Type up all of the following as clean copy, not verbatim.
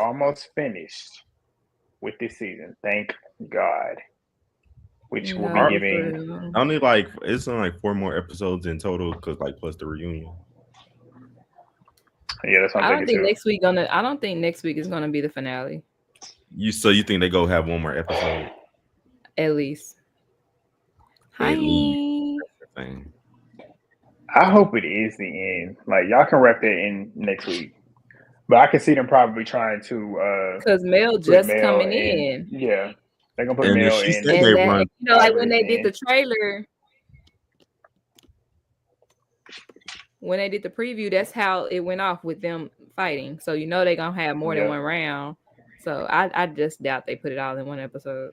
almost finished with this season. Thank God. Which will be giving only it's only 4 more episodes in total because plus the reunion. Yeah, that's what I'm I don't think too. next week I don't think next week is gonna be the finale. You think they go have one more episode? At least. Hi. At least. That's the thing. I hope it is the end. Like y'all can wrap that in next week. But I can see them probably trying to because Mel just coming in. Yeah. They're gonna put Mel in. Said they run, when they did the trailer, when they did the preview, that's how it went off with them fighting. So they're gonna have more than one round. So I just doubt they put it all in one episode.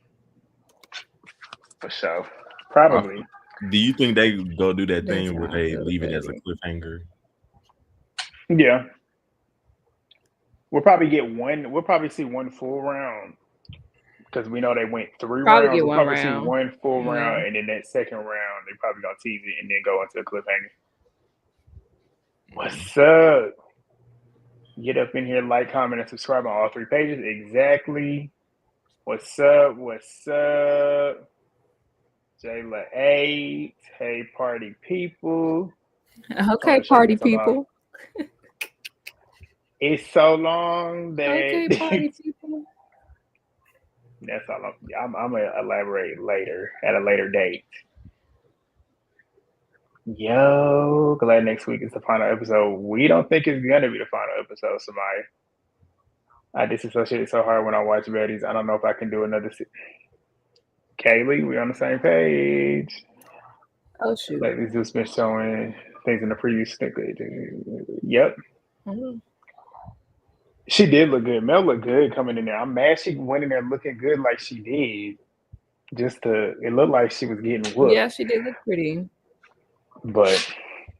For sure. Probably. Do you think they go do that thing where they leave it as a cliffhanger? Yeah. We'll probably see one full round. Because we know they went 3 rounds. We'll probably see one full round, and then that second round, they probably gonna tease it and then go into a cliffhanger. What's up? Get up in here, like, comment, and subscribe on all 3 pages. Exactly. What's up? What's up? Jayla 8. Hey, party people. Okay, party people. It's so long that. Okay, party people. That's all. I'm gonna elaborate later at a later date. Yo, glad next week is the final episode. We don't think it's gonna be the final episode, Samaya. I disassociated so hard when I watch Baddies. I don't know if I can do another. Kaylee, we on the same page. Oh shoot! Ladies just been showing things in the preview snippet. Yep. Mm-hmm. She did look good. Mel looked good coming in there. I'm mad she went in there looking good like she did. It looked like she was getting whooped. Yeah, she did look pretty. But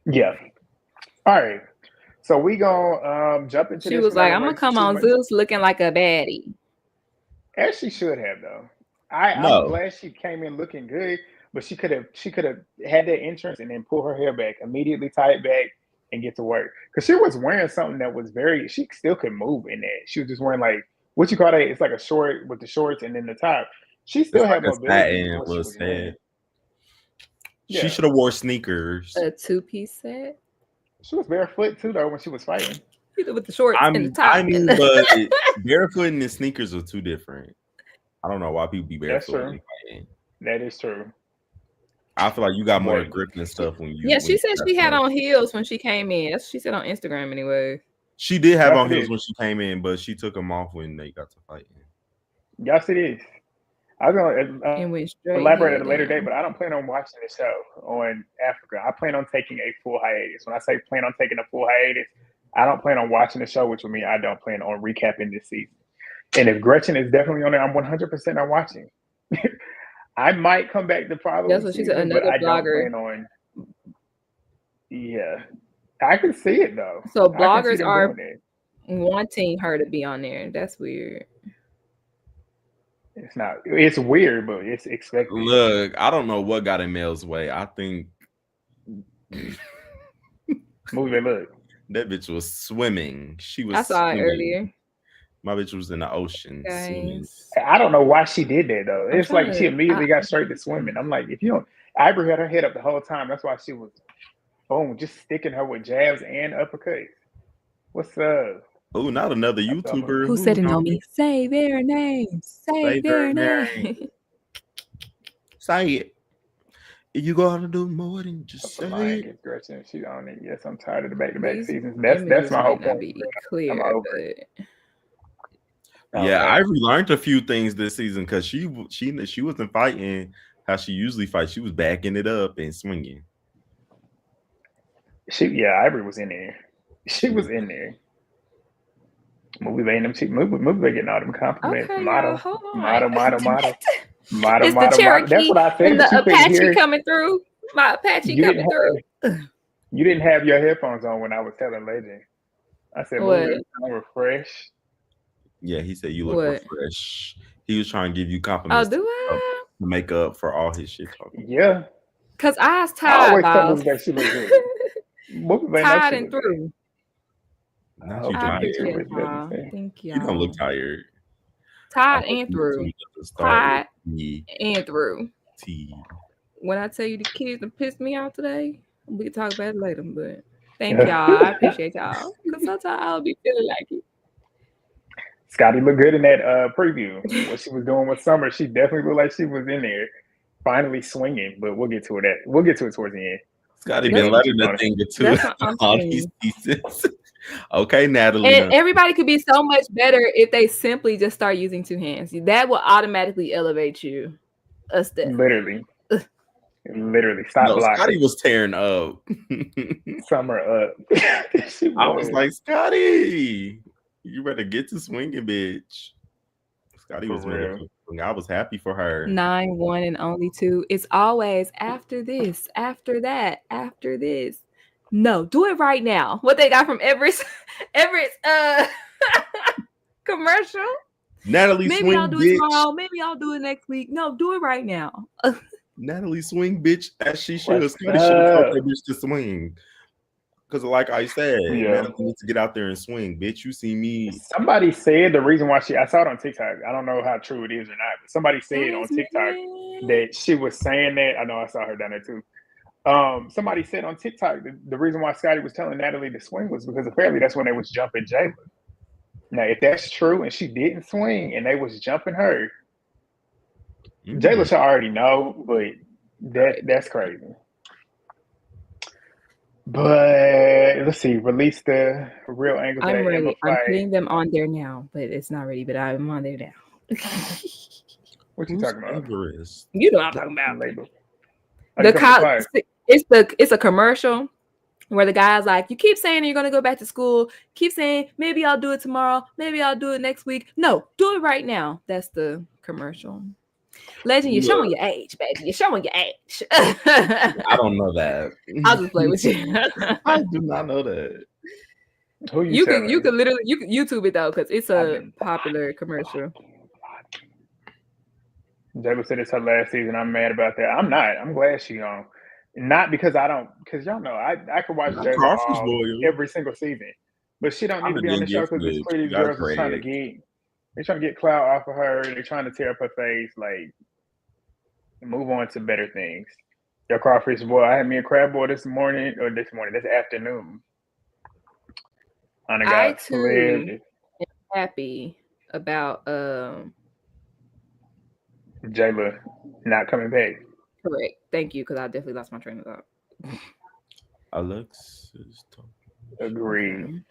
yeah. All right. So we gonna jump into She was like, I'm gonna come on Zeus looking like a baddie. As she should have though. I'm glad she came in looking good, but she could have had that entrance and then pull her hair back, immediately tie it back and get to work. Because she was wearing something that was she still could move in that. She was just wearing what you call that? It's like a short with the shorts and then the top. She still had mobility. She should have wore sneakers. A 2-piece set. She was barefoot too though when she was fighting. With the shorts and the top. I mean, but barefoot and the sneakers are 2 different. I don't know why people be barefoot. That's true. That is true. I feel like you got more grip and stuff when you. Yeah, she said she had on heels when she came in. That's what she said on Instagram anyway. She did have on heels when she came in, but she took them off when they got to fighting. Yes, it is. I was going to elaborate at a later date, but I don't plan on watching the show on Africa. I plan on taking a full hiatus. When I say plan on taking a full hiatus, I don't plan on watching the show, which would mean I don't plan on recapping this season. And if Gretchen is definitely on there, I'm 100% not watching. I might come back the following That's what she said, another blogger. Don't plan on. Yeah. I can see it, though. So bloggers are wanting her to be on there. That's weird. It's not. It's weird, but it's expected. Look, I don't know what got in Mel's way. I think movie look. That bitch was swimming. She was. I saw it earlier. My bitch was in the ocean swimming. I don't know why she did that though. It's like she immediately got straight to swimming. I'm like, if you don't, Ivory had her head up the whole time. That's why she was, boom, just sticking her with jabs and uppercuts. What's up? Oh, not another YouTuber. Who said it on me? Say their name. Say their name. Say it. You gotta do more than just say it. Gretchen, she on it. Yes, I'm tired of the back-to-back seasons. That's my whole point. Be clear, yeah, Ivory learned a few things this season because she wasn't fighting how she usually fights. She was backing it up and swinging. Ivory was in there. She was in there. Movie getting all them compliments. Okay, model. It's the Cherokee. That's what I said. And the Apache coming through. My Apache coming through. You didn't have your headphones on when I was telling Legend. I said, "I'm refreshed." Yeah, he said you look refreshed. He was trying to give you compliments. Oh, do I? To make up for all his shit talking. Yeah. Cause I was tired. I always tell that she look good. Tired and through. Not you I appreciate tired. y'all. Thank y'all. You don't look tired. Tired and through. Tired and through. When I tell you the kids that pissed me out today, we can talk about it later. But thank y'all. I appreciate y'all. Because sometimes I'll be feeling like it. Scotty looked good in that preview. What she was doing with Summer, she definitely looked like she was in there, finally swinging. But we'll get to it. We'll get to it towards the end. Scotty been letting that thing get to all these pieces. Okay, Natalie. And everybody could be so much better if they simply just start using two hands. That will automatically elevate you a step. Literally. Stop blocking. Scotty was tearing up. Summer up. I was like, Scotty, you better get to swinging, bitch. Scotty was real. I was happy for her. 9, 1, and only 2. It's always after this, after that, after this. No, do it right now. What they got from Everett's commercial. Natalie, maybe I'll do it tomorrow. Maybe I'll do it next week. No, do it right now. Natalie, swing, bitch, as she should. Scotty should have told that bitch to swing. Because, like I said, Natalie needs to get out there and swing, bitch. You see me. Somebody said the reason why I saw it on TikTok. I don't know how true it is or not, but somebody said on TikTok that she was saying that. I know I saw her down there too. Somebody said on TikTok the reason why Scotty was telling Natalie to swing was because apparently that's when they was jumping Jayla. Now, if that's true and she didn't swing and they was jumping her, Jayla should already know, but that's crazy. But let's see, release the real angles. I'm ready. I'm putting them on there now, but it's not ready. But I'm on there now. What you talking about? You know what I'm talking about. Label. It's a commercial where the guy's like, you keep saying you're gonna go back to school, keep saying maybe I'll do it tomorrow, maybe I'll do it next week. No, do it right now. That's the commercial. Legend, you're showing your age, baby. You're showing your age. I don't know that. I'll just play with you. I do not know that. You can YouTube it though, because it's a popular commercial. Jayla said it's her last season. I'm mad about that. I'm not. I'm glad she's on. Not because because y'all know I could watch Jayla every single season, but she don't need to be on the show because it's clearly girls are trying to get clout off of her. They're trying to tear up her face. Like, move on to better things. Your crawfish boy. I had me a crab boil this afternoon. I too am happy about Jayla not coming back. Correct. Thank you, because I definitely lost my train of thought. Alexis. Agreed.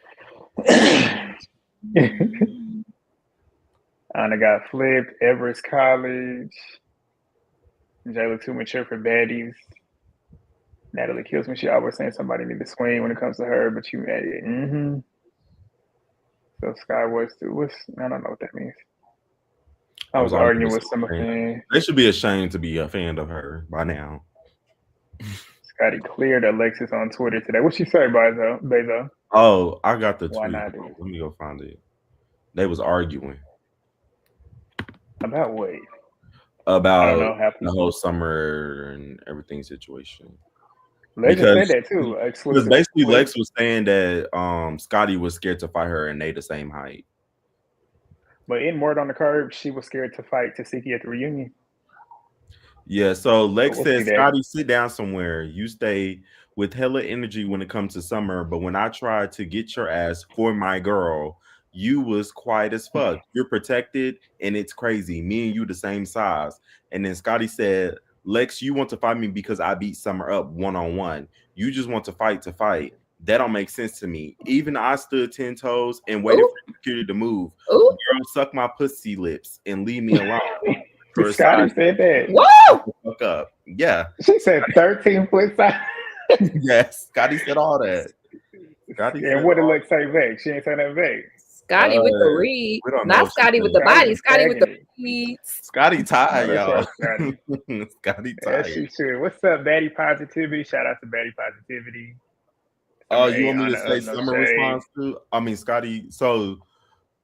Ahna got flipped. Everest College. Jayla too mature for baddies. Natalie kills me. She always saying somebody need to swing when it comes to her, but you mad it. So Sky was too. I don't know what that means. I was arguing with some fan. They should be ashamed to be a fan of her by now. Scotty cleared Alexis on Twitter today. What she say, Bezo? Oh, I got the tweet. Why not? Let me go find it. They was arguing. About what? About the whole Summer and everything situation. Lex said that too. Because basically Lex was saying that Scotty was scared to fight her and they the same height. But in Word on the Curb, she was scared to fight Tasiki at the reunion. Yeah, so Lex said, Scotty, sit down somewhere. You stay with hella energy when it comes to Summer, but when I tried to get your ass for my girl, you was quiet as fuck. You're protected, and it's crazy. Me and you the same size. And then Scotty said, Lex, you want to fight me because I beat Summer up one-on-one. You just want to fight. That don't make sense to me. Even I stood 10 toes and waited for security to move. Girl, suck my pussy lips and leave me alone. Scotty said that. Whoa! Fuck up. Yeah. She said 13-foot size. Yes, Scotty said all that. And what did Lex say back? She ain't say that back. Scotty with the read. Not Scotty with the body. Scotty with the reads. Scotty tired, y'all. Scotty tired. Yes, she should. What's up, Baddie Positivity? Shout out to Baddie Positivity. Oh, you want me to say Summer response to? I mean, Scotty. So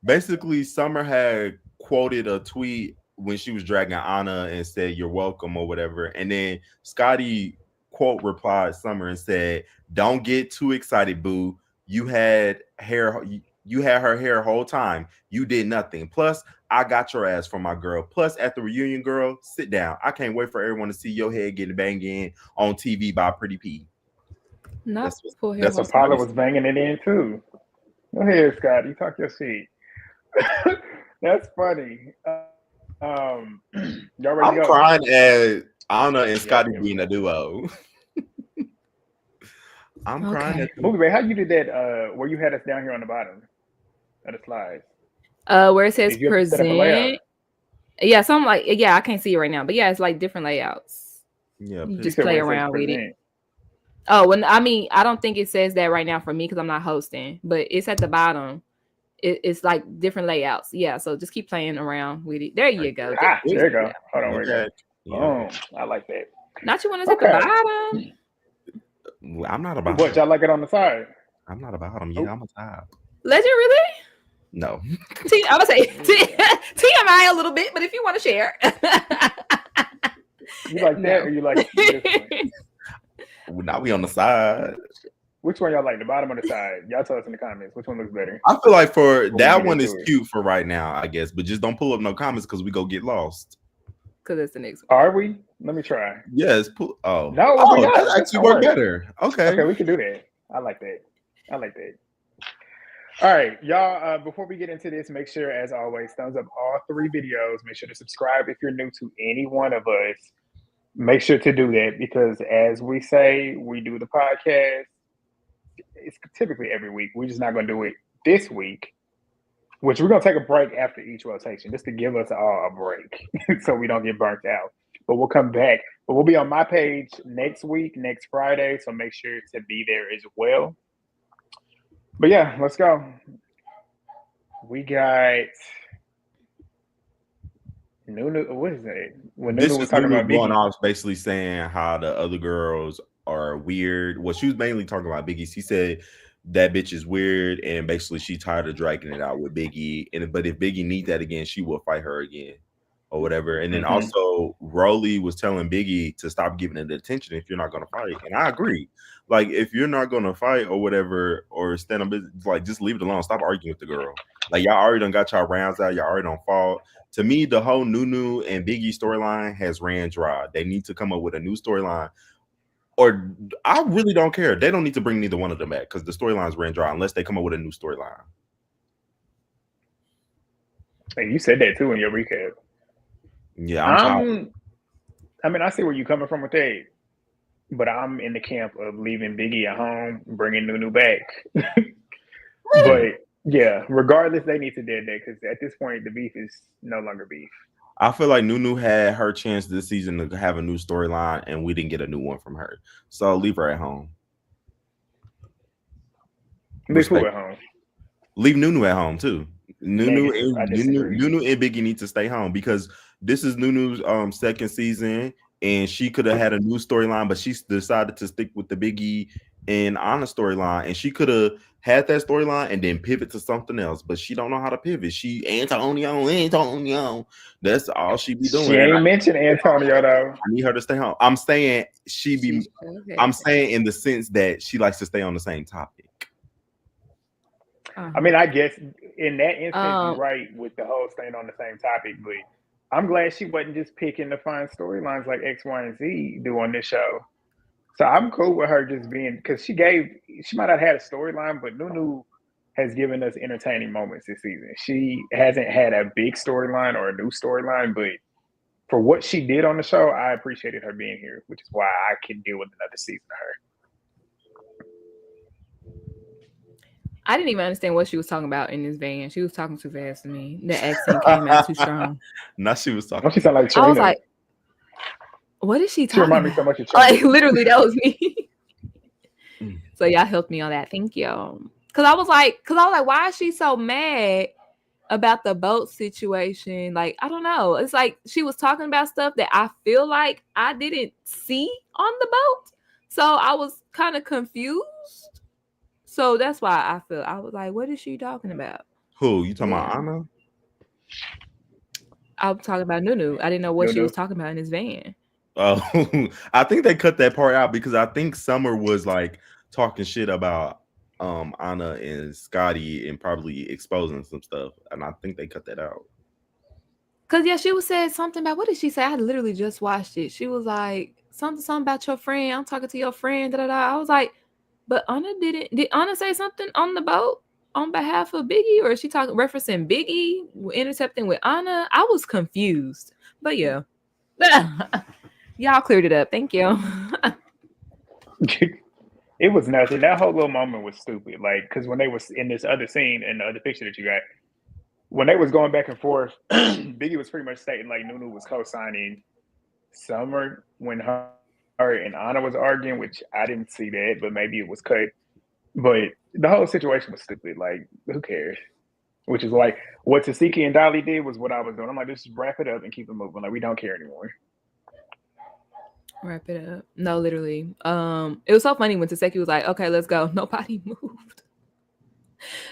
basically, Summer had quoted a tweet when she was dragging Ahna and said, "You're welcome" or whatever. And then Scotty quote replied Summer and said, "Don't get too excited, boo. You had hair. You had her hair whole time. You did nothing. Plus, I got your ass for my girl. Plus, at the reunion, girl, sit down. I can't wait for everyone to see your head getting banged in on TV by Pretty P. That's what Paula was banging it in too. Go ahead, Scott. You talk your shit. That's funny. Y'all ready to go? Crying at Ahna and Scotty being a duo. I'm crying at Movie Ray, how you did that where you had us down here on the bottom of the slides? Where it says present. Yeah, something like I can't see it right now, but yeah, it's like different layouts. Yeah, you just play around with it. Oh, well, I mean, I don't think it says that right now for me because I'm not hosting, but it's at the bottom. It's like different layouts. Yeah, so just keep playing around with it. There you go. There you go. Hold on, wait a minute. I like that. Not you want to at the bottom? I'm not about. What, y'all like it on the side? I'm not about them. Yeah, I'm a top. Legend, really? No. I would say TMI a little bit, but if you want to share. You like that or you like this one? Now we on the side. Which one y'all like? The bottom or the side? Y'all tell us in the comments. Which one looks better? I feel like for that one is cute for right now, I guess. But just don't pull up no comments because we go get lost. Because it's the next one. Are we? Let me try. Yes. No. That actually work better. Okay, we can do that. I like that. All right, y'all. Before we get into this, make sure, as always, thumbs up all 3 videos. Make sure to subscribe if you're new to any one of us. Make sure to do that because, as we say, we do the podcast. It's typically every week. We're just not going to do it this week, which we're going to take a break after each rotation just to give us all a break so we don't get burnt out. But we'll come back. But we'll be on my page next week, next Friday. So make sure to be there as well. But yeah, let's go. We got Nunu. What is that? When Nunu was talking about Biggie, going off, basically saying how the other girls are weird. Well, she was mainly talking about Biggie. She said that bitch is weird, and basically she tired of dragging it out with Biggie. But if Biggie needs that again, she will fight her again, or whatever. And then also, Rolly was telling Biggie to stop giving it attention if you're not gonna fight. And I agree. Like, if you're not gonna fight or whatever, or stand up, like, just leave it alone. Stop arguing with the girl. Like, y'all already done got y'all rounds out. Y'all already done fought. To me, the whole Nunu and Biggie storyline has ran dry. They need to come up with a new storyline. Or I really don't care. They don't need to bring neither one of them back because the storylines ran dry unless they come up with a new storyline. Hey, you said that too in your recap. Yeah, I mean, I see where you're coming from with that, but I'm in the camp of leaving Biggie at home, bringing Nunu back. But yeah, regardless, they need to do that because at this point, the beef is no longer beef. I feel like Nunu had her chance this season to have a new storyline, and we didn't get a new one from her. So leave her at home. Leave who at home? Leave Nunu at home too. Nunu and Biggie need to stay home because this is Nunu's second season, and she could have had a new storyline, but she decided to stick with the Biggie and Ahna storyline, and she could have had that storyline and then pivot to something else, but she don't know how to pivot. She Antonio. That's all she be doing. She ain't mentioned Antonio though. I need her to stay home. I'm saying I'm saying in the sense that she likes to stay on the same topic. I mean, I guess in that instance, you're right with the whole staying on the same topic, but I'm glad she wasn't just picking to find storylines like X, Y, and Z do on this show. So I'm cool with her just being, because she might not have had a storyline, but Nunu has given us entertaining moments this season. She hasn't had a big storyline or a new storyline, but for what she did on the show, I appreciated her being here, which is why I can deal with another season of her. I didn't even understand what she was talking about in this van. She was talking too fast to me. The accent came out too strong. Now she was talking. Don't she sound like Trina? I was like, what is she talking about? She reminded me so much of Trina. Like, literally, that was me. So y'all helped me on that. Thank you. Because I was like, why is she so mad about the boat situation? Like, I don't know. It's like she was talking about stuff that I feel like I didn't see on the boat. So I was kind of confused. So that's why I was like, what is she talking about? Who? You talking about Ahna? I was talking about Nunu. I didn't know what she was talking about in this van. Oh, I think they cut that part out because I think Summer was like talking shit about Ahna and Scotty and probably exposing some stuff, and I think they cut that out. Cause yeah, she was saying something about, what did she say? I literally just watched it. She was like something about your friend. I'm talking to your friend. Da, da, da. I was like, but Ahna didn't. Did Ahna say something on the boat on behalf of Biggie, or is she talking referencing Biggie intercepting with Ahna? I was confused. But yeah, y'all cleared it up. Thank you. It was nothing. That whole little moment was stupid. Like, because when they was in this other scene in the other picture that you got, when they was going back and forth, Biggie was pretty much stating like Nunu was co-signing Summer when her and Ahna was arguing, which I didn't see that, but maybe it was cut. But the whole situation was stupid. Like, who cares? Which is like what Tasiki and Dolly did was what I was doing. I'm like, just wrap it up and keep it moving. Like, we don't care anymore. Wrap it up. No, literally. It was so funny when Taseki was like, okay, let's go. Nobody moved.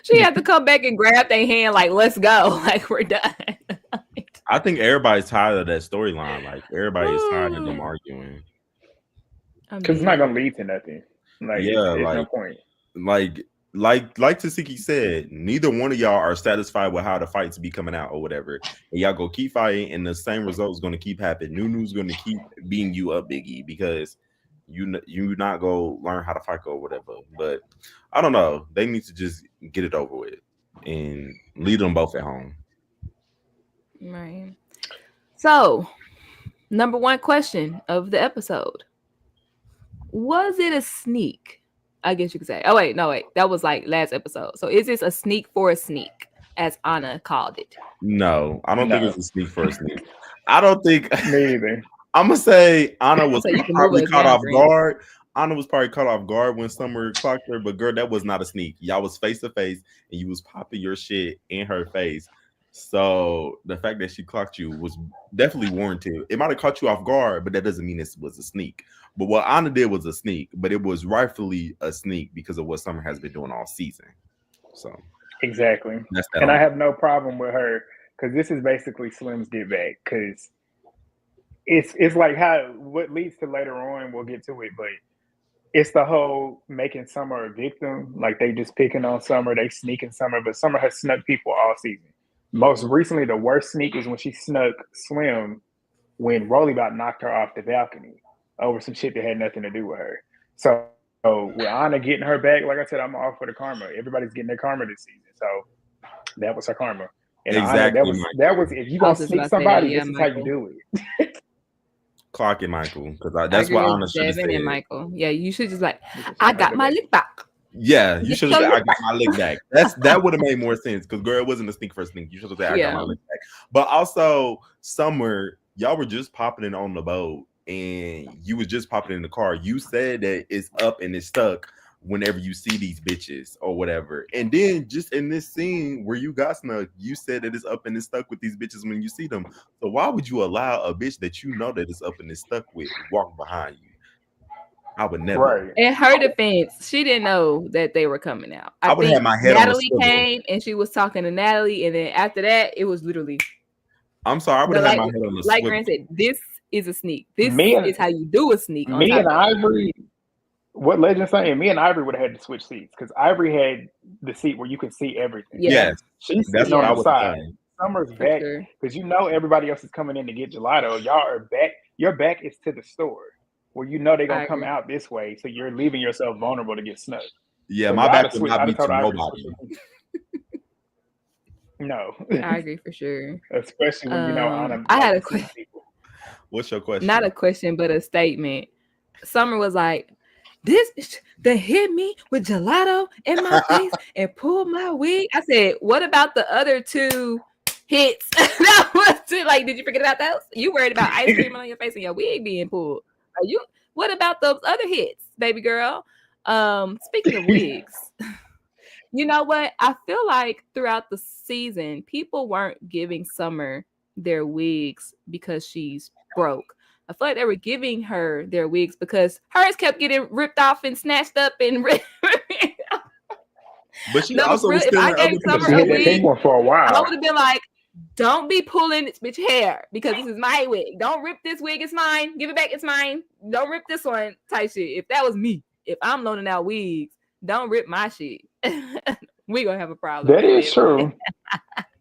She had to come back and grab their hand, like, let's go. Like, we're done. I think everybody's tired of that storyline. Like, everybody's tired of them arguing. Because it's not gonna lead to nothing. Like, yeah, there's like, no point. Like Tasiki said, neither one of y'all are satisfied with how the fights be coming out or whatever. And y'all go keep fighting, and the same result is going to keep happening. Nunu's going to keep beating you up, Biggie, because you not go learn how to fight or whatever. But I don't know. They need to just get it over with and leave them both at home. Right. So, number one question of the episode: was it a sneak? I guess you could say. Oh wait, no wait, that was like last episode. So is this a sneak for a sneak, as Ahna called it? No, I don't think it's a sneak for a sneak. I don't think. Me either. I'm gonna say Ahna was probably caught off guard. Ahna was probably caught off guard when Summer clocked her, but girl, that was not a sneak. Y'all was face to face, and you was popping your shit in her face. So the fact that she clocked you was definitely warranted. It might have caught you off guard, but that doesn't mean this was a sneak. But what Ahna did was a sneak, but it was rightfully a sneak because of what Summer has been doing all season. So exactly, and I have no problem with her because this is basically Slim's get back. Because it's like what leads to later on. We'll get to it, but it's the whole making Summer a victim. Like they just picking on Summer, they sneaking Summer, but Summer has snuck people all season. Most recently, the worst sneak is when she snuck Slim when Rolleybot knocked her off the balcony over some shit that had nothing to do with her. So with Ahna getting her back, like I said, I'm all for the karma. Everybody's getting their karma this season. So that was her karma. And exactly. Ahna, that was if you're going to sneak somebody, this is how you do it. Clock it, Michael, because that's what Ahna should have said. And Michael. Yeah, you should just like, I got my lick back. Yeah, you should have said, I got my lick back. That would have made more sense because girl, it wasn't a sneak for a sneak. You should have said, I got my lick back. But also, Summer, y'all were just popping it on the boat and you was just popping in the car. You said that it's up and it's stuck whenever you see these bitches or whatever. And then just in this scene where you got snuck, you said that it's up and it's stuck with these bitches when you see them. So why would you allow a bitch that you know that it's up and it's stuck with walk behind you? I would never. Right. In her defense, she didn't know that they were coming out. I would have my head Natalie on the came and she was talking to Natalie, and then after that, it was literally. I'm sorry, I would have had my head on the like Grant said, this is a sneak. This is how you do a sneak. Me and Ivory, what Legend's saying, me and Ivory would have had to switch seats because Ivory had the seat where you can see everything. Yes. She's sitting on the side. Summer's back because you know everybody else is coming in to get gelato. Y'all are back. Your back is to the store where you know they're going to come out this way. So you're leaving yourself vulnerable to get snuck. Yeah, so my back would not be to nobody. No. I agree for sure. Especially when you know Ahna. I had a question. What's your question? Not a question, but a statement. Summer was like, this bitch that hit me with gelato in my face and pulled my wig. I said, what about the other two hits? That was too, like, did you forget about those? You worried about ice cream on your face and your wig being pulled. Are you? What about those other hits, baby girl? Speaking of wigs, you know what? I feel like throughout the season, people weren't giving Summer their wigs because she's broke. I feel like they were giving her their wigs because hers kept getting ripped off and snatched up and ripped. But she also was still if I gave Summer a wig for a while, I would have been like, don't be pulling this bitch hair because this is my wig. Don't rip this wig. It's mine. Give it back. It's mine. Don't rip this one type shit. If that was me, if I'm loaning out wigs, don't rip my shit. We gonna have a problem. That is true.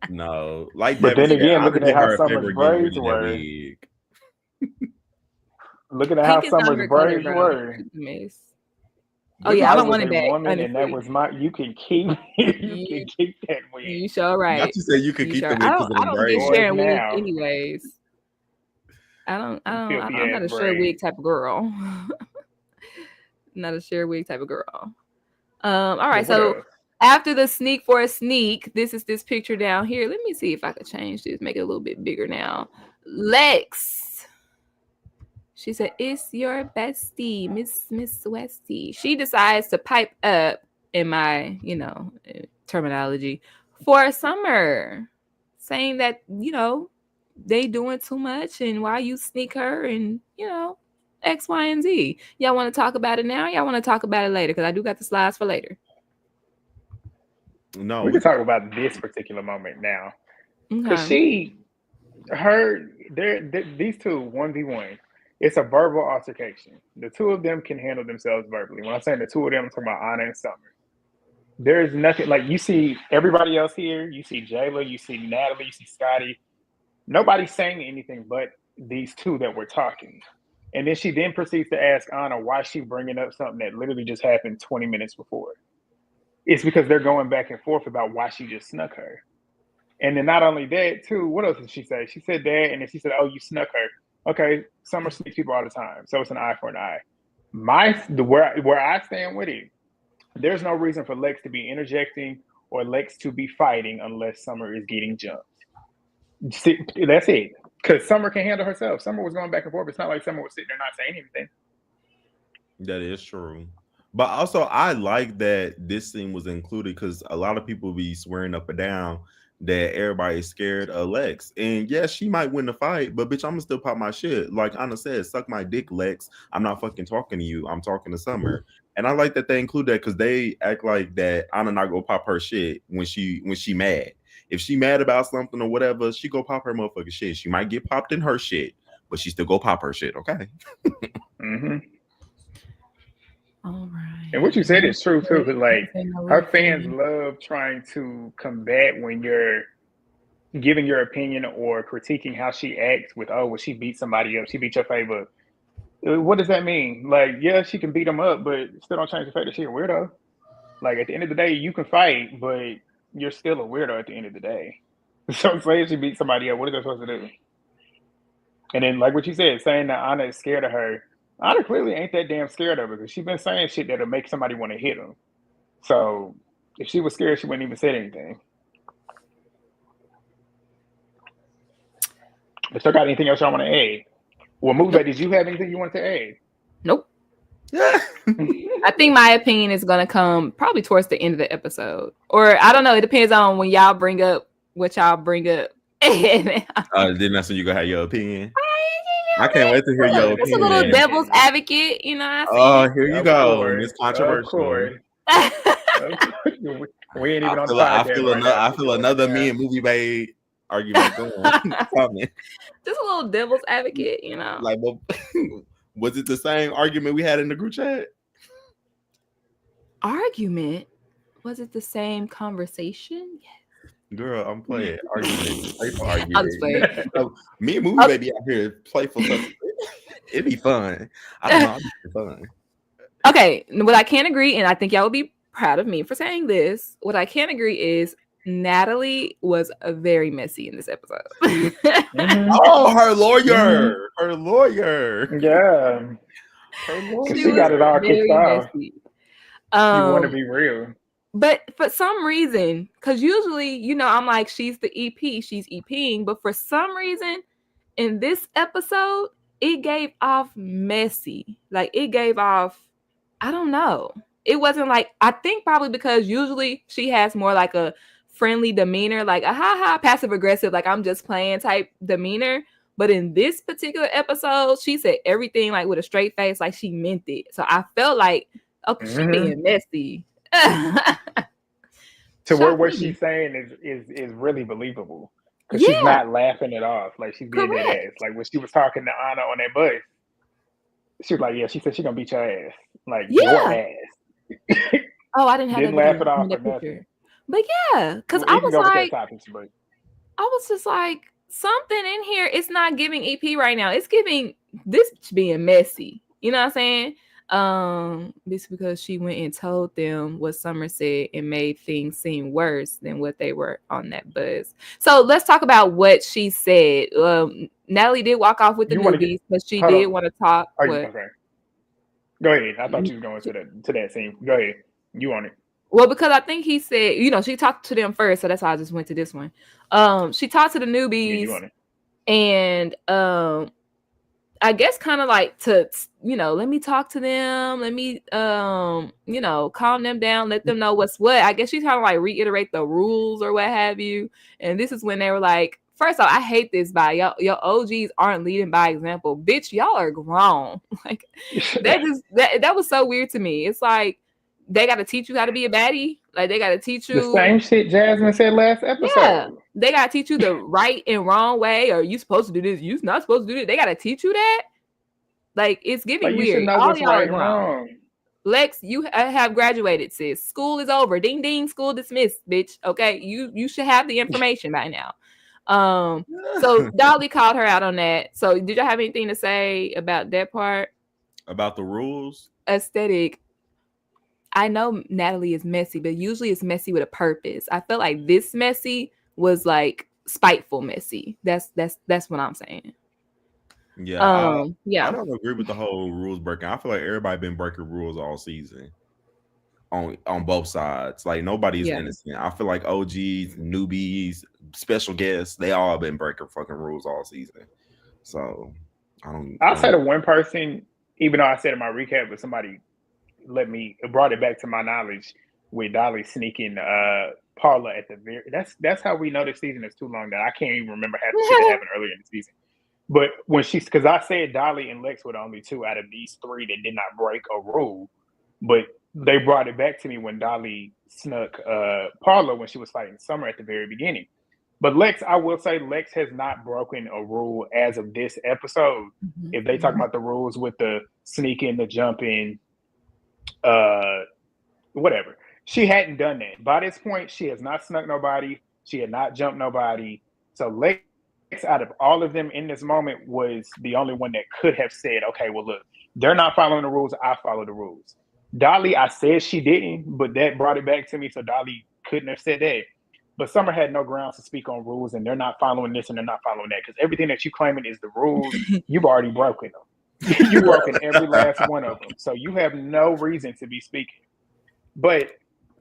No, like but that. then again, looking at how Summer's Summer's braids were. Looking at how Summer's braids were. Oh yeah, I don't want it back. Woman, and that was my. You can keep. You can keep that wig. You sure right. Not you said you could keep the wig. I don't get sharing wigs anyways. I'm not a share wig type of girl. Not a share wig type of girl. All right, so after the sneak for a sneak, this is this picture down here. Let me see if I could change this, make it a little bit bigger now. Lex. She said, "It's your bestie, Miss Westie." She decides to pipe up, in my, terminology, for Summer, saying that, they doing too much and why you sneak her and, X, Y, and Z. Y'all want to talk about it now? Y'all want to talk about it later? Because I do got the slides for later. No, we can talk about this particular moment now. Because these two 1v1. It's a verbal altercation. The two of them can handle themselves verbally. When I'm saying the two of them, I'm talking about Ahna and Summer. There's nothing like you see everybody else here. You see Jela, you see Natalie, you see Scotty. Nobody's saying anything but these two that were talking. And then she then proceeds to ask Ahna why she's bringing up something that literally just happened 20 minutes before. It's because they're going back and forth about why she just snuck her. And then not only that, too, what else did she say? She said that, and then she said, "Oh, you snuck her." Okay, Summer sneaks people all the time, so it's an eye for an eye. Where I stand with it, there's no reason for Lex to be interjecting or Lex to be fighting unless Summer is getting jumped. See, that's it. Because Summer can handle herself. Summer was going back and forth. It's not like Summer was sitting there not saying anything. That is true. But also, I like that this scene was included because a lot of people be swearing up and down that everybody's scared of Lex. And yes, she might win the fight, but bitch, I'm gonna still pop my shit. Like Ahna said, suck my dick, Lex. I'm not fucking talking to you. I'm talking to Summer. And I like that they include that because they act like that Ahna not gonna pop her shit when she mad. If she mad about something or whatever, she go pop her motherfucking shit. She might get popped in her shit, but she still go pop her shit, okay? Mm-hmm. All right. And what you said is true too, because like her fans love trying to combat when you're giving your opinion or critiquing how she acts with, "Oh, well, she beat somebody up, she beat your favorite." What does that mean? Like, yeah, she can beat them up, but still don't change the fact that she's a weirdo. Like at the end of the day, you can fight, but you're still a weirdo at the end of the day. So say if she beat somebody up, what are they supposed to do? And then like what you said, saying that Ahna is scared of her. Ahna clearly ain't that damn scared of her because she's been saying shit that'll make somebody want to hit him. So if she was scared, she wouldn't even say anything. But y'all got anything else y'all want to add? Well, MidWest, did you have anything you wanted to add? Nope. I think my opinion is going to come probably towards the end of the episode. Or I don't know. It depends on when y'all bring up what y'all bring up. Then that's when you going to have your opinion. I can't wait to hear your opinion. It's a little devil's advocate, you know. Oh, here you go. It's controversial. We ain't even on the podcast. I feel another me and movie babe argument going. Just a little devil's advocate, you know. Like, was it the same argument we had in the group chat? Argument? Was it the same conversation? Yes. Girl, I'm playing argument. Playful argument. I'm just playing. So, me and movie baby out here playful stuff. It'd be fun. I don't know. It'd be fun. Okay, what I can't agree, and I think y'all will be proud of me for saying this. What I can't agree is Natalie was very messy in this episode. Oh, her lawyer. Her lawyer. Yeah. She got it all kicked off. She want to be real. But for some reason, because usually, you know, I'm like, she's the EP, she's EPing. But for some reason, in this episode, it gave off messy. Like, it gave off, I don't know. It wasn't like, I think probably because usually she has more like a friendly demeanor, like a ha-ha, passive-aggressive, like I'm just playing type demeanor. But in this particular episode, she said everything like with a straight face, like she meant it. So I felt like, okay, she being messy. To where what she's saying is really believable. Because she's not laughing it off. Like she's being that ass. Like when she was talking to Ahna on that bus, she was like, yeah, she said she's gonna beat your ass. Like your ass. Oh, I didn't have Didn't laugh it off or nothing. But yeah, because I was like, topics, but I was just like, something in here. It's not giving EP right now. It's giving this being messy. You know what I'm saying? This because she went and told them what Summer said and made things seem worse than what they were on that buzz. So let's talk about what she said. Natalie did walk off with the newbies, but she did want to talk. Okay. Go ahead. I thought you was going to that scene. Go ahead. You on it. Well, because I think he said, she talked to them first, so that's why I just went to this one. She talked to the newbies, and I guess kind of like to, let me talk to them, let me, calm them down, let them know what's what. I guess she's trying to like reiterate the rules or what have you. And this is when they were like, first off, I hate this vibe. Your OGs aren't leading by example. Bitch, y'all are grown. Like that was so weird to me. It's like they got to teach you how to be a baddie. Like they got to teach you the same shit Jasmine said last episode. Yeah, they got to teach you the right and wrong way. Or you supposed to do this? You not supposed to do this? They got to teach you that. Like it's giving weird. You should know all what's y'all right are wrong. Lex, you have graduated, sis. School is over. Ding ding. School dismissed, bitch. Okay, you should have the information by now. So Dolly called her out on that. So did y'all have anything to say about that part? About the rules? Aesthetic. I know Natalie is messy, but usually it's messy with a purpose. I felt like this messy was like spiteful messy. That's what I'm saying. Yeah. I don't agree with the whole rules breaking. I feel like everybody been breaking rules all season. On both sides. Like nobody's innocent. I feel like OGs, newbies, special guests, they all been breaking fucking rules all season. So I'll say the one person, even though I said in my recap, but somebody brought it back to my knowledge with Dolly sneaking Paula at the very. That's how we know this season is too long that I can't even remember half the shit that happened earlier in the season. But when because I said Dolly and Lex were the only two out of these three that did not break a rule, but they brought it back to me when Dolly snuck Paula when she was fighting Summer at the very beginning. But Lex, I will say Lex has not broken a rule as of this episode. Mm-hmm. If they talk about the rules with the sneaking, the jumping, whatever. She hadn't done that. By this point, she has not snuck nobody. She had not jumped nobody. So Lex, out of all of them in this moment, was the only one that could have said, okay, well, look, they're not following the rules. I follow the rules. Dolly, I said she didn't, but that brought it back to me. So Dolly couldn't have said that. But Summer had no grounds to speak on rules, and they're not following this and they're not following that. Because everything that you claiming is the rules, you've already broken them. You've broken every last one of them. So you have no reason to be speaking. But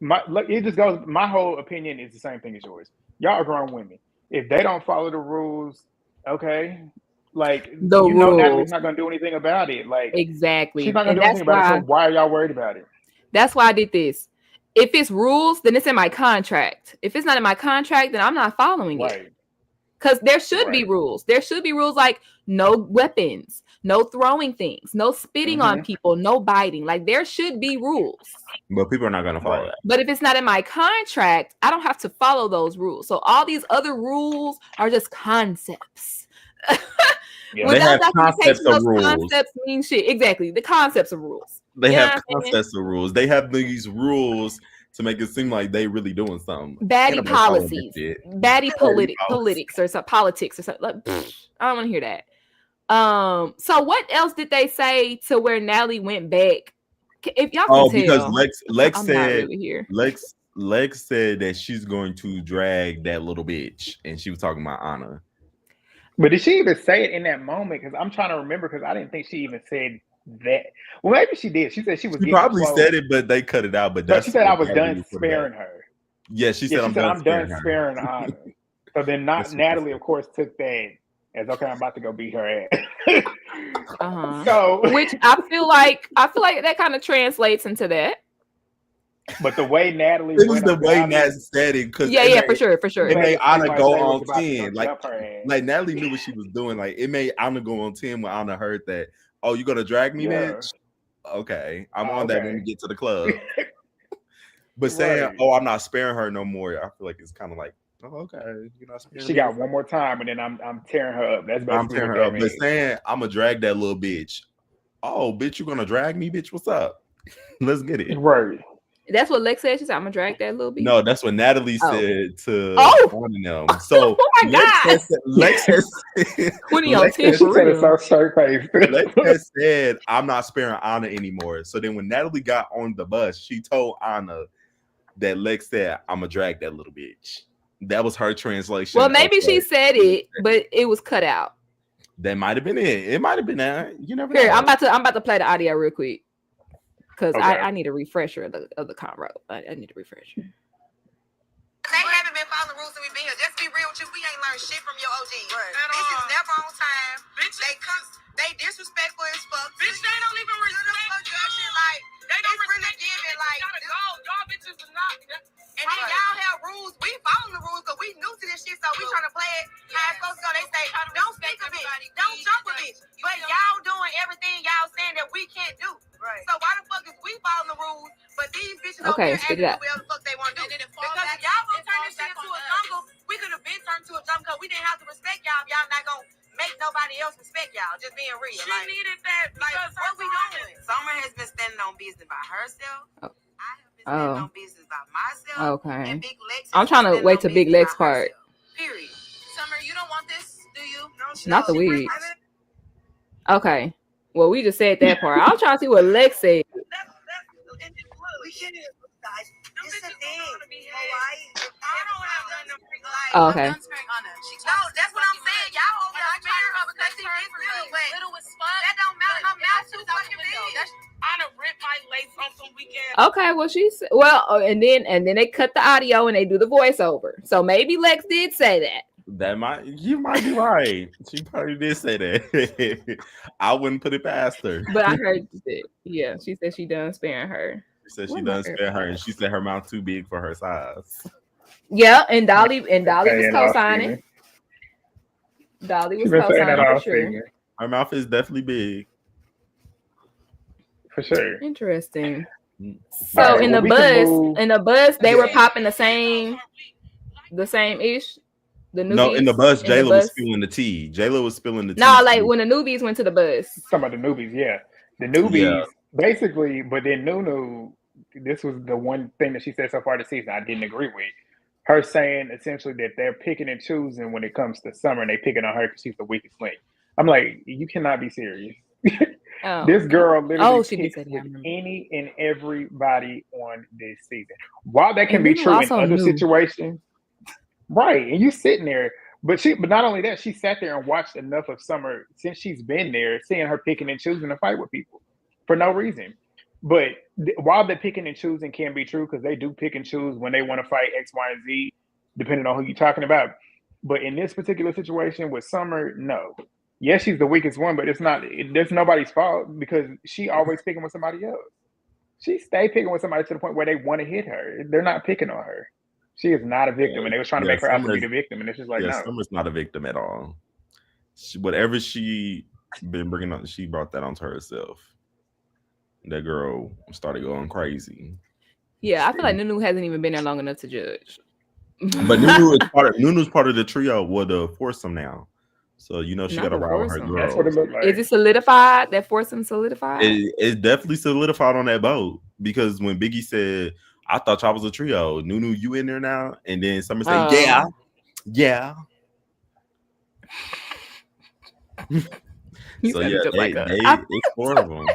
it just goes, my whole opinion is the same thing as yours. Y'all are grown women. If they don't follow the rules, okay, like Natalie's not going to do anything about it. Like exactly, she's not going to do anything about it. So why are y'all worried about it? That's why I did this. If it's rules, then it's in my contract. If it's not in my contract, then I'm not following it. Because there should be rules. There should be rules like no weapons, no throwing things, no spitting on people, no biting. Like there should be rules. But people are not going to follow that. But if it's not in my contract, I don't have to follow those rules. So all these other rules are just concepts. They have concepts of rules. Concepts mean shit. Exactly. The concepts of rules. They have concepts of rules. They have these rules to make it seem like they really doing something. Baddie policies, baddie politics or something. Politics or something. Like, I don't want to hear that. So what else did they say to where Natalie went back? If y'all can tell, because Lex said Lex said that she's going to drag that little bitch, and she was talking about Ahna. But did she even say it in that moment? Because I'm trying to remember. Because I didn't think she even said that. Well, maybe she did. She said she was. She probably said it, but they cut it out. But she said I was done sparing her. Yeah, she said I'm done sparing Ahna. So then Natalie, of course, took that as okay. I'm about to go beat her ass. So, which I feel like that kind of translates into that. But the way Natalie, it was the way Nat said it, because for sure. It made Ahna go on 10. Like Natalie knew what she was doing. Like it made Ahna go on 10 when Ahna heard that. Oh, you gonna drag me, bitch? Okay, I'm on that when we get to the club. But saying, "Oh, I'm not sparing her no more," I feel like it's kind of like, "Oh, okay, you're not sparing." She got one more time, and then I'm tearing her up. That's basically I'm tearing her up. But saying, "I'm gonna drag that little bitch." Oh, bitch, you gonna drag me, bitch? What's up? Let's get it. Right. That's what Lex said. She said, "I'm gonna drag that little bitch." No, that's what Natalie said to one of them. oh So my God. Lex has said, "I'm not sparing Ahna anymore." So then when Natalie got on the bus, she told Ahna that Lex said, "I'm gonna drag that little bitch." That was her translation. Well, maybe she said it, but it was cut out. That might have been it. It might have been that. You never know. Here, I'm about to play the audio real quick because I need a refresher of the convo. I need a refresher. They haven't been following the rules that we've been here. Just be real with you. We ain't learned shit from your OG. Right. This is never on time. Bitch, they disrespectful as fuck. Bitch, they don't even respect you. Like, they don't really give it. Like, y'all bitches are not. And then y'all have rules. We follow the rules because we new to this shit, so we trying to play it how it's supposed to go. They say, don't speak a bitch. Don't jump a bitch. But y'all doing everything y'all saying that we can't do. Right. So why the fuck is we following the rules, but these bitches over here acting the way the fuck they want to do? Because if y'all gonna turn this shit into a jungle, we could have been turned to a jungle because we didn't have to respect y'all. Y'all not gonna make nobody else respect y'all. Just being real. She needed that. Like, what we doing? Summer has been standing on business by herself. I have been standing on business by myself. Okay. And Big Lex. I'm trying to wait to Big Lex part. Period. Summer, you don't want this, do you? No, not the weed. Okay. Well, we just said that part. I'm trying to see what Lex said. We can't, guys. It's a thing. Hawaii. I don't have nothing to bring. Oh, okay. No, that's what I'm saying. Y'all over there trying to because she different. Little as fuck. That don't matter. Her mouth too fucking big. Anna ripped my lace on some weekend. Okay, well she said, and then they cut the audio and they do the voiceover. So maybe Lex did say that. You might be right. She probably did say that. I wouldn't put it past her. But I heard that. Yeah, she said she done sparing her. She said she done sparing her, and she said her mouth too big for her size. Yeah, and Dolly was co-signing. Dolly was co-signing for sure. Her mouth is definitely big. For sure. Interesting. So in the bus, they were popping the same ish. No, in the bus, Jayla was spilling the tea. Jayla was spilling the tea. No, like when the newbies went to the bus. Some of the newbies, yeah. The newbies, basically, but then Nunu, this was the one thing that she said so far this season I didn't agree with. Her saying essentially that they're picking and choosing when it comes to Summer and they picking on her because she's the weakest link. I'm like, you cannot be serious. This girl literally picks with any and everybody on this season. While that can be true in other situations, right? And you sitting there, but not only that, she sat there and watched enough of Summer since she's been there, seeing her picking and choosing to fight with people for no reason. But while the picking and choosing can be true, because they do pick and choose when they want to fight X, Y, and Z, depending on who you're talking about. But in this particular situation with Summer, no. Yes, she's the weakest one, but there's nobody's fault because she always picking with somebody else. She stay picking with somebody to the point where they want to hit her. They're not picking on her. She is not a victim, and they was trying to make her out to be the victim, and it's just like, no. Summer's not a victim at all. Whatever she been bringing up, she brought that onto herself. That girl started going crazy. Yeah, I feel like Nunu hasn't even been there long enough to judge. But Nunu's part of the trio, the foursome now. So she got to ride with her girl. That's what it looked like. Is it solidified? That foursome solidified? It's definitely solidified on that boat because when Biggie said, I thought y'all was a trio. Nunu, you in there now? And then somebody said, yeah. So it's horrible.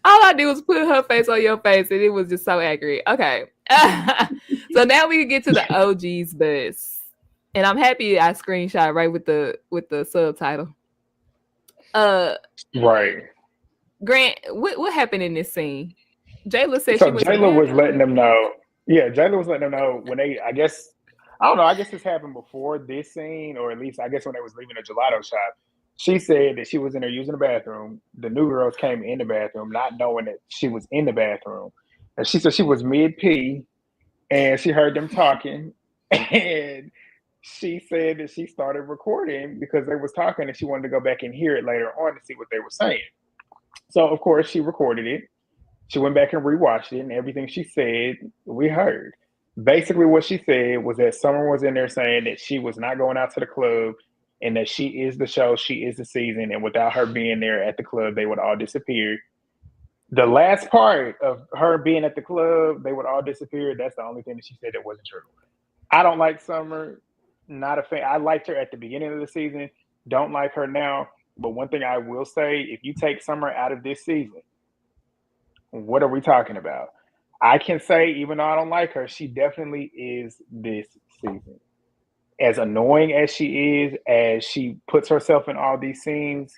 All I did was put her face on your face, and it was just so accurate. Okay, so now we can get to the OG's bus, and I'm happy I screenshot right with the subtitle. Right. Grant, what happened in this scene? Jayla said Jayla was letting them know. Yeah, Jayla was letting them know when they, I guess this happened before this scene, or at least I guess when they was leaving the gelato shop. She said that she was in there using the bathroom. The new girls came in the bathroom, not knowing that she was in the bathroom. And she said she was mid-pee, and she heard them talking. And she said that she started recording because they was talking, and she wanted to go back and hear it later on to see what they were saying. So, of course, she recorded it. She went back and rewatched it, and everything she said, we heard. Basically, what she said was that someone was in there saying that she was not going out to the club and that she is the show, she is the season, and without her being there at the club, they would all disappear. The last part of her being at the club, they would all disappear. That's the only thing that she said that wasn't true. I don't like Summer. Not a fan. I liked her at the beginning of the season. Don't like her now. But one thing I will say, if you take Summer out of this season, what are we talking about? I can say, even though I don't like her, she definitely is this season. As annoying as she is, as she puts herself in all these scenes,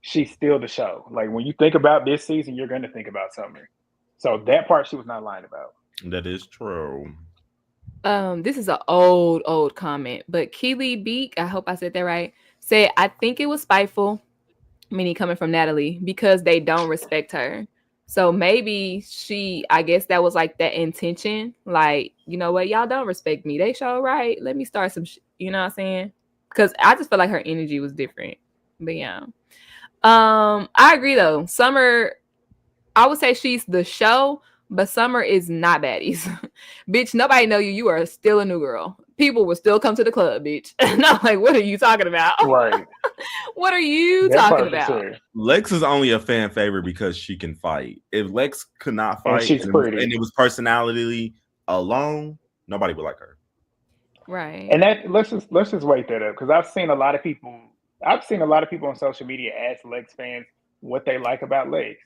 she's still the show. Like, when you think about this season, you're going to think about Summer. So that part she was not lying about. That is true. This is an old comment, but Keely Beak, I hope I said that right, said, I think it was spiteful, meaning coming from Natalie, because they don't respect her. So maybe I guess that was like that intention. Like, you know what? Y'all don't respect me. They show right. Let me start some, you know what I'm saying? Because I just felt like her energy was different. But yeah. I agree though. Summer, I would say she's the show, but Summer is not Baddies. Bitch, nobody know you. You are still a new girl. People will still come to the club, bitch. And I'm like, what are you talking about? Right. What are you talking about? Lex is only a fan favorite because she can fight. If Lex could not fight and it was personality alone, nobody would like her. Right. And that let's just wait that up, because I've seen a lot of people on social media ask Lex fans what they like about Lex.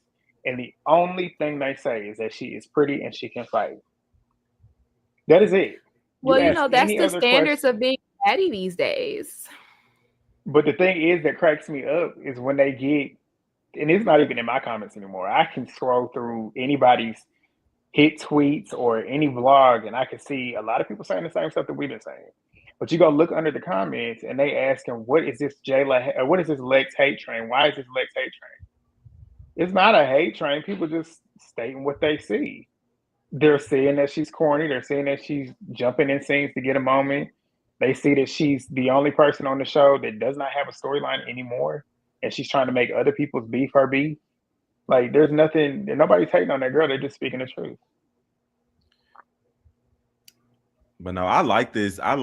And the only thing they say is that she is pretty and she can fight. That is it. Well, you know, that's the standards of being Baddie these days. But the thing is that cracks me up is when they get, and it's not even in my comments anymore. I can scroll through anybody's hit tweets or any vlog, and I can see a lot of people saying the same stuff that we've been saying. But you go look under the comments, and they asking, what is this Jayla? What is this Lex hate train? Why is this Lex hate train? It's not a hate train. People just stating what they see. They're saying that she's corny. They're saying that she's jumping in scenes to get a moment. They see that she's the only person on the show that does not have a storyline anymore, and she's trying to make other people's beef her beef. Like, there's nothing, nobody's hating on that girl. They're just speaking the truth. But no, I like this. That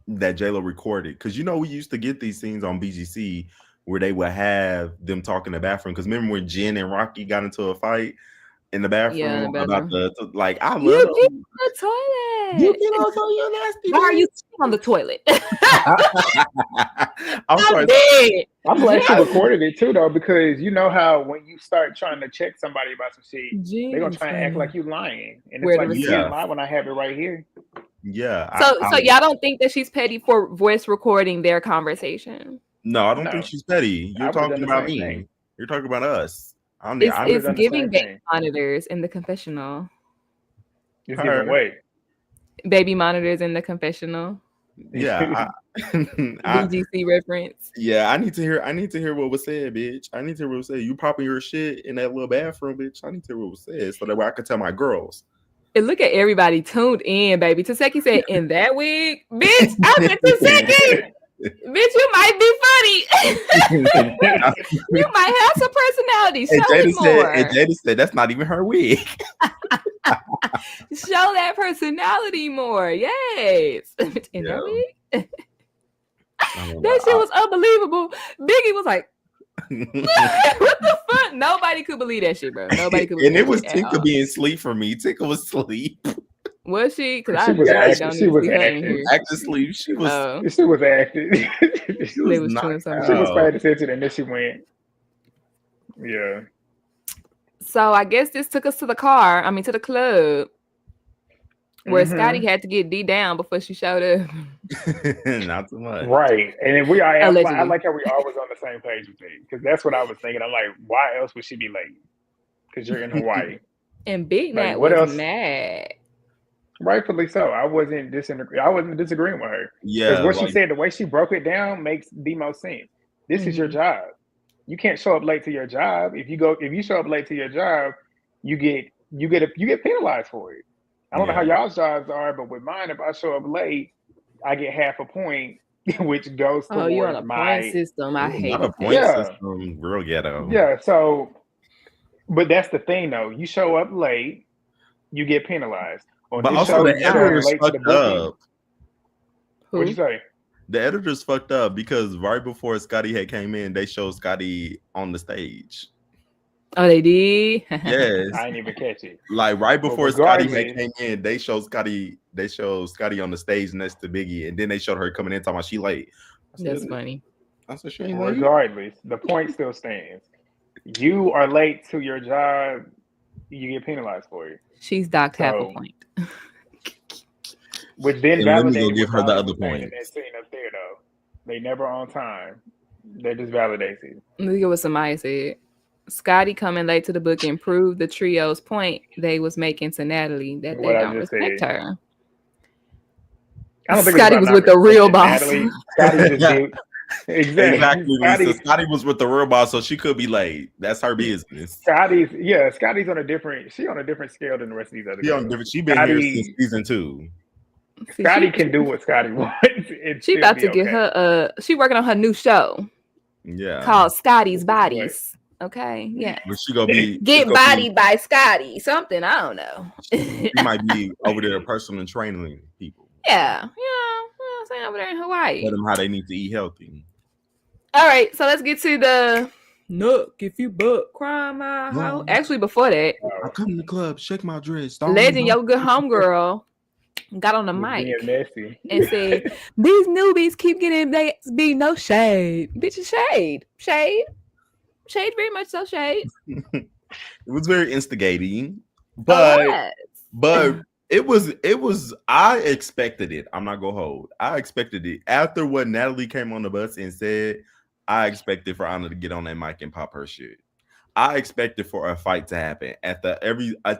Jayla recorded, because we used to get these scenes on BGC where they would have them talk in the bathroom. Because remember when Jen and Rocky got into a fight in the bathroom about the I love you get on the toilet. You get on the toilet, nasty. Why are you sitting on the toilet? I'm sorry. I'm glad she recorded it too, though, because you know how when you start trying to check somebody about some shit, they're gonna try and act like you lying, and it's like, you can't lie when I have it right here. Yeah. So y'all don't think that she's petty for voice recording their conversation? No, I don't think she's petty. You're talking about me. Thing. You're talking about us. It's giving baby monitors in the confessional. It's giving what? Baby monitors in the confessional. Yeah, BGC reference. Yeah, I need to hear what was said, bitch. I need to hear what was said. You popping your shit in that little bathroom, bitch. I need to hear what was said so that way I can tell my girls. And look at everybody tuned in, baby. Taseki said, "In that wig, bitch." I said, "Taseki, bitch, you might be funny. You might have some personality. Show it more." And Jada said, "That's not even her wig." Show that personality more. Yes. In that wig. That shit was unbelievable. Biggie was like, what the fuck? Nobody could believe that shit, bro. Nobody could believe and it was Tinka being asleep for me. Tinka was asleep. Was she? Because she was acting. She was acting. Acting sleep. She was acting. She was paying attention, and then she went. Yeah. So I guess this took us to the club, where Scotty had to get D down before she showed up. Not too much. Right. And if I like how we always on the same page with it, because that's what I was thinking. I'm like, why else would she be late? Because you're in Hawaii. And Big Nat was mad. Rightfully so. I wasn't disagreeing with her. Yeah. Because what she said, the way she broke it down makes the most sense. This is your job. You can't show up late to your job. If you show up late to your job, you get penalized for it. I don't know how y'all's jobs are, but with mine, if I show up late, I get half a point, which goes towards you're on a point system. I hate a point system. Real ghetto. Yeah. So, but that's the thing, though. You show up late, you get penalized. But also the editors fucked up. What'd you say? The editors fucked up because right before Scotty had came in, they showed Scotty on the stage. Oh, they did. Yes, I didn't even catch it. Like right before Scotty came in, they showed Scotty on the stage next to Biggie, and then they showed her coming in talking about she late. That's funny. I said, she ain't late. Regardless, the point still stands. You are late to your job, you get penalized for it. She's docked half a point. Which then validates give her the other point. In that scene up there, though, they never on time. That just validates it. Look at what somebody said. Scotty coming late to the book and proved the trio's point they was making to Natalie that they don't respect her. I don't think Scotty was with the real boss. Scotty just did. Exactly. Scotty was with the real boss, so she could be late. That's her business. Scotty's on a different scale than the rest of these other girls. She been here since season 2. Scotty can do what Scotty wants. She about to get her she working on her new show. Yeah. Called Scotty's Baddies. Okay. Yeah. But she gonna be get bodied by Scotty. Something. I don't know. She might be over there personal training people. Yeah. You know what I'm saying, over there in Hawaii. Tell them how they need to eat healthy. All right, so let's get to the knuck if you buck crime my hoe. Actually, before that, I come to the club, shake my dress. Legend, your good homegirl, got on the mic and said, "These newbies keep getting they be no shade, bitch. Shade, very much so shade." It was very instigating, but it was. I expected it. I'm not gonna hold. I expected it after what Natalie came on the bus and said. I expected for Ahna to get on that mic and pop her shit. I expected for a fight to happen at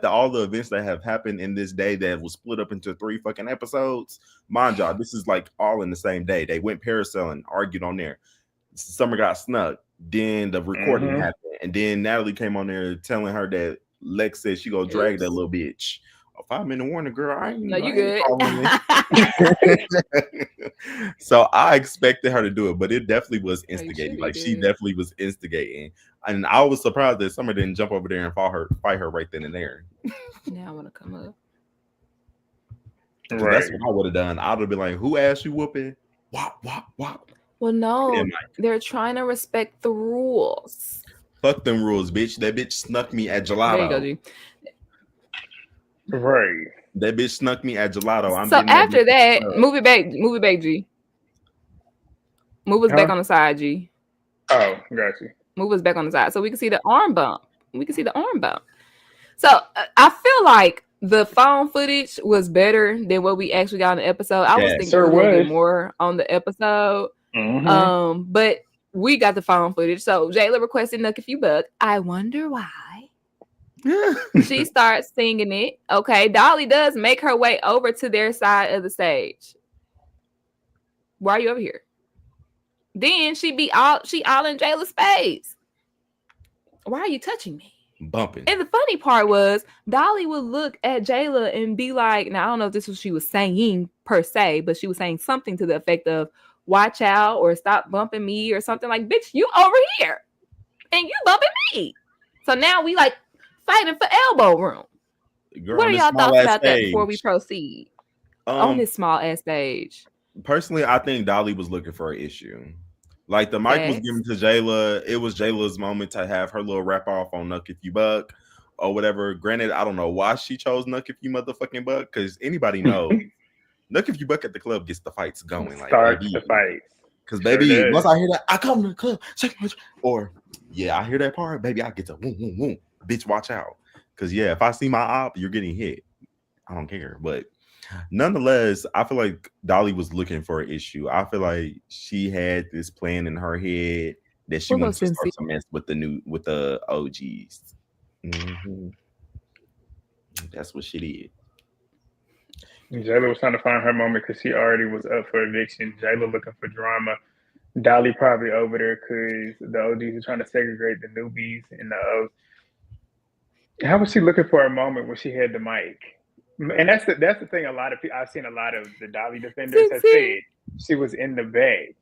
all the events that have happened in this day that was split up into 3 fucking episodes. Mind y'all, this is like all in the same day. They went parasailing, argued on there. Summer got snuck. Then the recording happened, and then Natalie came on there telling her that Lex said she gonna drag that little bitch. 5-minute warning, girl. I ain't. No, you good. So I expected her to do it, but it definitely was instigating. Like she definitely was instigating, and I was surprised that Summer didn't jump over there and fight her right then and there. Now I want to come up. Right. That's what I would have done. I would have been like, "Who asked you whooping? Wop wop wop." Well, no, they're trying to respect the rules. Fuck them rules, bitch. That bitch snuck me at Gelato. There you go, G. Right. That bitch snuck me at Gelato. So after that, move it back, G. Move us back on the side, G. Oh, got you. Move us back on the side so we can see the arm bump. So I feel like the phone footage was better than what we actually got in the episode. I was thinking a little bit more on the episode. But we got the phone footage. So Jayla requested Knuck If You Buck. I wonder why. She starts singing it. Okay, Dolly does make her way over to their side of the stage. Why are you over here? Then she all in Jayla's face. Why are you touching me? Bumping. And the funny part was Dolly would look at Jayla and be like, now I don't know if this was she was saying per se, but she was saying something to the effect of watch out or stop bumping me or something like, bitch, you over here and you bumping me. So now we like fighting for elbow room. Girl, what are y'all thoughts about that before we proceed? On this small ass stage. Personally, I think Dolly was looking for an issue. Like the mic was given to Jayla. It was Jayla's moment to have her little rap off on Knuck If You Buck or whatever. Granted, I don't know why she chose Knuck If You motherfucking Buck, because anybody knows Knuck If You Buck at the club gets the fights going. Like starts the fight. Because baby, once I hear that, I come to the club, or I hear that part, baby, I get to boom, boom, boom. Bitch, watch out. Because if I see my op, you're getting hit. I don't care. But nonetheless, I feel like Dolly was looking for an issue. I feel like she had this plan in her head that she wants to start to mess with the OGs. That's what she did. Jayla was trying to find her moment because she already was up for eviction. Jayla looking for drama. Dolly probably over there because the OGs are trying to segregate the newbies and the O's. How was she looking for a moment when she had the mic? And that's the thing. I've seen a lot of the Dolly defenders have said she was in the bag.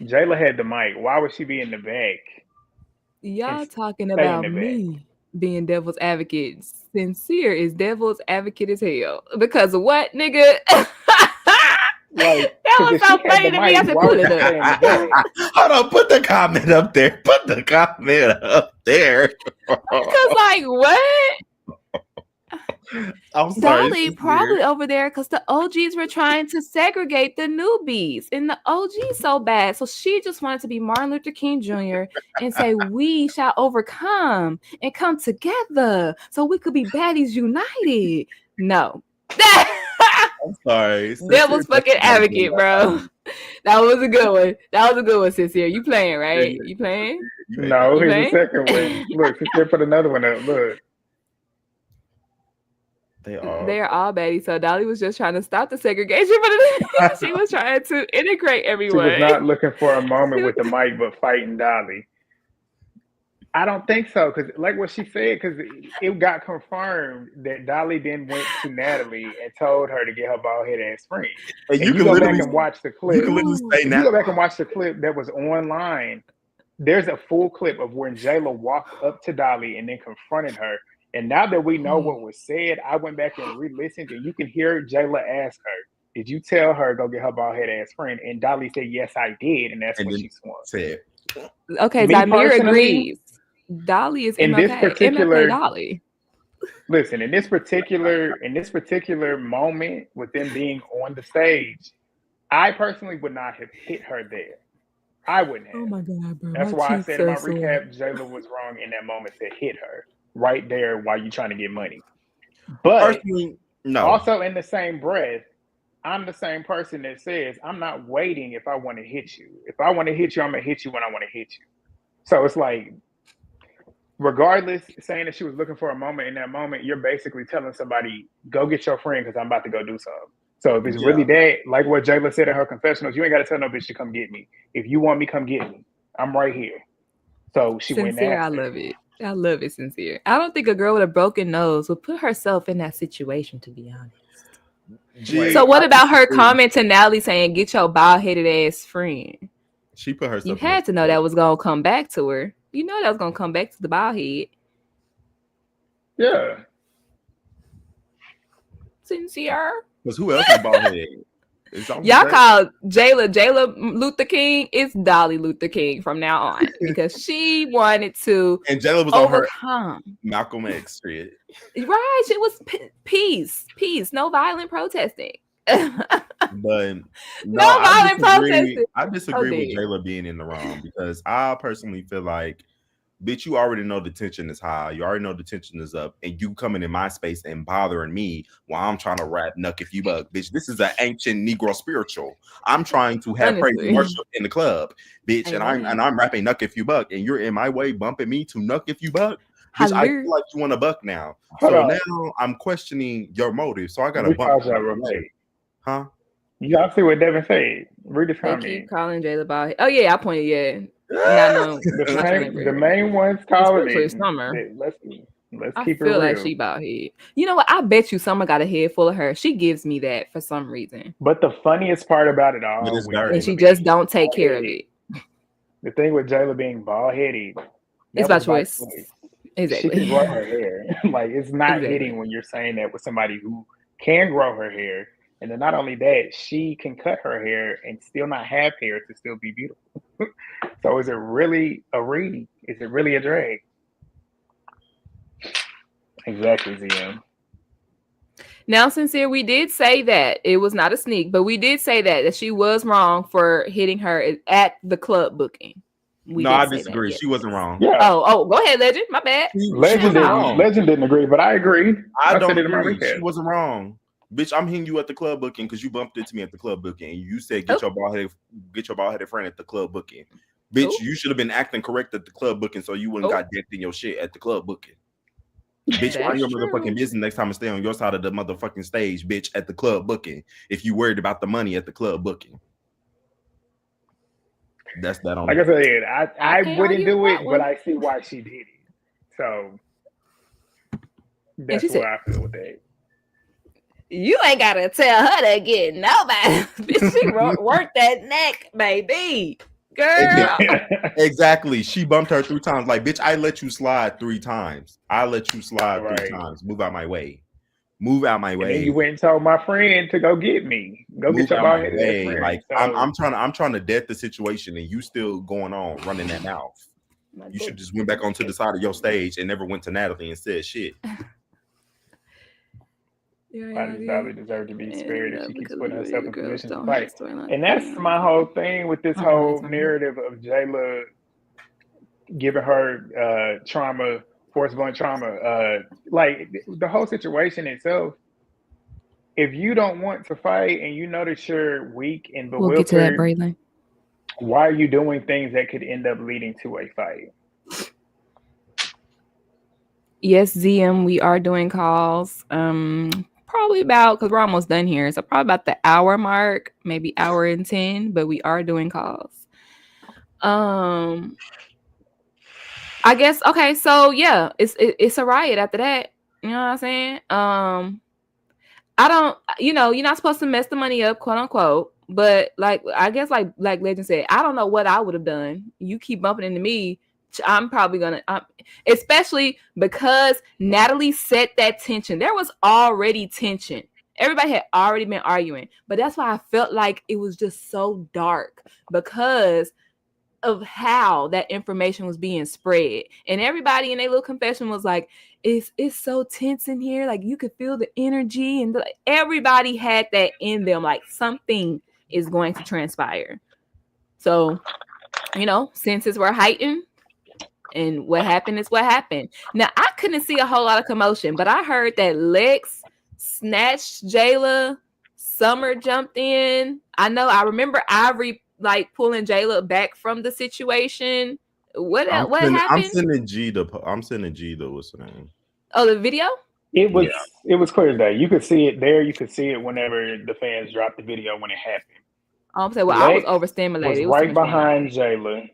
Jayla had the mic. Why would she be in the bag? Y'all talking about me being devil's advocate. Sincere is devil's advocate as hell. Because of what, nigga? Like, That was so funny to me. I said, put it up. Hold on, put the comment up there. Put the comment up there. Because, like, what? I'm sorry. Dolly probably over there because the OGs were trying to segregate the newbies, and the OGs so bad. So she just wanted to be Martin Luther King Jr. and say, we shall overcome and come together so we could be baddies united. No. I'm sorry. That was fucking advocate, bro. That was a good one. That was a good one, Sincere. You playing, right? You playing? No, here's the second one. Look, Sincere put another one up. Look. They're all baddies. So Dolly was just trying to stop the segregation, but she was trying to integrate everyone. She was not looking for a moment with the mic, but fighting Dolly. I don't think so, because like what she said, because it got confirmed that Dolly then went to Natalie and told her to get her bald-headed ass friend. And you can go back and watch the clip. You go back and watch the clip that was online. There's a full clip of when Jela walked up to Dolly and then confronted her. And now that we know what was said, I went back and re-listened, and you can hear Jayla ask her, did you tell her go get her bald-headed ass friend? And Dolly said, yes, I did. And that's when she swung. Okay, Zamir agrees. Dolly is in this particular Dolly. Listen, in this particular moment with them being on the stage, I personally would not have hit her there. I wouldn't have. Oh my God, bro. That's why I said in my recap, Jayla was wrong in that moment to hit her right there while you're trying to get money. But also in the same breath, I'm the same person that says I'm not waiting if I want to hit you. If I want to hit you, I'm gonna hit you when I want to hit you. So it's like, regardless, saying that she was looking for a moment in that moment, you're basically telling somebody, go get your friend because I'm about to go do something. So if it's really that, like what Jayla said in her confessionals, you ain't got to tell no bitch to come get me. If you want me, come get me. I'm right here. So she went after. I love it. I love it, Sincere. I don't think a girl with a broken nose would put herself in that situation, to be honest. So what about her comment to Natalie saying, get your bald-headed ass friend? She put herself. You had to know that was going to come back to her. You know that was going to come back to the bald head. Yeah. Sincere. Because who else is bald headed? Y'all call Jayla Luther King. It's Dolly Luther King from now on because she wanted to and Jayla was overcome on her Malcolm X shit. Right, it was peace, no violent protesting. But no violent protesting. I disagree with Jayla being in the wrong because I personally feel like, bitch, you already know the tension is high. You already know the tension is up, and you coming in my space and bothering me while I'm trying to rap "Knuck If You Buck," bitch. This is an ancient Negro spiritual. I'm trying to have praise and worship in the club, bitch, and I'm rapping "Knuck If You Buck," and you're in my way bumping me to "Knuck If You Buck." Bitch, I feel like you want a buck now. So now I'm questioning your motive. So I got a buck. Huh? Y'all see what Devin said? Read the comment. Keep calling Jayla bald. Oh yeah, I pointed. Yeah. The main one's calling it. Summer. Let's I keep it feel real. like she bald head. You know what? I bet you Summer got a head full of her. She gives me that for some reason. But the funniest part about it all is and she just don't take care of it. The thing with Jayla being bald headed, it's by choice. Exactly. She can grow her hair. Like it's not hitting when you're saying that with somebody who can grow her hair. And then not only that, she can cut her hair and still not have hair to still be beautiful. So is it really a read? Is it really a drag? Exactly, ZM. Now, Sincere, we did say that it was not a sneak, but we did say that she was wrong for hitting her at the club booking. I disagree. She wasn't wrong. Yeah. Oh, go ahead, Legend. My bad. Legend didn't agree, but I agree. I don't agree. She wasn't wrong. Bitch, I'm hitting you at the club booking because you bumped into me at the club booking. And you said get your bald-headed friend at the club booking. Bitch, you should have been acting correct at the club booking so you wouldn't got decked in your shit at the club booking. Bitch, mind your motherfucking business next time and stay on your side of the motherfucking stage, bitch, at the club booking. If you worried about the money at the club booking. That's that on. Like I said, I wouldn't do it, but I see why she did it. So that's where I feel with that. You ain't gotta tell her to get nobody. She worked that neck, baby. Girl. Exactly. She bumped her 3 times. Like, bitch, I let you slide 3 times. I let you slide 3 times. Move out my way. Move out my way. And then you went and told my friend to go get me. Go Move get your out my bald-headed way. friend. Like so, I'm trying to death the situation, and you still going on running that mouth. You should just went back onto the side of your stage and never went to Natalie and said shit. Dolly deserved to be spared if she keeps putting herself in position to fight. And that's my whole thing with this whole narrative of Jayla giving her force-born trauma. Like the whole situation itself, if you don't want to fight and you notice you're weak and bewildered, we'll get to that, Braylon. Why are you doing things that could end up leading to a fight? Yes, ZM, we are doing calls. Probably about, because we're almost done here, so probably about the hour mark, maybe hour and 10, but we are doing calls. I guess, okay, so yeah, it's a riot after that. You know what I'm saying? I don't, you're not supposed to mess the money up, quote unquote. But I guess like Legend said, I don't know what I would have done. You keep bumping into me, I'm probably gonna, especially because Natalie set that tension. There was already tension. Everybody had already been arguing, but that's why I felt like it was just so dark because of how that information was being spread. And everybody in their little confession was like, it's so tense in here. Like you could feel the energy, and everybody had that in them. Like something is going to transpire. So, senses were heightened. And what happened is what happened. Now, I couldn't see a whole lot of commotion, but I heard that Lex snatched Jayla. Summer jumped in. I remember Ivory pulling Jayla back from the situation. What happened? I'm sending G the what's the name? Oh, the video? It was clear as day. You could see it there. You could see it whenever the fans dropped the video when it happened. I'm saying, I was overstimulated. Was right behind Jayla.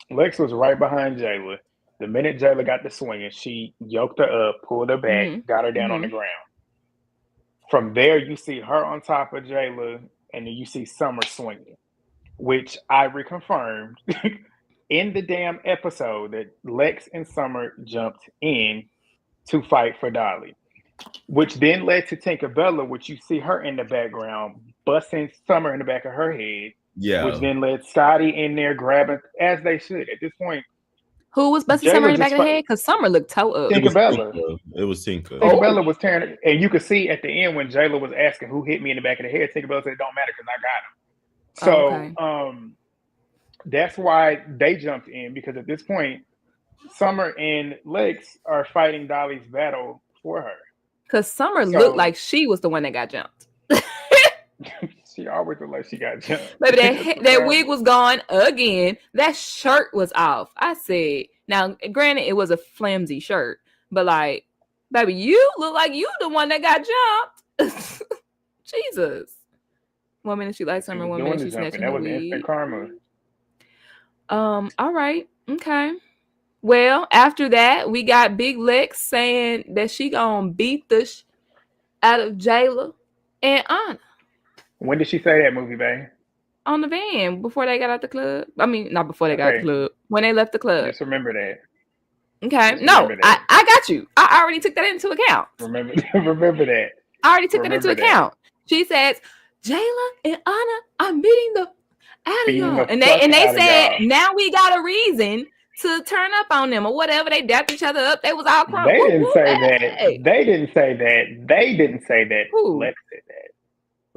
Lex was right behind Jayla. The minute Jayla got the swinging, she yoked her up, pulled her back, got her down on the ground. From there, you see her on top of Jayla, and then you see Summer swinging, which I reconfirmed in the damn episode that Lex and Summer jumped in to fight for Dolly, which then led to Tinkerbella, which you see her in the background, busting Summer in the back of her head. Yeah. Which then led Scotty in there grabbing, as they should at this point. Who was busting Summer in the back of her head? Because Summer looked toe up. Tinkerbella. It was Tinker. Tinkerbella was tearing it. And you could see at the end when Jayla was asking who hit me in the back of the head, Tinkerbella said, it don't matter because I got him. So that's why they jumped in, because at this point, Summer and Lex are fighting Dolly's battle for her. Because Summer looked like she was the one that got jumped. She always looked like she got jumped. Baby, that wig was gone again. That shirt was off. I said, now, granted, it was a flimsy shirt, but baby, you look like you the one that got jumped. Jesus. 1 minute she likes Summer, 1 minute she's snatching the wig. That was instant karma. All right. Okay. Well, after that, we got Big Lex saying that she gonna beat the out of Jayla and Ahna. When did she say that, movie, babe? On the van before they got out the club. I mean, not before they got out the club. When they left the club. Just remember that. Okay. No, I got you. I already took that into account. Remember that. I already took that into account. She says, Jayla and Ahna, I'm beating the out of y'all. And they said, now we got a reason to turn up on them or whatever. They dapped each other up. They was all crying. They didn't say that. They didn't say that. They didn't say that. Who? Lex said that.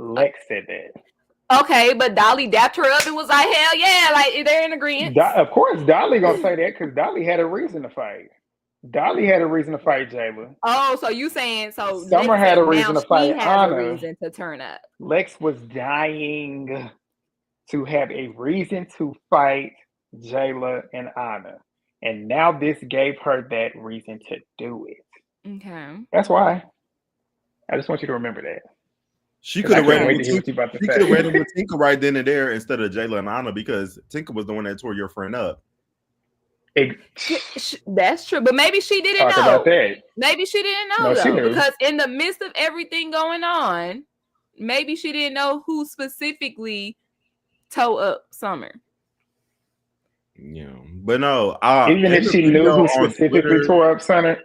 Lex said that. Okay, but Dolly dapped her up and was like, hell yeah, they're in agreement. Of course, Dolly gonna say that because Dolly had a reason to fight. Dolly had a reason to fight Jayla. Oh, so you saying so Summer had a reason to fight Ahna. A reason to turn up. Lex was dying to have a reason to fight Jayla and Ahna. And now this gave her that reason to do it. Okay. That's why. I just want you to remember that. She could have ran with Tinker right then and there instead of Jayla and Ahna, because Tinker was the one that tore your friend up. That's true, but maybe she didn't know. About that. Maybe she didn't know though, because in the midst of everything going on, maybe she didn't know who specifically tore up Summer. Yeah, but no. Even if she knew who specifically tore up Summer.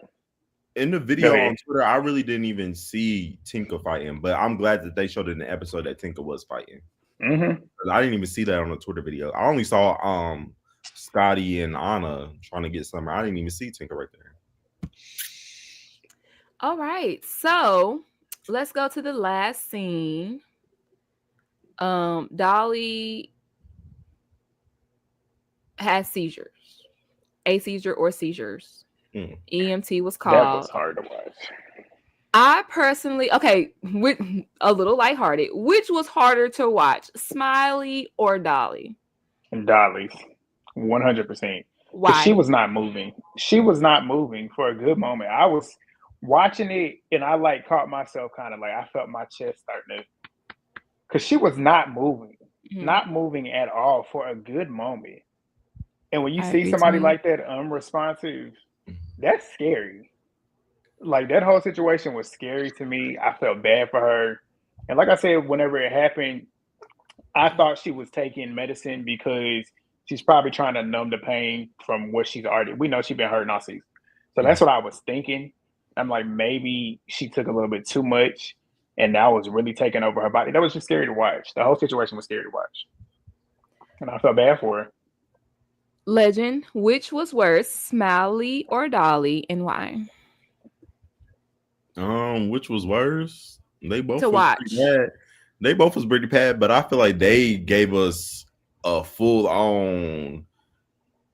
In the video on Twitter, I really didn't even see Tinka fighting, but I'm glad that they showed it in the episode that Tinka was fighting. Mm-hmm. I didn't even see that on the Twitter video. I only saw Scotty and Ahna trying to get Summer. I didn't even see Tinka right there. All right, so let's go to the last scene. Dolly has seizures, a seizure or seizures. EMT was called. That was hard to watch. I personally, with a little lighthearted, which was harder to watch, Smiley or Dolly? Dolly's, 100%. Why? She was not moving. She was not moving for a good moment. I was watching it and I caught myself kind of I felt my chest starting to, because she was not moving, not moving at all for a good moment. And when you see somebody like that unresponsive, that's scary. That whole situation was scary to me. I felt bad for her. And like I said, whenever it happened, I thought she was taking medicine because she's probably trying to numb the pain from what we know she's been hurting all season. So that's what I was thinking. I'm like, maybe she took a little bit too much and that was really taking over her body. That was just scary to watch. The whole situation was scary to watch. And I felt bad for her. Legend, which was worse, Smiley or Dolly, and why? Which was worse? They both to watch. They both was pretty bad, but I feel like they gave us a full on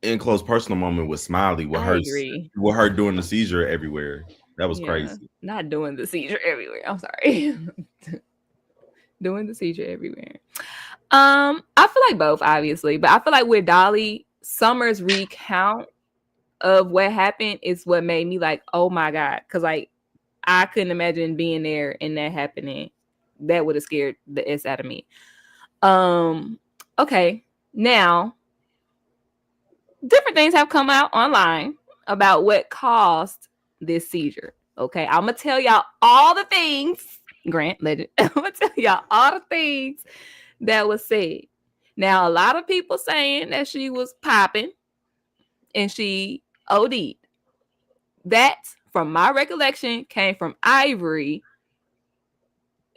in close personal moment with Smiley with her doing the seizure everywhere. That was crazy. Not doing the seizure everywhere. I'm sorry. Doing the seizure everywhere. I feel like both, obviously, but I feel like with Dolly, Summer's recount of what happened is what made me oh my God, because I couldn't imagine being there and that happening. That would have scared the S out of me. Okay, now different things have come out online about what caused this seizure. Okay, I'm gonna tell y'all all the things. Grant, Legend. I'm gonna tell y'all all the things that was said. Now, a lot of people saying that she was popping and she OD'd. That, from my recollection, came from Ivory.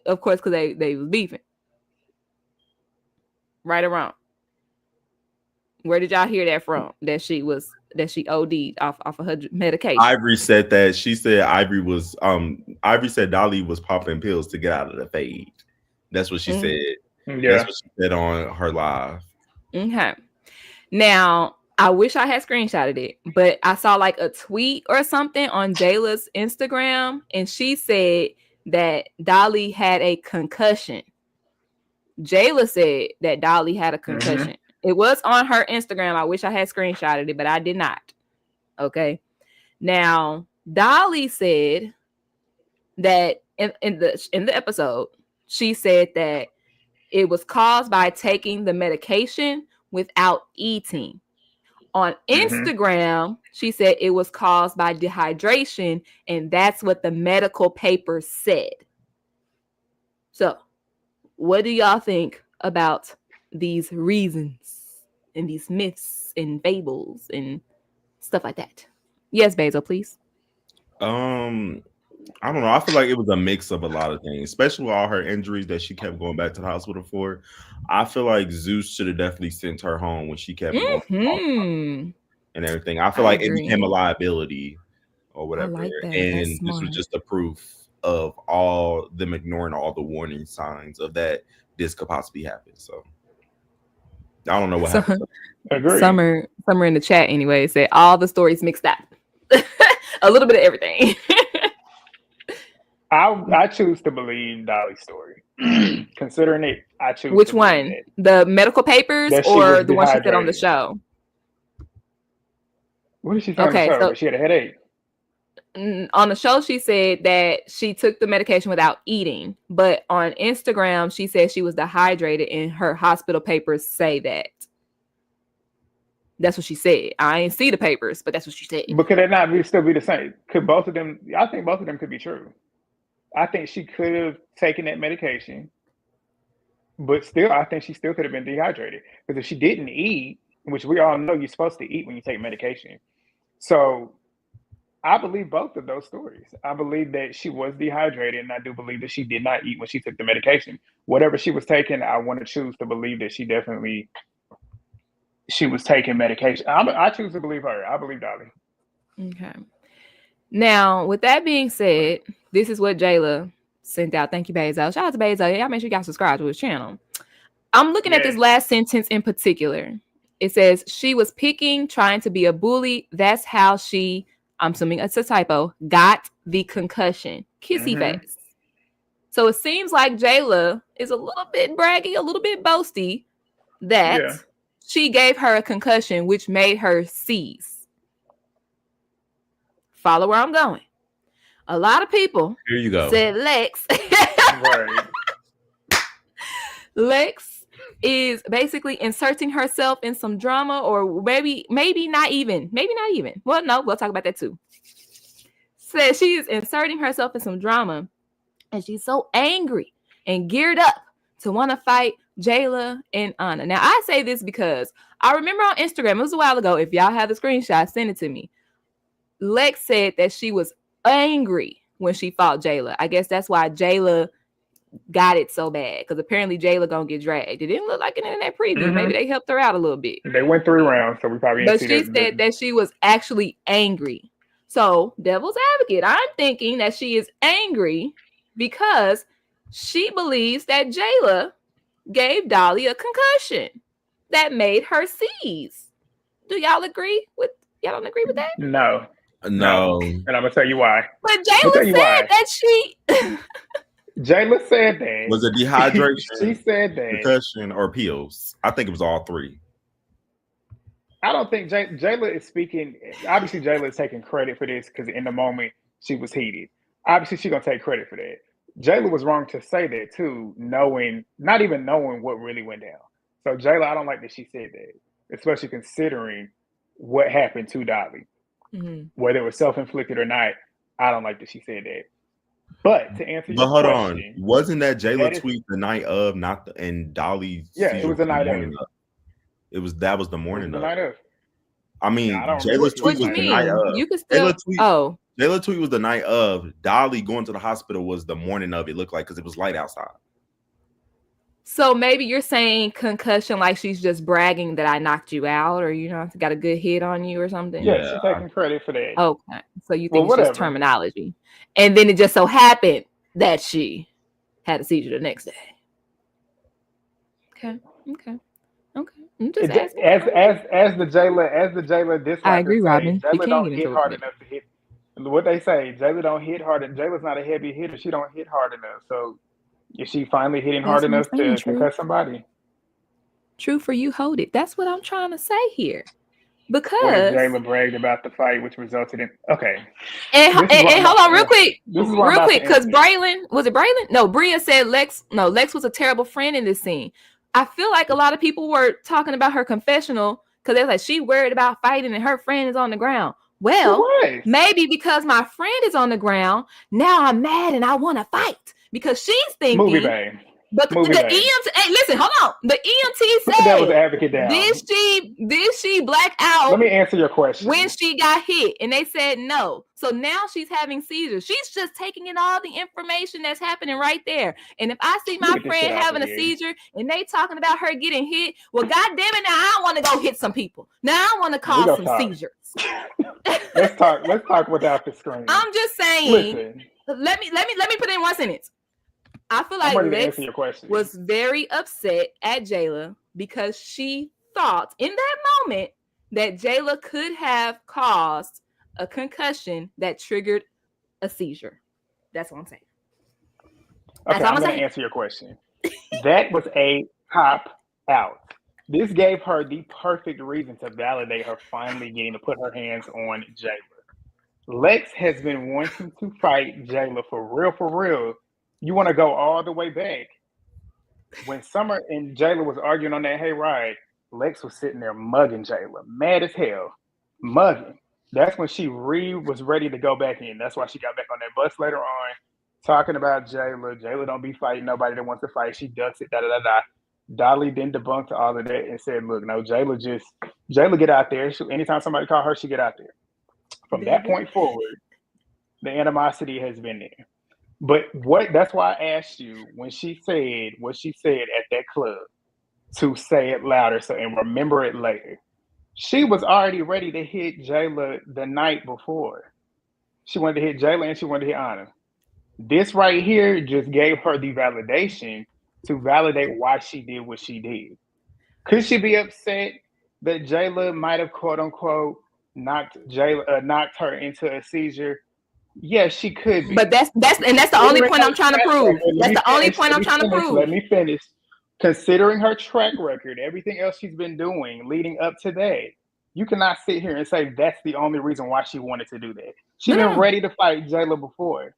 Of course, because they was beefing. Right or wrong? Where did y'all hear that from? That she OD'd off of her medication. Ivory said that. She said Ivory said Dolly was popping pills to get out of the fade. That's what she said. Yeah. That's what she said on her live. Okay. Now, I wish I had screenshotted it, but I saw a tweet or something on Jayla's Instagram, and she said that Dolly had a concussion. Jayla said that Dolly had a concussion. Mm-hmm. It was on her Instagram. I wish I had screenshotted it, but I did not. Okay. Now, Dolly said that in the episode, she said that it was caused by taking the medication without eating. On Instagram, she said it was caused by dehydration, and that's what the medical papers said. So, what do y'all think about these reasons and these myths and fables and stuff like that? Yes, Basil, please. I don't know. I feel like it was a mix of a lot of things, especially with all her injuries that she kept going back to the hospital for. I feel like Zeus should have definitely sent her home when she kept going and everything. I feel like it became a liability or whatever. And this was just a proof of all them ignoring all the warning signs of that this could possibly happen. So I don't know what happened. Summer in the chat anyway said all the stories mixed up. A little bit of everything. I choose to believe Dolly's story. Considering it, I choose. Which one? The medical papers or the one she said on the show? What did she say on the show? So, she had a headache. On the show, she said that she took the medication without eating. But on Instagram, she said she was dehydrated, and her hospital papers say that. That's what she said. I ain't see the papers, but that's what she said. But could it not still be the same? Could both of them? I think both of them could be true. I think she could have taken that medication, but still, I think she still could have been dehydrated. Because if she didn't eat, which we all know you're supposed to eat when you take medication. So I believe both of those stories. I believe that she was dehydrated, and I do believe that she did not eat when she took the medication. Whatever she was taking, I want to choose to believe that she was taking medication. I choose to believe her. I believe Dolly. Okay. Now, with that being said, this is what Jayla sent out. Thank you, Bezo. Shout out to Bezo. Y'all make sure you guys subscribe to his channel. I'm looking at this last sentence in particular. It says, she was picking, trying to be a bully. That's how she, I'm assuming it's a typo, got the concussion. Kissy face. So it seems like Jayla is a little bit braggy, a little bit boasty that she gave her a concussion, which made her seize. Follow where I'm going. A lot of people Here you go. said Lex. Right. Lex is basically inserting herself in some drama, or maybe not even. Well, no, we'll talk about that too. Says she is inserting herself in some drama, and she's so angry and geared up to want to fight Jela and Ahna. Now, I say this because I remember on Instagram, it was a while ago. If y'all have the screenshot, send it to me. Lex said that she was angry when she fought Jela. I guess that's why Jela got it so bad, because apparently Jayla gonna get dragged. It didn't look like it in that preview. Maybe they helped her out a little bit. They went 3 rounds, so we probably didn't see that. But she said that she was actually angry. So, devil's advocate, I'm thinking that she is angry because she believes that Jayla gave Dolly a concussion that made her seize. Do y'all agree with? Y'all don't agree with that? No. And I'm gonna tell you why. But Jayla said that she. Jayla said that. Was it dehydration? She said that. Concussion or pills? I think it was all 3. I don't think Jayla is speaking. Obviously, Jayla is taking credit for this because in the moment she was heated. Obviously, she's gonna take credit for that. Jayla was wrong to say that too, not even knowing what really went down. So Jayla, I don't like that she said that, especially considering what happened to Dolly. Whether it was self-inflicted or not, I don't like that she said that. But to answer your question, wasn't that Jayla tweet the night of, and Dolly? Yeah, it was the night of. That was the morning of. The night of. I mean, Jayla's tweet was the night of. You can still. Jayla tweet was the night of. Dolly going to the hospital was the morning of. It looked like because it was light outside. So maybe you're saying concussion like she's just bragging that I knocked you out, or got a good hit on you or something. Yeah, she's taking credit for that. Okay, so you think it's just terminology, and then it just so happened that she had a seizure the next day. Okay. I'm just asking. As the Jayla dislike. I agree, Robin. Jayla don't hit hard enough to hit. What they say, Jayla don't hit hard. Jayla's not a heavy hitter. She don't hit hard enough. So. Is she finally hitting hard enough to concuss somebody? True for you, hold it. That's what I'm trying to say here. Because Jayla bragged about the fight, which resulted in And hold on, real quick, because Braylon, was it Braylon? No, Bria said Lex was a terrible friend in this scene. I feel like a lot of people were talking about her confessional because they're like, she worried about fighting and her friend is on the ground. Well, maybe because my friend is on the ground, now I'm mad and I want to fight. Because she's thinking, but the EMT. Hey, listen, hold on. The EMT said that was the advocate down. Did she black out? Let me answer your question. When she got hit, and they said no. So now she's having seizures. She's just taking in all the information that's happening right there. And if I see my friend having a seizure and they talking about her getting hit, well, goddamn it, now I want to go hit some people. Now I want to cause some seizures. Let's talk without the screen. I'm just saying. Listen. Let me put in one sentence. I feel like Lex was very upset at Jayla because she thought in that moment that Jayla could have caused a concussion that triggered a seizure. That's what I'm saying. Okay, I'm going to answer your question. That was a cop out. This gave her the perfect reason to validate her finally getting to put her hands on Jayla. Lex has been wanting to fight Jayla for real. You want to go all the way back. When Summer and Jayla was arguing on that hayride, Lex was sitting there mugging Jayla, mad as hell, mugging. That's when she was ready to go back in. That's why she got back on that bus later on, talking about Jayla. Jayla don't be fighting nobody that wants to fight. She ducks it, da-da-da-da. Dolly then debunked all of that and said, look, no, Jayla get out there. Anytime somebody call her, she get out there. From that point forward, the animosity has been there. But that's why I asked you when she said what she said at that club to say it louder and remember it later. She was already ready to hit Jayla the night before. She wanted to hit Jayla and she wanted to hit Ahna. This right here just gave her the validation to validate why she did what she did. Could she be upset that Jayla might have quote unquote knocked her into a seizure? Yes, she could be. But that's the only point I'm trying to prove. That's the only point I'm trying to prove. Let me finish. Considering her track record, everything else she's been doing leading up to that, you cannot sit here and say that's the only reason why she wanted to do that. She's been ready to fight Jayla before.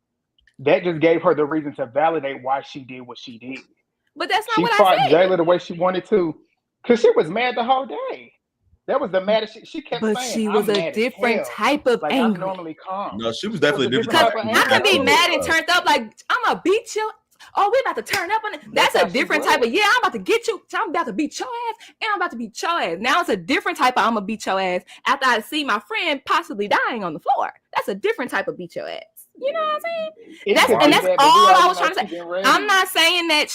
That just gave her the reason to validate why she did what she did. But that's not what I said. She fought Jayla the way she wanted to because she was mad the whole day. That was the maddest. She kept saying, but she was a different type of angry. I'm normally calm. No, she was definitely a different type of angry. I can be mad and turned up like, I'm going to beat you. Oh, we about to turn up on it. That's a different type of, I'm about to get you. I'm about to beat your ass and I'm about to beat your ass. Now it's a different type of I'm going to beat your ass after I see my friend possibly dying on the floor. That's a different type of beat your ass. You know what I'm saying? That's all I was trying to say. I'm not saying that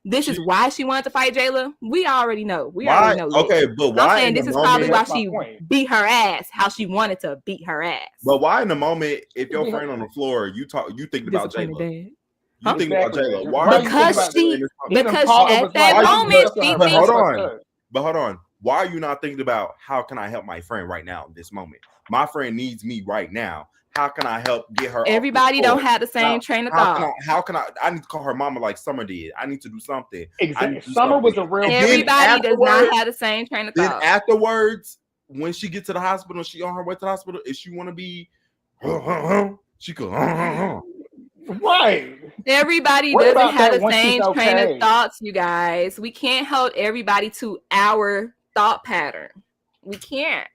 this is why she wanted to fight Jayla. We already know. Already know. Okay, but why? I'm saying this is probably why she beat her ass, how she wanted to beat her ass. But why in the moment, if your friend on the floor, you think about Jayla? You think about Jayla. Why? Because at that moment she thinks. But hold on. Why are you not thinking about how can I help my friend right now in this moment? My friend needs me right now. How can I help get her? Everybody don't have the same train of thought. How can I need to call her mama like Summer did. I need to do something. Exactly. Summer was a real. Everybody does not have the same train of thought. Then afterwards, when she gets to the hospital, she on her way to the hospital. If she want to be, she could. Right. Everybody doesn't have the same train of thoughts, you guys. We can't hold everybody to our thought pattern. We can't.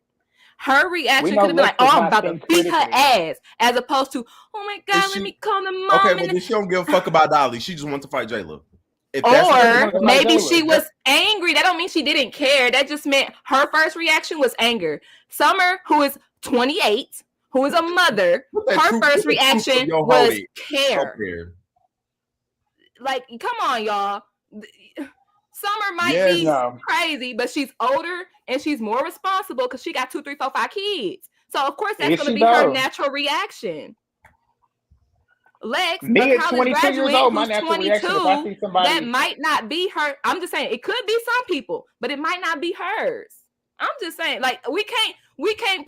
Her reaction could have been like, "Oh, I'm about to beat her ass," as opposed to, "Oh my God, let me call the mom." Okay, but then she don't give a fuck about Dolly. She just wants to fight Jayla. Or maybe she was angry. That don't mean she didn't care. That just meant her first reaction was anger. Summer, who is 28, who is a mother, her first reaction was care. Like, come on, y'all. Summer might be crazy, but she's older and she's more responsible because she got 2, 3, 4, 5 kids. So of course that's going to be her natural reaction. Lex, me at 22 years old, my natural 22, reaction if I see somebody that might not be her. I'm just saying it could be some people, but it might not be hers. I'm just saying, like, we can't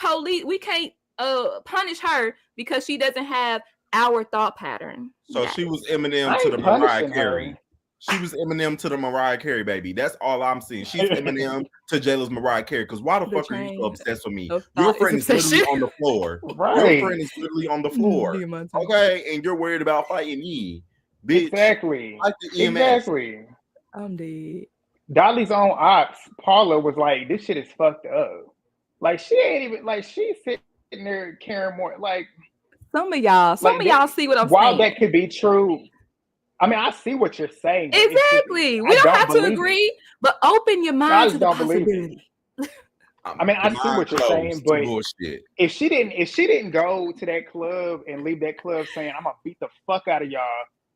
punish her because she doesn't have our thought pattern. So she was Eminem to the Mariah Carey. She was Eminem to the Mariah Carey, baby. That's all I'm seeing. She's Eminem to Jayla's Mariah Carey. Because why the fuck are you so obsessed with me? Your friend is literally on the floor. Right. Your friend is literally on the floor. Okay, and you're worried about fighting me. Bitch. Exactly. Exactly. I'm dead. Dolly's own ops, Paula, was like, this shit is fucked up. Like, she ain't even, like, she's sitting there caring more. Like, some of y'all see what I'm saying. While that could be true, I mean, I see what you're saying. Exactly. We don't have to agree, but open your mind to the possibility. I mean, I see what you're saying, but if she didn't go to that club and leave that club saying, I'm gonna beat the fuck out of y'all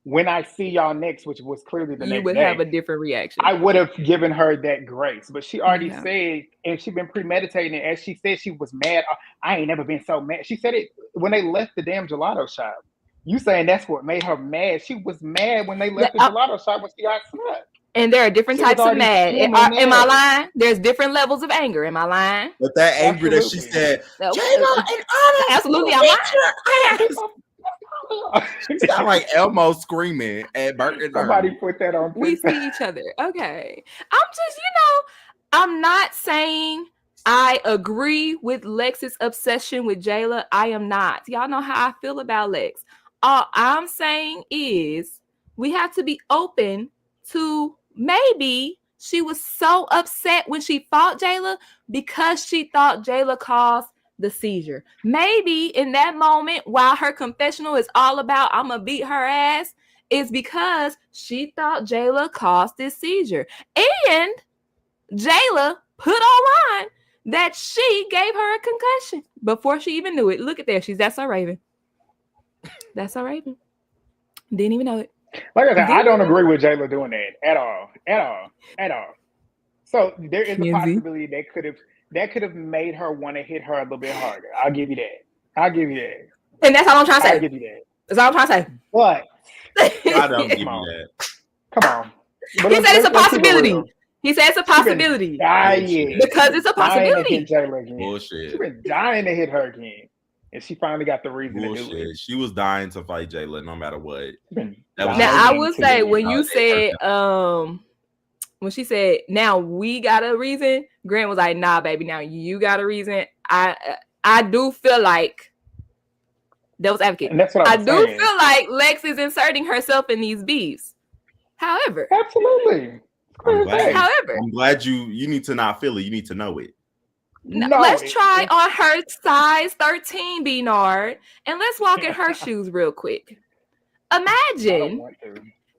when I see y'all next, which was clearly the next day, you would have a different reaction. I would have given her that grace, but she already said, and she's been premeditating it. As she said, she was mad. I ain't never been so mad. She said it when they left the damn gelato shop. You saying that's what made her mad? She was mad when they left the gelato shop when she got slept. And there are different types of mad. Am I lying? There's different levels of anger. Am I lying? But that anger that she said, Jayla and Ahna, absolutely, I'm lying. She sound like Elmo screaming at Burger. Somebody put that on. We see each other. Okay, I'm just, I'm not saying I agree with Lex's obsession with Jayla. I am not. Y'all know how I feel about Lex. All I'm saying is we have to be open to maybe she was so upset when she fought Jayla because she thought Jayla caused the seizure. Maybe in that moment, while her confessional is all about I'm gonna beat her ass, is because she thought Jayla caused this seizure. And Jayla put online that she gave her a concussion before she even knew it. Look at there. That's so Raven. That's so Raven. Didn't even know it. Like I said, I don't agree with Jayla doing that at all. So there is a possibility that could have made her want to hit her a little bit harder. I'll give you that. And that's all I'm trying to say. I'll give you that. That's all I'm trying to say. But I don't give you that. Come on. But he said it's a possibility. He said it's a possibility. Because it's a possibility. Bullshit. She's been dying to hit her again. And she finally got the reason to do it. She was dying to fight Jayla no matter what. Now, I will say, when you said, when she said, now we got a reason, Grant was like, nah, baby, now you got a reason. I do feel like, devil's advocate, and that's what I do feel like Lex is inserting herself in these beefs. However. Absolutely. I'm glad you need to not feel it. You need to know it. Let's try on her size 13, B-Nard, and let's walk in her shoes real quick. Imagine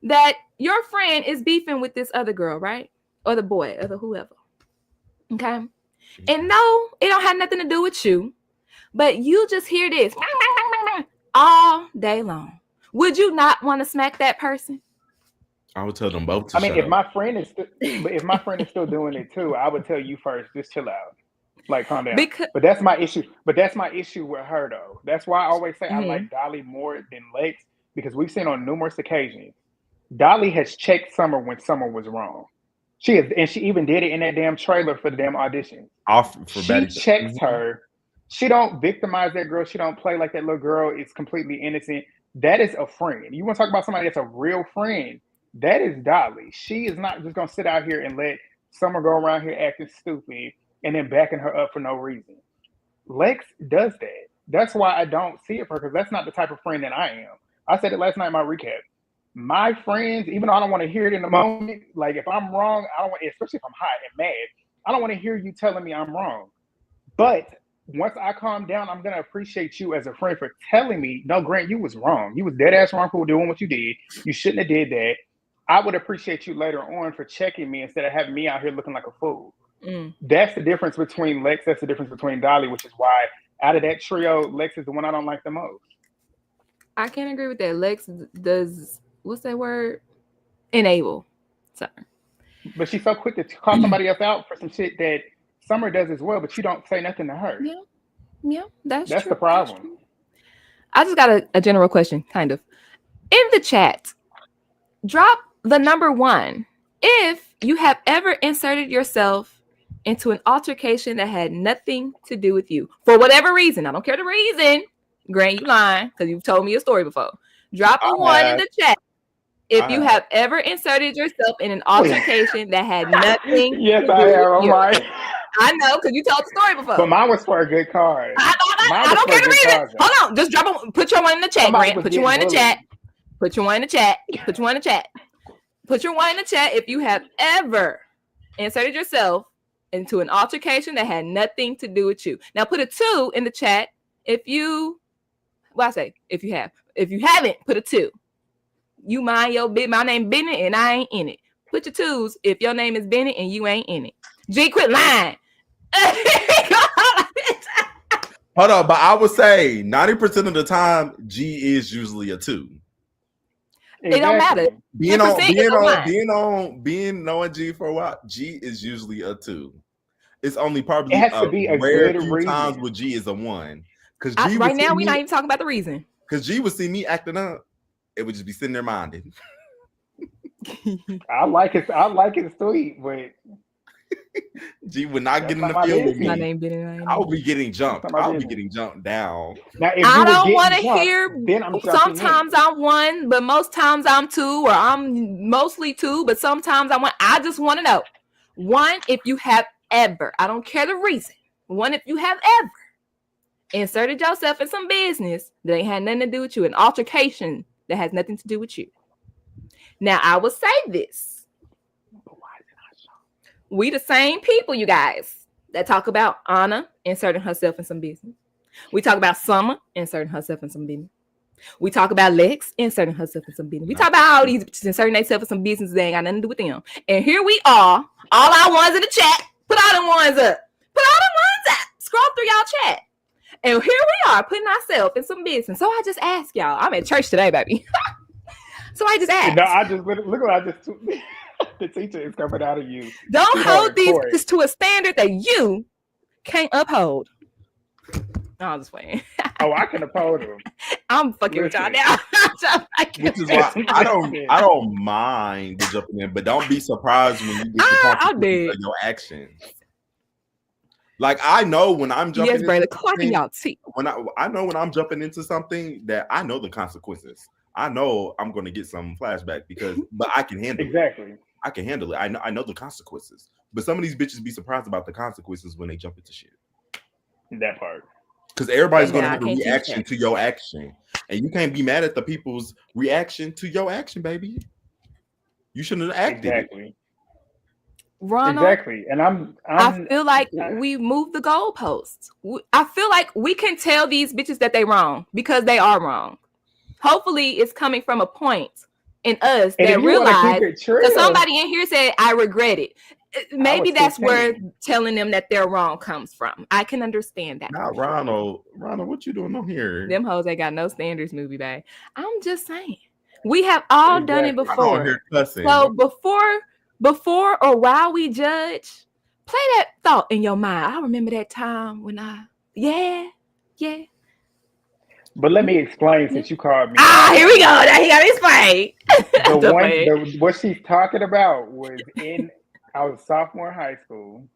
that your friend is beefing with this other girl, right? Or the boy, or the whoever. Okay? And no, it don't have nothing to do with you, but you just hear this all day long. Would you not want to smack that person? I would tell them both to shut if up. my friend is still doing it too, I would tell you first, just chill out. Like, calm down. But that's my issue. But that's my issue with her, though. That's why I always say I like Dolly more than Lex, because we've seen on numerous occasions, Dolly has checked Summer when Summer was wrong. She even did it in that damn trailer for the damn audition. She checks her. She don't victimize that girl. She don't play like that little girl is completely innocent. That is a friend. You want to talk about somebody that's a real friend? That is Dolly. She is not just gonna sit out here and let Summer go around here acting stupid and then backing her up for no reason. Lex does that. That's why I don't see it for her, because that's not the type of friend that I am. I said it last night in my recap. My friends, even though I don't want to hear it in the moment, like if I'm wrong, I don't want, especially if I'm hot and mad, I don't want to hear you telling me I'm wrong. But once I calm down, I'm gonna appreciate you as a friend for telling me, no, Grant, you was wrong. You was dead ass wrong for doing what you did. You shouldn't have did that. I would appreciate you later on for checking me instead of having me out here looking like a fool. That's the difference between Lex. That's the difference between Dolly, which is why out of that trio, Lex is the one I don't like the most. I can't agree with that. Lex does, what's that word? Enable. Sorry. But she's so quick to call somebody else out for some shit that Summer does as well, but you don't say nothing to her. Yeah, that's true. The problem. I just got a general question, kind of. In the chat, drop the number 1 if you have inserted yourself into an altercation that had nothing to do with you. For whatever reason. I don't care the reason. Grant, you lying, because you've told me a story before. Drop a 1 in the chat if you have ever inserted yourself in an altercation that had nothing to do with you. I know, because you told the story before. But mine was for a good cause. I don't care the reason. Hold on. Just put your 1 in the chat, Grant. Put your 1 in the chat. Put your 1 in the chat. Put your 1 in the chat. Put your 1 in the chat if you have ever inserted yourself into an altercation that had nothing to do with you. Now put a 2 in the chat if you, if you have. If you haven't, put a 2. You mind your bit. My name Bennett and I ain't in it. Put your 2s if your name is Bennett and you ain't in it. G, quit lying. Hold on, but I would say 90% of the time, G is usually a 2. It don't matter. Being knowing G for a while, G is usually a 2. It's only probably it has to be a rare good few reason. times where G is a 1. Because right now we're not even talking about the reason. Because G would see me acting up, it would just be sitting there minding. I like it sweet, but G would not get in the field with me. My name Bennett. I would be getting jumped. I would be getting jumped down. Now, I don't want to hear. Sometimes I'm 1, but most times I'm 2, or I'm mostly 2, but sometimes I'm 1. I just want to know 1 if you have ever. I don't care the reason. 1 if you have ever inserted yourself in some business that ain't had nothing to do with you, an altercation that has nothing to do with you. Now I will say this. We the same people, you guys, that talk about Ahna inserting herself in some business. We talk about Summer inserting herself in some business. We talk about Lex inserting herself in some business. We talk about all these inserting themselves in some business that ain't got nothing to do with them. And here we are, all our 1s in the chat. Put all them 1s up. Put all them scroll through y'all chat. And here we are putting ourselves in some business. So I just asked y'all. I'm at church today, baby. So I just asked. No, I just look what I just the teacher is coming out of you. Don't hold these to a standard that you can't uphold. No, I'm just playing. I can uphold them. I'm fucking with y'all now. Which is why I don't mind jumping in, but don't be surprised when you get the consequences of your actions. Like I know when I'm jumping I know when I'm jumping into something that I know the consequences. I know I'm going to get some flashback but I can handle it. I can handle it. I know the consequences. But some of these bitches be surprised about the consequences when they jump into shit. That part. Because everybody's going to have a reaction to your action. And you can't be mad at the people's reaction to your action, baby. You shouldn't have acted. Exactly. Ronald, exactly. And I feel like we moved the goalposts. I feel like we can tell these bitches that they wrong because they are wrong. Hopefully it's coming from a point in us that realize that somebody in here said, I regret it. Maybe that's where telling them that they're wrong comes from. I can understand that. Not Ronald. Ronald, what you doing on here? Them hoes ain't got no standards, movie babe. I'm just saying. We have all done it before. So before or while we judge, play that thought in your mind. I remember that time when yeah. But let me explain since you called me. Here we go. Now he got to explain. What she's talking about was I was a sophomore in high school,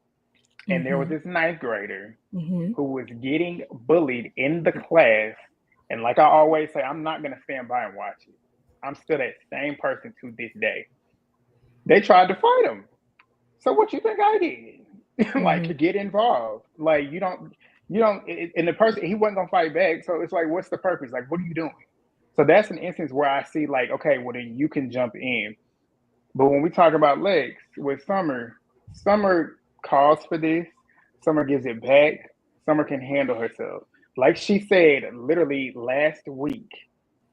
and there was this ninth grader who was getting bullied in the class. And like I always say, I'm not going to stand by and watch it. I'm still that same person to this day. They tried to fight him. So what you think I did? Like to get involved. Like you don't, and the person, he wasn't gonna fight back. So it's like, what's the purpose? Like, what are you doing? So that's an instance where I see like, okay, well then you can jump in. But when we talk about Lex with Summer calls for this. Summer gives it back. Summer can handle herself. Like she said, literally last week,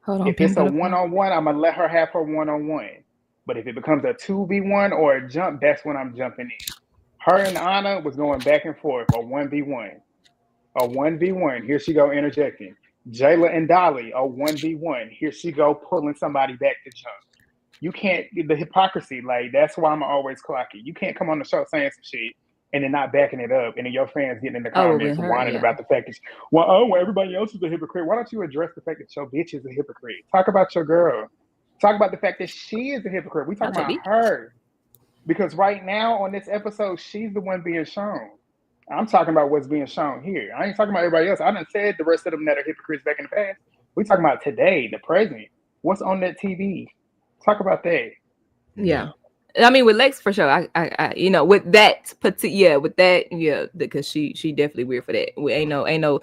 if it's a one-on-one, I'm gonna let her have her one-on-one. But if it becomes a 2v1 or a jump, that's when I'm jumping in. Her and Ahna was going back and forth, a 1v1. A 1v1, here she go interjecting. Jayla and Dolly, a 1v1. Here she go pulling somebody back to jump. You can't, the hypocrisy, like that's why I'm always clock it. You can't come on the show saying some shit and then not backing it up, and then your fans getting in the comments whining about the fact that, well, everybody else is a hypocrite. Why don't you address the fact that your bitch is a hypocrite? Talk about your girl. Talk about the fact that she is a hypocrite. We talk about her. Because right now on this episode, she's the one being shown. I'm talking about what's being shown here. I ain't talking about everybody else. I done said the rest of them that are hypocrites back in the past. We talking about today, the present. What's on that TV? Talk about that. Yeah. I mean, with Lex for sure. I with that because she definitely weird for that. We ain't no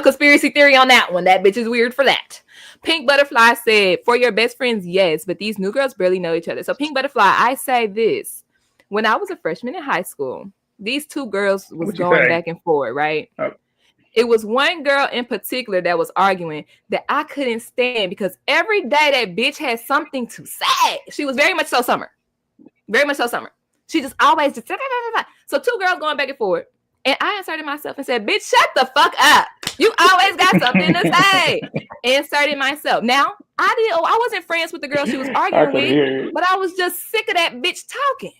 conspiracy theory on that one. That bitch is weird for that. Pink Butterfly said, for your best friends, yes, but these new girls barely know each other. So Pink Butterfly, I say this. When I was a freshman in high school, these two girls was going back and forth, right? Oh. It was one girl in particular that was arguing that I couldn't stand because every day that bitch had something to say. She was very much so Summer. Very much so Summer. She just always just so two girls going back and forth. And I inserted myself and said, bitch, shut the fuck up. You always got something to say. Inserted myself. Now, I wasn't friends with the girl she was arguing with, but I was just sick of that bitch talking.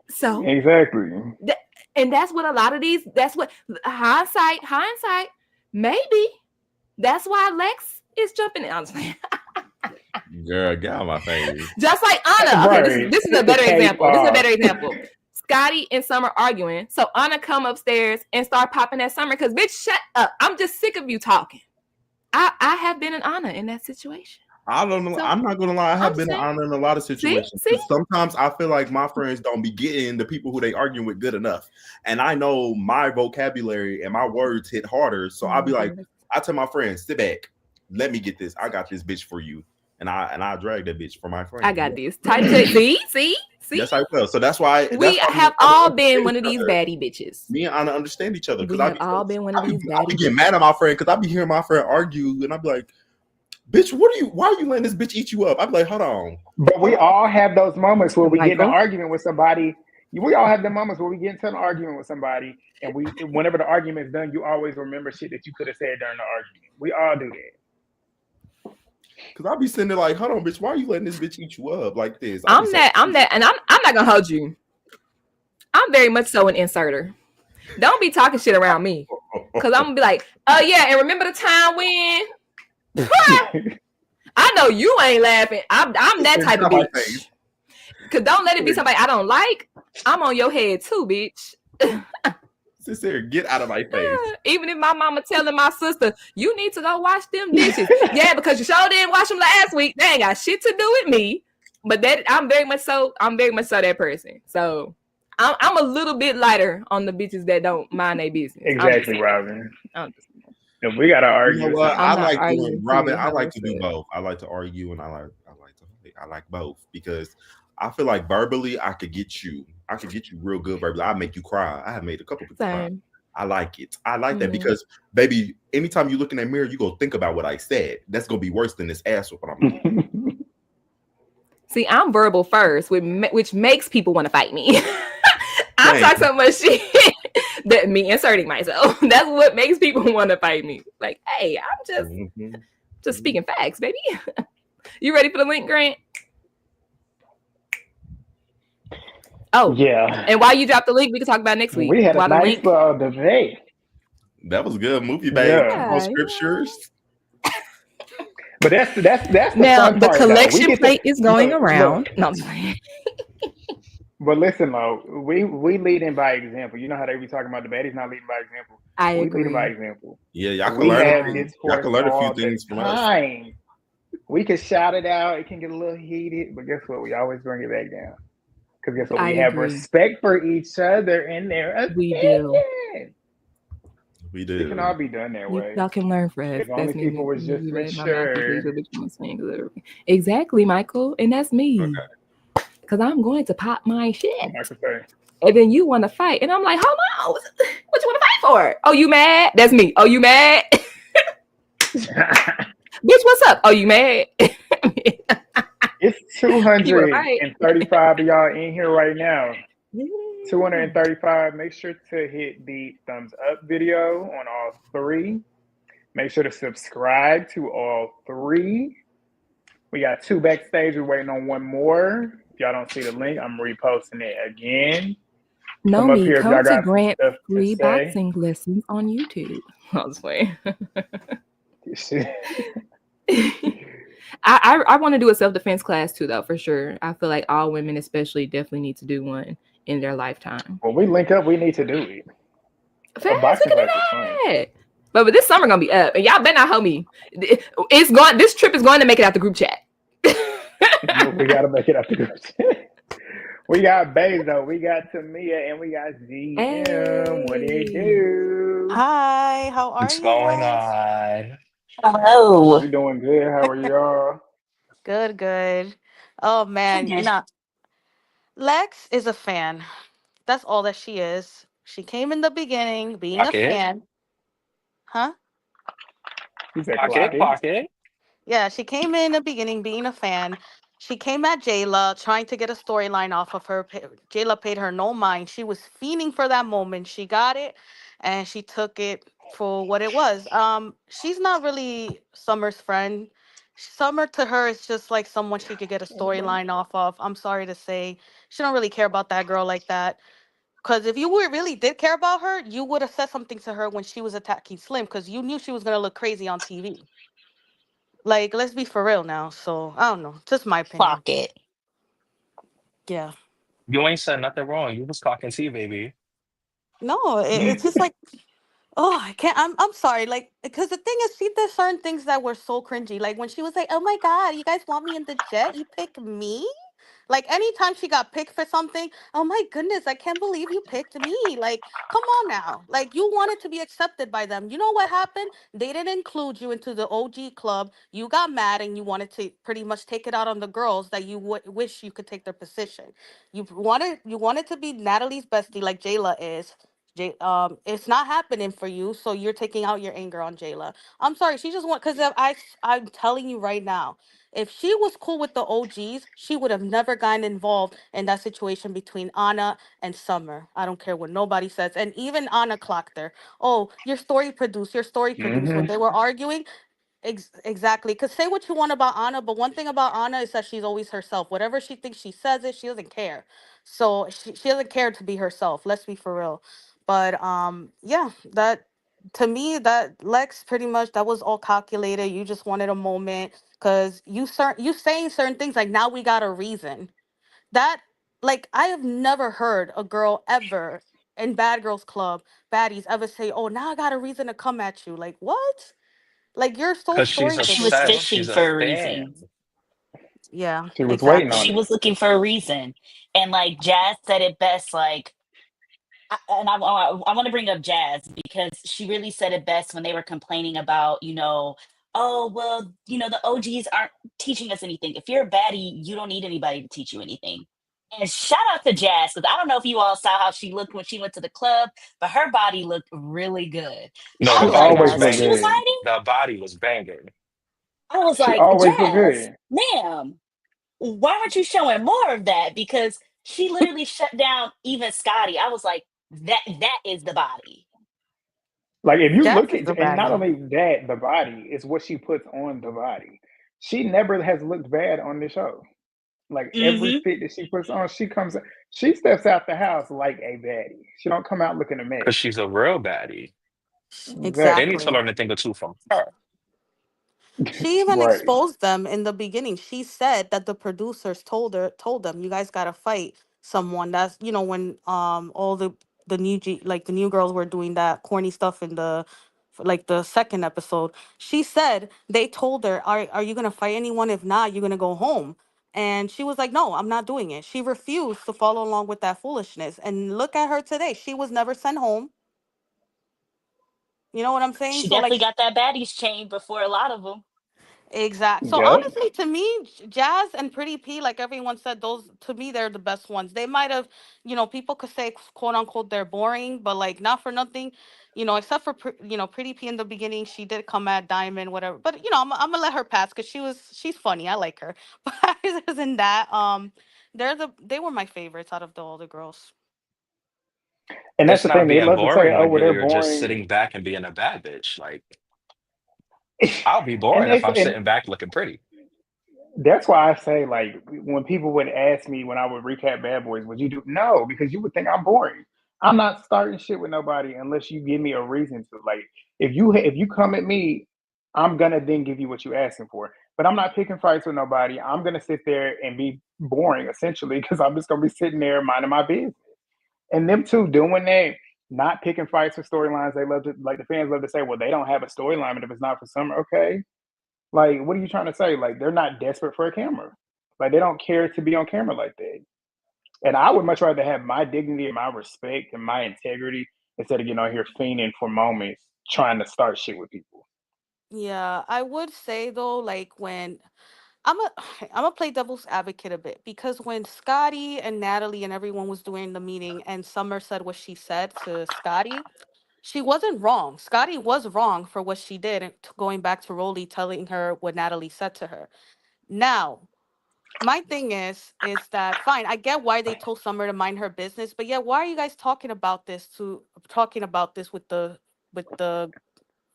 So exactly. And that's what a lot of these, that's what hindsight, maybe that's why Lex is jumping in. I'm just saying. Girl, get out of my face. Just like Ahna. Okay, this is a better example. Scotty and Summer arguing. So Ahna come upstairs and start popping at Summer because bitch, shut up. I'm just sick of you talking. I have been an Ahna in that situation. I don't know. So, I'm not gonna lie. I have been an Ahna in a lot of situations. See? Sometimes I feel like my friends don't be getting the people who they arguing with good enough. And I know my vocabulary and my words hit harder. So I'll be like, I tell my friends, sit back. Let me get this. I got this bitch for you. And I drag that bitch for my friend. I got this. Type see? Yes, I will. So that's why we have all been one of these baddie bitches. Me and Ahna understand each other. We have all been one of these baddie. I be getting mad at my friend because I be hearing my friend argue, and I be like, bitch, why are you letting this bitch eat you up? I be like, hold on. But we all have those moments where we get in an argument with somebody We all have the moments where we get into an argument with somebody, and whenever the argument is done, you always remember shit that you could have said during the argument. We all do that. Cause I'll be sitting there like, hold on, bitch, why are you letting this bitch eat you up like this? I'm that, and I'm not gonna hold you. I'm very much so an inserter. Don't be talking shit around me, cause I'm gonna be like, oh yeah, and remember the time when? I know you ain't laughing. I'm that type of bitch. Cause don't let it be somebody I don't like. I'm on your head too, bitch. Sit there, get out of my face. Even if my mama telling my sister, you need to go wash them dishes. Yeah, because you sure didn't wash them last week. They ain't got shit to do with me. But that I'm very much so that person. So I'm a little bit lighter on the bitches that don't mind their business. Exactly, Robin. If we gotta argue, you know what? I like doing, Robin. I like to do both. I like to argue, and I like both because I feel like verbally I could get you real good verbally. I make you cry. I have made a couple people cry. I like it. I like that because, baby, anytime you look in that mirror, you go think about what I said. That's gonna be worse than this ass whooping I'm doing. See, I'm verbal first, which makes people want to fight me. I talk so much shit that me inserting myself. That's what makes people want to fight me. Like, hey, I'm just speaking facts, baby. You ready for the link, Grant? Oh yeah. And while you drop the link, we can talk about next week. We had a nice debate. That was good movie, babe. Yeah. Scriptures. But that's the now fun the part, collection plate is going around. No, I'm sorry. But listen, though, we lead in by example. You know how they be talking about the baddies not leading by example. We lead by example. Yeah, y'all can learn a few things from us. We can shout it out. It can get a little heated, but guess what? We always bring it back down. Because guess what? We have respect for each other in there. We do. We do. It can all be done that way. Y'all can learn from us. If only people was just mature. Exactly, Michael. And that's me. Okay. Because I'm going to pop my shit. And then you want to fight. And I'm like, hold on. What you want to fight for? Oh, you mad? That's me. Oh, you mad? Bitch, what's up? Oh, you mad? It's 235 of y'all in here right now. 235. Make sure to hit the thumbs up video on all three. Make sure to subscribe to all three. We got 2 backstage. We're waiting on 1 more. If y'all don't see the link, I'm reposting it again. Come to Grant free boxing lessons on YouTube. I was playing. I want to do a self-defense class too, though, for sure. I feel like all women, especially, definitely need to do one in their lifetime. When we link up, we need to do it. But this summer gonna be up, and y'all better not hold me. It's going. This trip is going to make it out the group chat. We gotta make it out the group chat. We got Bezo, we got Tamia, and we got ZM. Hey. What do you do? Hi, how are you? What's going on? Hello. We're doing good. How are y'all? Good. Oh man, Lex is a fan. That's all that she is. She came in the beginning being a fan. Huh? Pocket. Yeah, she came in the beginning being a fan. She came at Jayla trying to get a storyline off of her. Jayla paid her no mind. She was fiending for that moment. She got it, and she took it for what it was. She's not really Summer's friend. Summer to her is just like someone she could get a storyline off of. I'm sorry to say, she don't really care about that girl like that. Because if you really did care about her, you would have said something to her when she was attacking Slim, because you knew she was going to look crazy on TV. Like, let's be for real now. So, I don't know. Just my opinion. Fuck it. Yeah. You ain't said nothing wrong. You was talking tea, baby. No, it's just like, oh, I can't. I'm sorry. Like, because the thing is, she did certain things that were so cringy. Like, when she was like, oh my God, you guys want me in the jet? You pick me? Like, anytime she got picked for something, oh my goodness, I can't believe you picked me. Like, come on now. Like, you wanted to be accepted by them. You know what happened? They didn't include you into the OG club. You got mad and you wanted to pretty much take it out on the girls that you wish you could take their position. You wanted to be Natalie's bestie like Jayla is. It's not happening for you, so you're taking out your anger on Jayla. I'm sorry, she just want, because I'm telling you right now, if she was cool with the OGs, she would have never gotten involved in that situation between Anna and Summer. I don't care what nobody says, and even Anna clocked her. Oh, your story produced, your story produced. When they were arguing, exactly. Because say what you want about Anna, but one thing about Anna is that she's always herself. Whatever she thinks, she says it. She doesn't care. So she doesn't care to be herself. Let's be for real. But yeah, that to me, that Lex pretty much that was all calculated. You just wanted a moment because you saying certain things like now we got a reason. That like I have never heard a girl ever in Bad Girls Club, Baddies ever say, "Oh, now I got a reason to come at you." Like what? Like you're so Because she's story She was obsessed. producing. fishing She's a for a fan. reason. Yeah, She was waiting on exactly. She it. was looking for a reason. And like Jazz said it best, like, I want to bring up Jazz because she really said it best when they were complaining about, oh, well, the OGs aren't teaching us anything. If you're a baddie, you don't need anybody to teach you anything. And shout out to Jazz, because I don't know if you all saw how she looked when she went to the club, but her body looked really good. No, I I the She was like like, body was always Jazz look she too. was good. banging. hiding. The body was banging. I was She like, always look Jazz, good. ma'am, why aren't you showing more of that? Because she literally shut down even Scotty. I was like, that is the body. Like if you Jazz look is at, the and not baddie. only that, the body is what she puts on the body. She never has looked bad on the show. Like every Mm-hmm. fit that she puts on, she steps out the house like a baddie. She don't come out looking a Because mess. she's a real baddie. They Exactly. need to Exactly. learn a thing or two from her. She even Right. exposed them in the beginning. She said that the producers told them, you guys gotta fight someone. That's when all the like the new girls were doing that corny stuff in the like the second episode. She said they told her, are you gonna fight anyone? If not, you're gonna go home. And she was like, no, I'm not doing it. She refused to follow along with that foolishness. And look at her today. She was never sent home. You know what I'm saying? She So like definitely got that baddies chain before a lot of them. exact. So Yep. honestly, to me, Jazz and Pretty P, like everyone said, those to me they're the best ones. They might have, people could say quote unquote they're boring, but like not for nothing, except for Pretty P in the beginning, she did come at Diamond, whatever. But I'm gonna let her pass because she's funny. I like her. But other than that, they were my favorites out of all the girls. And that's It's the not thing. They being love to say, boring "Oh, when well, they're you're just boring," sitting back and being a bad bitch. Like, I'll be and boring if I'm and sitting back looking pretty. that's why I say, like, when people would ask me when I would recap Bad Boys, would you do? No, because you would think I'm boring. I'm not starting shit with nobody unless you give me a reason to. Like, if you come at me, I'm gonna then give you what you're asking for. But I'm not picking fights with nobody. I'm gonna sit there and be boring essentially because I'm just gonna be sitting there minding my business. And them two doing that, not picking fights for storylines. They love to, like, the fans love to say, well, they don't have a storyline, but if it's not for Summer, okay. Like, what are you trying to say? Like, they're not desperate for a camera. Like, they don't care to be on camera like that. And I would much rather have my dignity and my respect and my integrity instead of here fiending for moments trying to start shit with people. Yeah, I would say though, like when I'm a I'm gonna play devil's advocate a bit because when Scotty and Natalie and everyone was doing the meeting and Summer said what she said to Scotty, she wasn't wrong. Scotty was wrong for what she did, and going back to Rolly telling her what Natalie said to her. Now, my thing is that fine, I get why they told Summer to mind her business, but yeah, why are you guys talking about this with the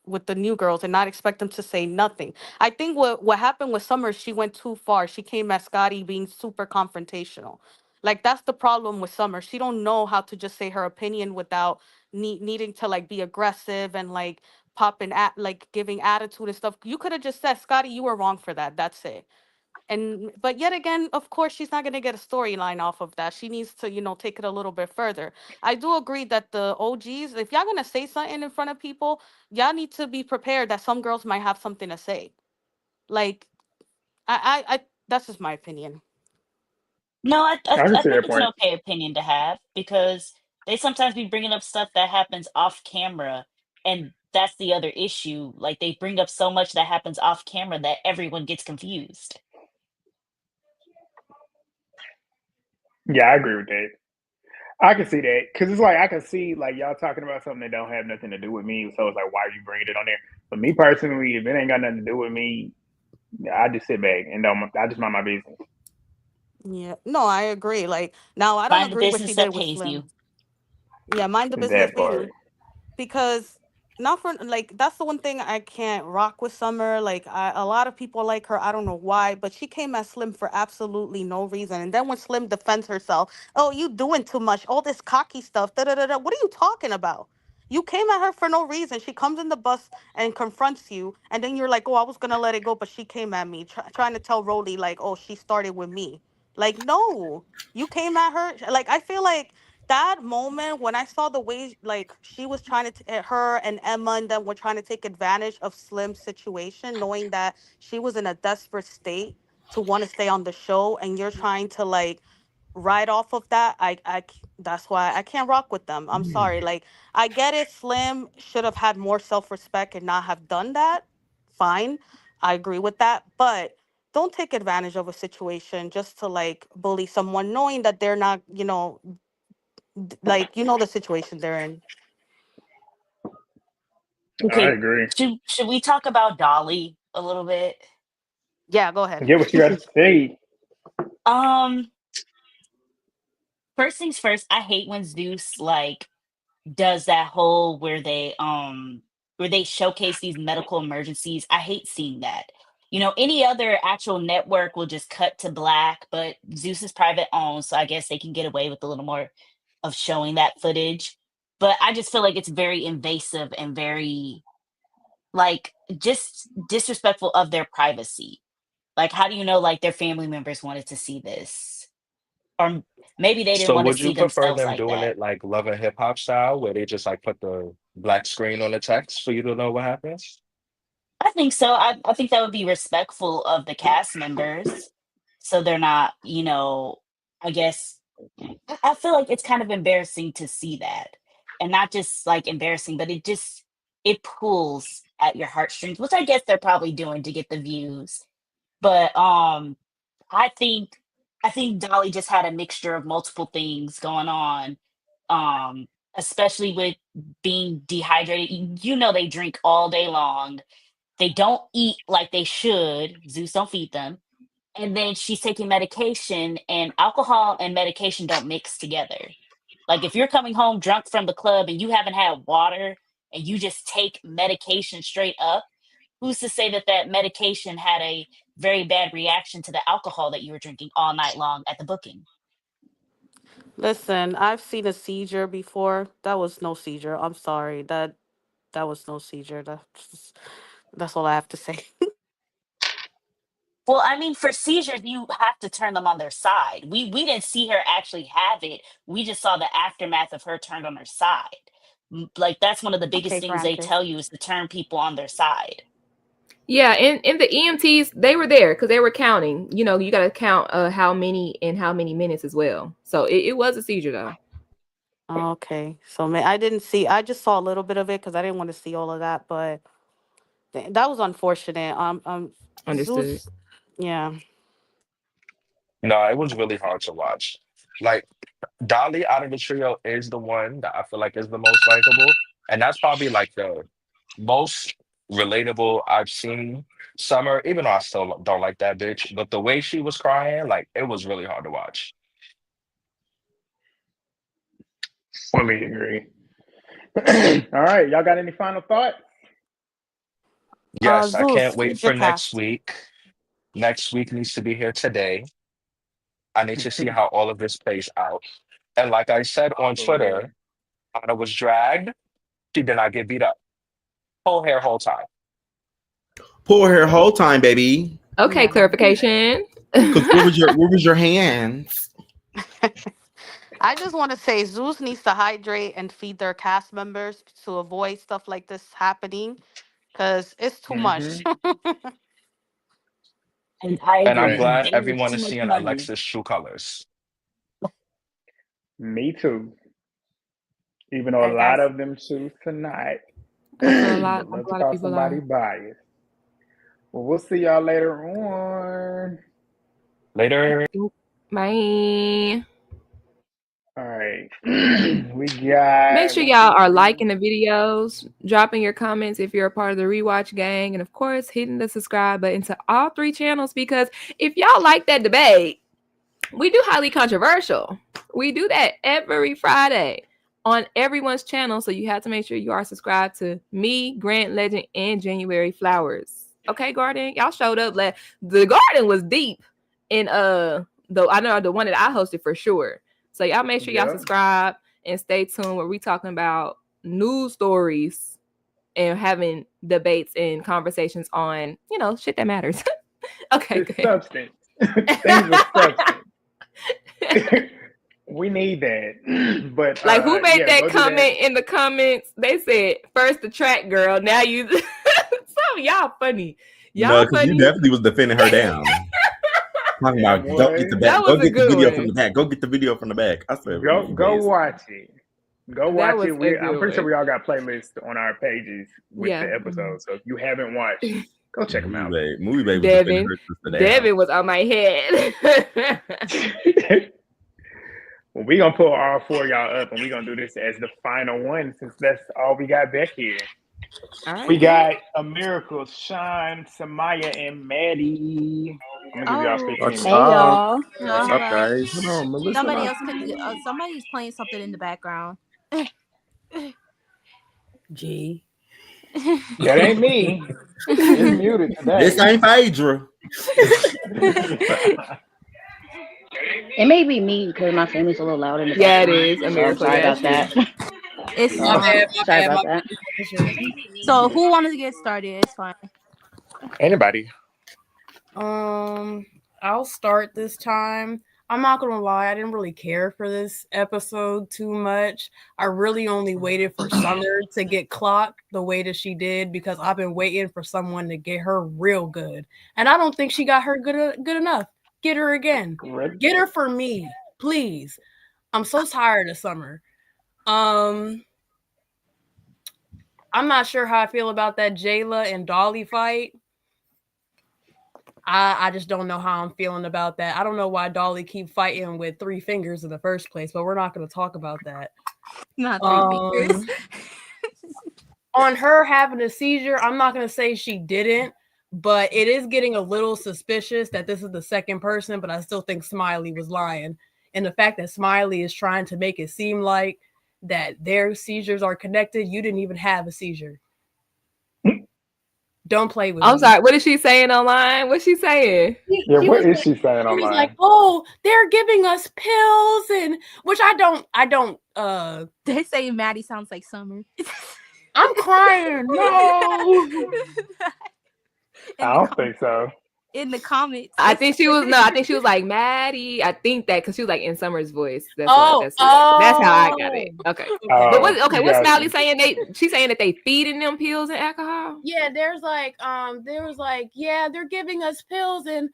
with the new girls and not expect them to say nothing. I think what happened with Summer, she went too far. She came at Scotty being super confrontational. Like that's the problem with Summer. She don't know how to just say her opinion without needing to like be aggressive and like popping at like giving attitude and stuff. You could have just said, Scotty, you were wrong for that. That's it. And but yet again, of course, she's not gonna get a storyline off of that. She needs to, take it a little bit further. I do agree that the OGs, if y'all gonna say something in front of people, y'all need to be prepared that some girls might have something to say. Like, I that's just my opinion. No, I can I see think that it's an point. okay opinion to have because they sometimes be bringing up stuff that happens off camera, and that's the other issue. Like they bring up so much that happens off camera that everyone gets confused. Yeah, I agree with that. I can see that because it's like I can see like y'all talking about something that don't have nothing to do with me. So it's like, why are you bringing it on there? But me personally, if it ain't got nothing to do with me, I just sit back and I just mind my business. Yeah, no, I agree. Like now, I don't Find the agree what she business that did with pays Slim. you. Yeah, mind the business That that pays part. you. Because not for like that's the one thing I can't rock with Summer. Like a lot of people like her. I don't know why, but she came at Slim for absolutely no reason. And then when Slim defends herself, oh, you doing too much, all this cocky stuff. Da da da da. What are you talking about? You came at her for no reason. She comes in the bus and confronts you, and then you're like, "Oh, I was gonna let it go, but she came at me, trying to tell Rolly like, oh, she started with me." Like, no, you came at her. Like, I feel like that moment when I saw the way like she was trying to her and Emma and them were trying to take advantage of Slim's situation, knowing that she was in a desperate state to want to stay on the show, and you're trying to like ride off of that. That's why I can't rock with them. I'm sorry. Like I get it. Slim should have had more self-respect and not have done that. Fine, I agree with that, but. Don't take advantage of a situation just to like bully someone, knowing that they're not, like the situation they're in. I Okay, agree. should we talk about Dolly a little bit? Yeah, go ahead. Get what you got to say. Um, First things first, I hate when Zeus like does that whole where they showcase these medical emergencies. I hate seeing that. Any other actual network will just cut to black, but Zeus is private owned, so I guess they can get away with a little more of showing that footage. But I just feel like it's very invasive and very like just disrespectful of their privacy. Like, how do you know like their family members wanted to see this? Or maybe they didn't So want to would you see prefer themselves them like doing that. it like Love and Hip Hop style, where they just like put the black screen on the text for you to know what happens? I think so. I think that would be respectful of the cast members. So they're not, I guess I feel like it's kind of embarrassing to see that. And not just like embarrassing, but it pulls at your heartstrings, which I guess they're probably doing to get the views. But I think I think Dolly just had a mixture of multiple things going on. Especially with being dehydrated. They drink all day long. They don't eat like they should. Zeus don't feed them. And then she's taking medication, and alcohol and medication don't mix together. Like if you're coming home drunk from the club and you haven't had water and you just take medication straight up, who's to say that that medication had a very bad reaction to the alcohol that you were drinking all night long at the booking? Listen, I've seen a seizure before. That was no seizure. I'm sorry. That was no seizure. That's all I have to say. Well, I mean, for seizures, you have to turn them on their side. We didn't see her actually have it. We just saw the aftermath of her turned on her side. Like that's one of the biggest Okay, things they Francis. tell you is to turn people on their side. Yeah, in the EMTs, they were there because they were counting. You got to count how many in how many minutes as well. So it was a seizure though. Okay, so I didn't see. I just saw a little bit of it because I didn't want to see all of that. But that was unfortunate. Understood. Zeus. Yeah. No, it was really hard to watch. Like Dolly out of the trio is the one that I feel like is the most likable. And that's probably like the most relatable I've seen Summer, even though I still don't like that bitch. But the way she was crying, like it was really hard to watch. Fully agree. All right, y'all got any final thoughts? Yes, I Zeus, can't wait who's your for next cast? week. Next week needs to be here today. I need to see how all of this plays out. And like I said on For Twitter, Anna was dragged. She did not get beat up. Whole hair, whole time. Pull her whole time, baby. Okay, Yeah. clarification. Because where was your hands? I just want to say Zeus needs to hydrate and feed their cast members to avoid stuff like this happening because it's too much. And I And I'm agree. glad They make everyone too is much seeing money. Alexis' true colors. Me too. Even though All a right, lot guys. of them choose tonight. For a But lot, love a to lot of call people somebody are. biased. Well, we'll see y'all later on. Later. Bye. All right. We got. Make sure y'all are liking the videos, dropping your comments if you're a part of the rewatch gang, and of course, hitting the subscribe button to all 3 channels, because if y'all like that debate, we do highly controversial. We do that every Friday on everyone's channel, so you have to make sure you are subscribed to me, Grant Legend, and January Flowers. Okay, Garden, y'all showed up. The Garden was deep in I know the one that I hosted for sure. So y'all make sure y'all subscribe and stay tuned where we talking about news stories and having debates and conversations on, shit that matters. Okay, good. Substance. Things with substance. We need that. But like, who made that comment in the comments? They said, first the track girl, now you some of y'all funny. Y'all funny. You definitely was defending her down. Talking about go get the back. Go get the video from the back. Go get the video from the back. I swear. Go watch it. Go watch it. I'm pretty sure we all got playlists on our pages with the episodes. So if you haven't watched, go check them out. Movie Baby. Devin was on my head. Well, we're going to pull all 4 of y'all up, and we're going to do this as the final one, since that's all we got back here. All right. We got A Miracle, Sean, Samaya, and Maddie. I'm going to give y'all 15 minutes. Hey, y'all. What's up, guys? Somebody's playing something in the background. G. That ain't me. It's muted today. This ain't Phaedra. It may be me because my family's a little loud in the background. Yeah, it is. Sorry about that. It's sorry about that. So who wanted to get started? It's fine. Anybody. I'll start this time. I'm not gonna lie, I didn't really care for this episode too much. I really only waited for Summer to get clocked the way that she did, because I've been waiting for someone to get her real good, and I don't think she got her good enough. Get her again. Get her for me, please. I'm so tired of Summer. I'm not sure how I feel about that Jayla and Dolly fight. I just don't know how I'm feeling about that. I don't know why Dolly keep fighting with 3 fingers in the first place, but we're not going to talk about that. Not 3 fingers. On her having a seizure, I'm not going to say she didn't, but it is getting a little suspicious that this is the second person, but I still think Smiley was lying. And the fact that Smiley is trying to make it seem like that their seizures are connected, you didn't even have a seizure. Don't play with me. I'm sorry. What is she saying online? What's she saying? What is she saying online? He was like, "Oh, they're giving us pills," and which I don't. They say Maddie sounds like Summer. I'm crying. No. I don't think so. In the comments, I think she was like Maddie. I think that because she was like in Summer's voice. That's how I got it. Okay. But what's Smiley saying? She's saying that they feeding them pills and alcohol. Yeah, there was like, yeah, they're giving us pills and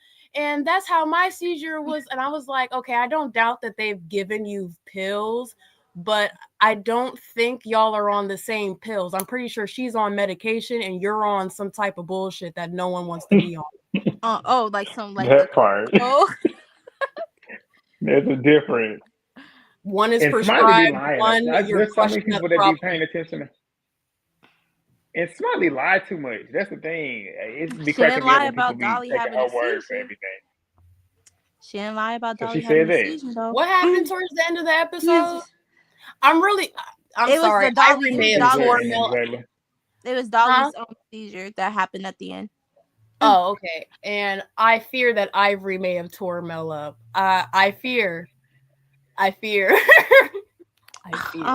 that's how my seizure was. And I was like, okay, I don't doubt that they've given you pills, but I don't think y'all are on the same pills. I'm pretty sure she's on medication and you're on some type of bullshit that no one wants to be on. Like some like that part. Oh. There's a difference. One is prescribed. One, there's so many people that be paying attention. And Smiley lied too much. That's the thing. It's because she didn't lie about Dolly having a seizure. For everything. She didn't lie about Dolly having a seizure, though. What happened towards the end of the episode? I'm sorry. It was Dolly's own seizure that happened at the end. Oh, okay. And I fear that Ivory may have tore Mel up. I fear. I'm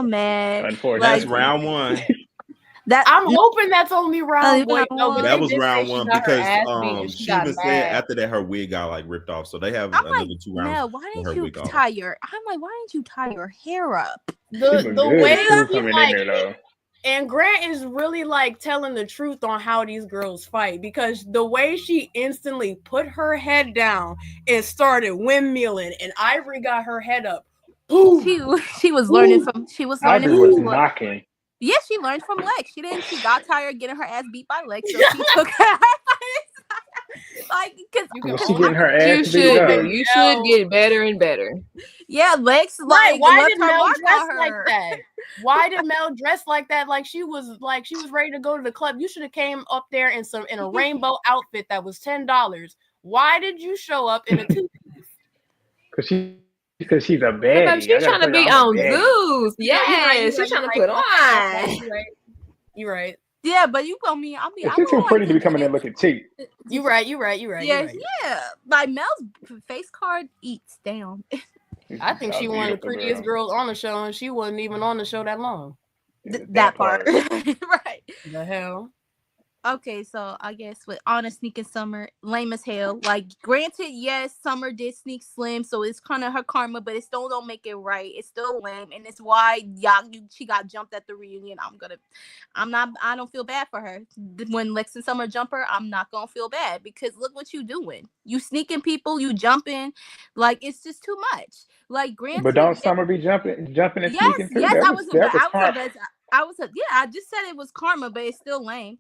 mad. Unfortunately, that's round 1. I'm hoping that's only round 1. No, that was round 1 because she even said after that her wig got like ripped off. So they have another 2 rounds. Mel, why didn't you tie your? I'm like, why didn't you tie your hair up? The way she like. And Grant is really like telling the truth on how these girls fight, because the way she instantly put her head down and started windmilling and Ivory got her head up. She was learning from Ivory was knocking. Yes, she learned from Lex. She got tired getting her ass beat by Lex, so she took her. Like, because she getting her ass beat up. You should get better and better. Yeah, Lex. Like, why did Mel dress like that? Why did Mel dress like that? Like she was ready to go to the club. You should have came up there in a rainbow outfit that was $10. Why did you show up in a two-piece? Because she's a baddie. She's trying to be on Zeus. Yeah, she's trying to put on. You're right. Yeah, but you told me she's too pretty to be coming in looking cheap. You're right. Yeah. Like Mel's face card eats down. I think she one of the prettiest girls on the show, and she wasn't even on the show that long. That part. Right. The hell. Okay, so I guess with Ahna sneaking Summer, lame as hell. Like, granted, yes, Summer did sneak Slim, so it's kind of her karma, but it still don't make it right. It's still lame, and it's why she got jumped at the reunion. I don't feel bad for her. When Lex and Summer jump her, I'm not gonna feel bad because look what you doing. You sneaking people, you jumping, like it's just too much. Like, granted, but don't Summer be jumping and sneaking too? Yes, I just said it was karma, but it's still lame.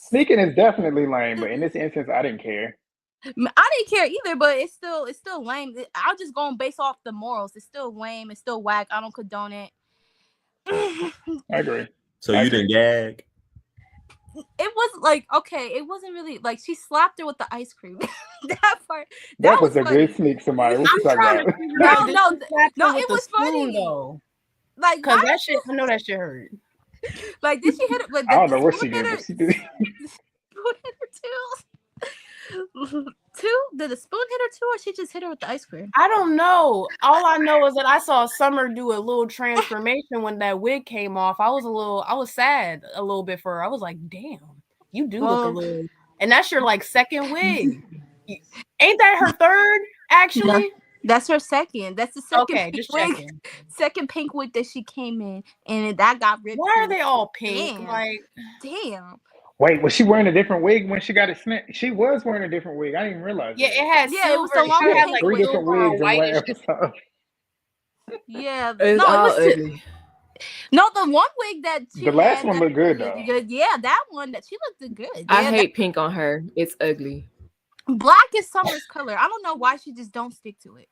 Sneaking is definitely lame, but in this instance, I didn't care. I didn't care either, but it's still lame. I'll just go and base off the morals. It's still lame. It's still whack. I don't condone it. I agree. So you didn't gag? It was like, okay, it wasn't really like she slapped her with the ice cream. That part. That was a good sneak, somebody. What you talking about? No, it was funny though. Like, because that shit, I know that shit hurt. Like, did she hit it? I don't know what she did. But she did. Spoon hit her too. Did the spoon hit her too, or she just hit her with the ice cream? I don't know. All I know is that I saw Summer do a little transformation when that wig came off. I was sad a little bit for her. I was like, damn, you do look a little. And that's your like second wig. Ain't that her third? Actually. No. That's her second. That's the second. Okay, just checking. Second pink wig that she came in, and that got ripped. Why are they all pink? Damn. Like, damn. Wait, was she wearing a different wig when she got it snatched? She was wearing a different wig. I didn't even realize. Yeah, it had silver. It was so long. She had like 3 different wigs in one episode. Yeah, it's all ugly. No, the one wig that the last one looked good though. Yeah, that one that she looked good. I hate pink on her. It's ugly. Black is Summer's color. I don't know why she just don't stick to it.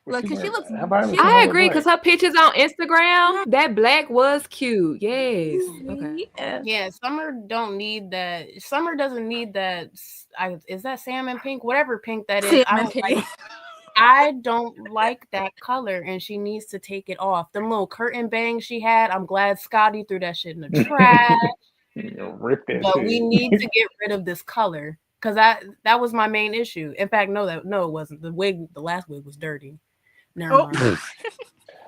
Like, cause she looks. I agree, cause her pictures on Instagram, that black was cute. Yes. Okay. Yeah. Summer don't need that. Summer doesn't need that. Is that salmon pink? Whatever pink that is. I don't like that color, and she needs to take it off. Them little curtain bangs she had. I'm glad Scotty threw that shit in the trash. But we need to get rid of this color. Because that was my main issue. In fact, no, it wasn't. The last wig was dirty. Never mind.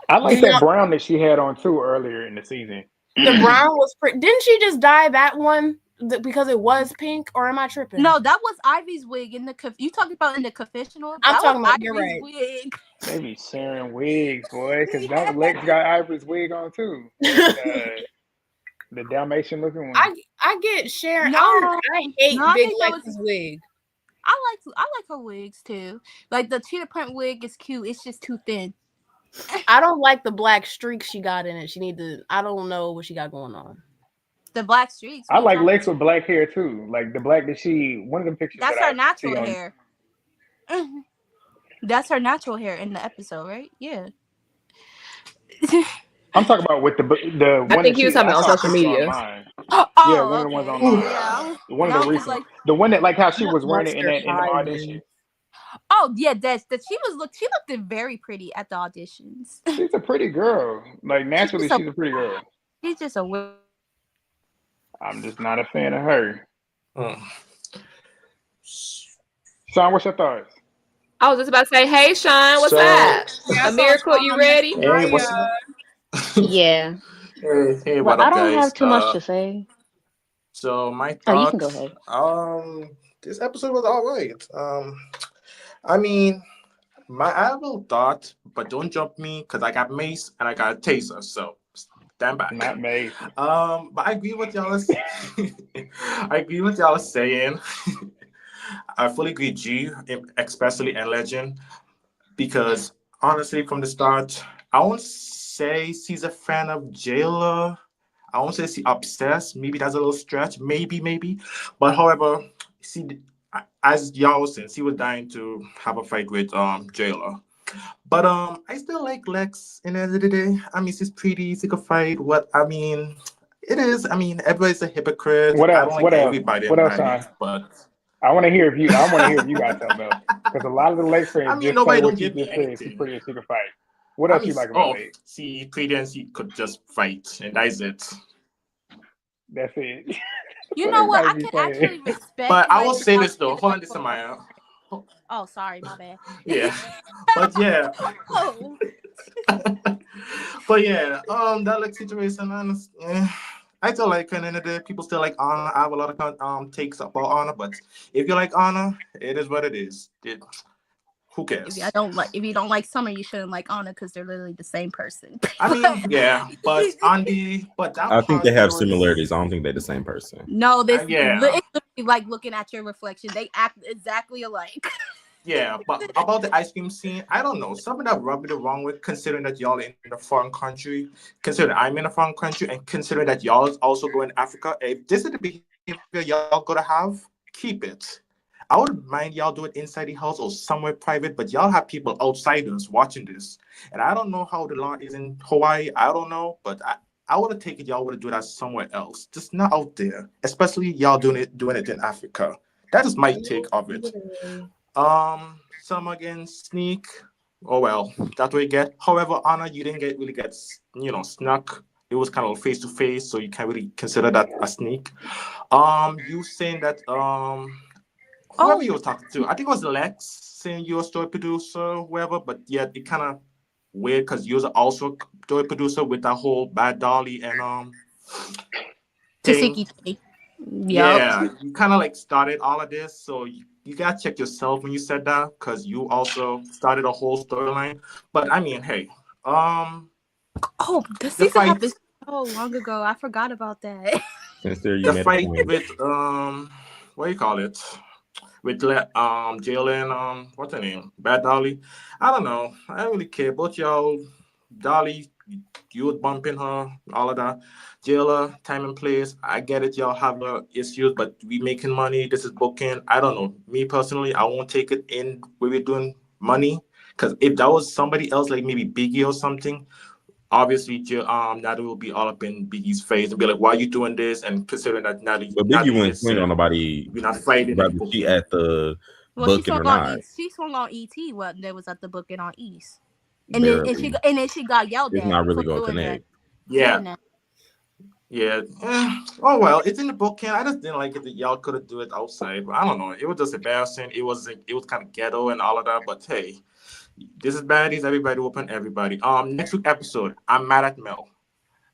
I like that brown that she had on too earlier in the season. The brown was pretty. Didn't she just dye that one because it was pink? Or am I tripping? No, that was Ivy's wig in the. You talking about in the confessional? I'm talking about Ivy's wig. They be sharing wigs, boy. Because now Lex got Ivy's wig on too. The Dalmatian looking one. I get Sharon. I hate Big Lex's wig. I like her wigs too. Like the cheetah print wig is cute. It's just too thin. I don't like the black streaks she got in it. I don't know what she got going on. The black streaks. I like Lex with black hair too. Like the black that one of the pictures. That's her natural hair. That's her natural hair in the episode, right? Yeah. I'm talking about with the one. I think he was talking about on social media. Yeah, one of the ones online. Yeah. One of the recent, the one that like how she was wearing it in the audition. Oh yeah, she looked very pretty at the auditions. She's a pretty girl. Like naturally, she's a pretty girl. She's just a. I'm just not a fan of her. Sean, what's your thoughts? I was just about to say, hey Sean, what's up? A miracle, you ready? Hey, what's up? Yeah. Hey, what up, I don't guys? have too much to say. So my thoughts. Oh, you can go ahead. This episode was all right. I mean, I have a little thought, but don't jump me because I got mace and I got a taser. So stand back. Not mace. But I agree with y'all. I agree with y'all saying. I fully agree, G, especially in Legend, because honestly, from the start, I won't say she's a fan of Jela. I won't say she's obsessed. Maybe that's a little stretch. Maybe. But however, see, as y'all was saying, he was dying to have a fight with Jela. But I still like Lex in the end of the day. I mean, she's pretty, she could fight. It is. I mean, everybody's a hypocrite. What I else? don't like What else? everybody What in else, Baddies, Sean? but I want to hear if you got something else. Because a lot of the Lex fans just say nobody don't what you give me just said. She's anything. pretty and she can fight. What else you like about Lex? See, pretty and she could just fight, and that's it. That's it. You know what? I can actually respect. But I will say this though. Hold on, this Samaya. Oh, sorry, my bad. Yeah, but yeah. Oh. But yeah, that like situation, I still like her, and the people still like Ahna. I have a lot of takes about Ahna, but if you like Ahna, it is what it is. Who cares? If you don't like Summer, you shouldn't like Ahna because they're literally the same person. I mean, yeah, but I think they have similarities. I don't think they're the same person. No, it's like looking at your reflection. They act exactly alike. Yeah, but about the ice cream scene, I don't know. Something that rubbed me the wrong way, considering that y'all in a foreign country, considering I'm in a foreign country, and considering that y'all also go in Africa. If this is the behavior y'all gonna have, keep it. I wouldn't mind y'all do it inside the house or somewhere private, but y'all have people outsiders watching this. And I don't know how the law is in Hawaii. I don't know, but I would have taken y'all would have do that somewhere else. Just not out there. Especially y'all doing it in Africa. That is my take of it. Some again sneak. Oh well, that's what you get. However, Ahna, you didn't really get snuck. It was kind of face to face, so you can't really consider that a sneak. You saying that whoever you were talking to, I think it was Lex saying you're a story producer, whoever, but yet it kind of weird because you're also a story producer with that whole Bad Dolly and thing. Yeah, you kind of like started all of this, so you gotta check yourself when you said that because you also started a whole storyline. But I mean, hey, the season happened so long ago. I forgot about that. The fight with what do you call it? With Jayla and what's her name? Bad Dolly. I don't know. I don't really care about y'all. Dolly, you was bumping her, all of that. Jela, time and place. I get it, y'all have issues, but we making money. This is booking. I don't know. Me personally, I won't take it in where we're doing money. Because if that was somebody else, like maybe Biggie or something, obviously Natalie will be all up in Biggie's face and be like, why are you doing this? And considering that Natalie, but Biggie went swing on nobody. We're not fighting. She at the booking or not. She swung on ET when they was at the booking on East. And then she got yelled at. It's not really going to connect. Yeah. Yeah. Oh well, it's in the booking. I just didn't like it that y'all could have do it outside. But I don't know. It was just embarrassing. It was kind of ghetto and all of that. But hey, this is Baddies. Everybody open everybody. Next week episode, I'm mad at Mel.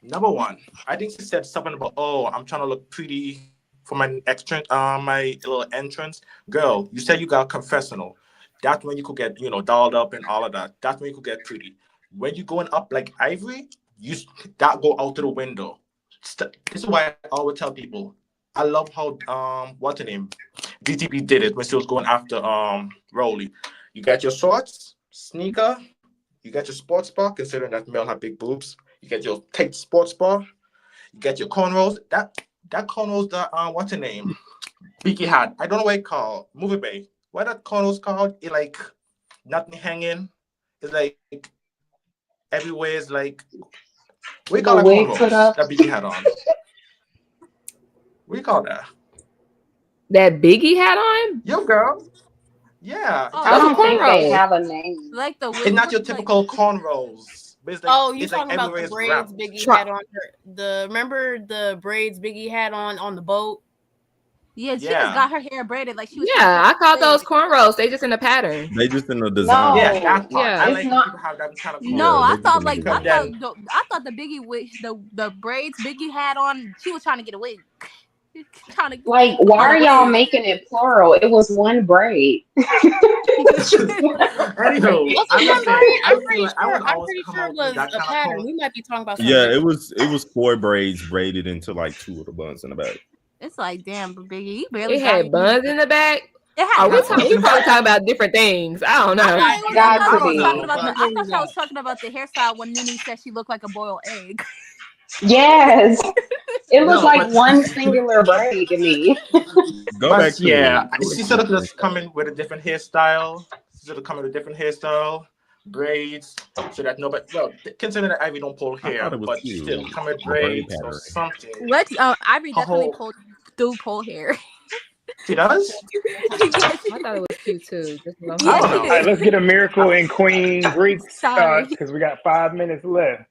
Number one, I think she said something about, I'm trying to look pretty for my my little entrance. Girl, you said you got a confessional. That's when you could get, dolled up and all of that. That's when you could get pretty. When you going up like Ivory, that go out to the window. This is why I always tell people, I love how what's her name? DTP did it when she was going after Rolly. You got your shorts, sneaker, you got your sports bar, considering that Mel had big boobs. You get your tight sports bar, you get your cornrows. That cornrows that what's her name? Biggie had. I don't know what it called. Movie Bay. What that cornrows called? It like nothing hanging. It's like everywhere is like we call that cornrows that Biggie had on. We call that. That Biggie had on? Yo, girl. Yeah. I don't think they have a name. Like it's not your typical cornrows. It's like, you talking about the braids Biggie had on her? Remember the braids Biggie had on the boat? Yeah, she just got her hair braided like she was. Yeah, I call those cornrows. They just in the pattern. They just in the design. No, that part. Yeah, I like people have that kind of. No, I thought the Biggie the braids Biggie had on. She was trying to get a wig. Why are y'all making it plural? It was one braid. Anywho, I'm pretty sure it was a pattern. We might be talking about something. Yeah, it was 4 braids braided into like 2 of the buns in the back. It's like, damn, but Biggie, you barely had buns in the back. We probably talking about different things. I don't know. I thought I was talking about the hairstyle when Nunu said she looked like a boiled egg. Yes. It was like one singular braid to me. Go back to yeah, it. she should have just come in with a different hairstyle. She should have come with a different hairstyle, braids, so that nobody. Well, considering that Ivy don't pull hair, but cute. still come with braids or something. Lex, Ivy definitely pull hair. She does? Yes. I thought it was cute too. Yes, all right, let's get a Miracle in Queen Greek's thoughts because we got 5 minutes left.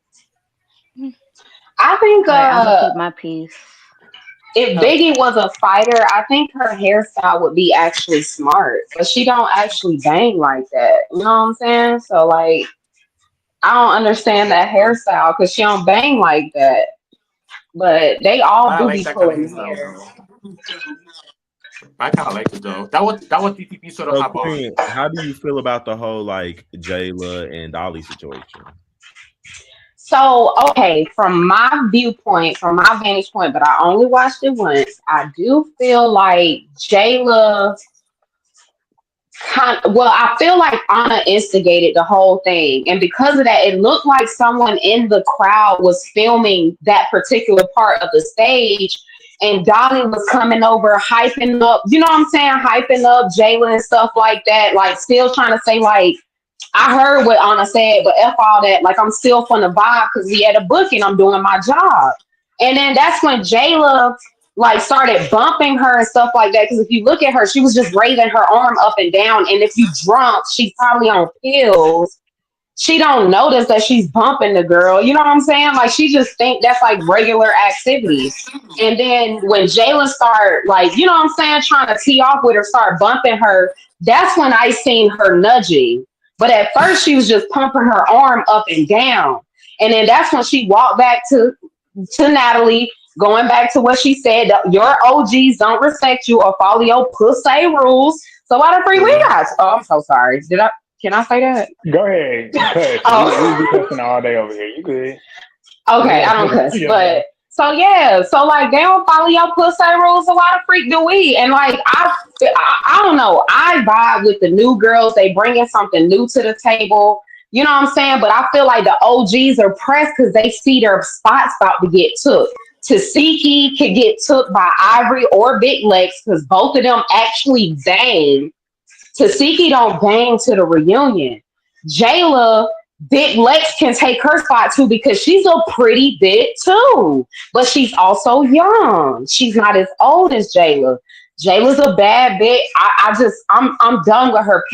I think I'm gonna keep my piece. If Biggie was a fighter, I think her hairstyle would be actually smart, but she don't actually bang like that. You know what I'm saying? So like, I don't understand that hairstyle because she don't bang like that. But they all do be pulling hair. I kind of like it though. That was DTP sort of hop on. How do you feel about the whole like Jayla and Dolly situation? So, okay, from my viewpoint, from my vantage point, but I only watched it once, I do feel like Jayla I feel like Ahna instigated the whole thing. And because of that, it looked like someone in the crowd was filming that particular part of the stage. And Dolly was coming over, hyping up, you know what I'm saying? Hyping up Jayla and stuff like that. Like, still trying to say, like, I heard what Ahna said, but F all that. Like, I'm still from the vibe because we had a booking. I'm doing my job. And then that's when Jayla, like, started bumping her and stuff like that. Because if you look at her, she was just raising her arm up and down. And if you drunk, she's probably on pills. She don't notice that she's bumping the girl. You know what I'm saying? Like, she just think that's like regular activity. And then when Jayla start, like, you know what I'm saying, trying to tee off with her, start bumping her, that's when I seen her nudging. But at first, she was just pumping her arm up and down. And then that's when she walked back to Natalie, going back to what she said, your OGs don't respect you or follow your pussy rules. So why the freak we got? Oh, I'm so sorry. Can I say that? Go ahead. We be cussing all day over here. You good. Okay, I don't cuss. But so yeah, so like they don't follow your pussy rules, so why the freak do we? And like I don't know. I vibe with the new girls. They bringing something new to the table. You know what I'm saying? But I feel like the OGs are pressed because they see their spots about to get took. Tasiki could get took by Ivory or Big Lex because both of them actually bang. Tasiki don't bang to the reunion. Jayla, Big Lex can take her spot too because she's a pretty bit too. But she's also young. She's not as old as Jayla. Jayla's a bad bit. I'm done with her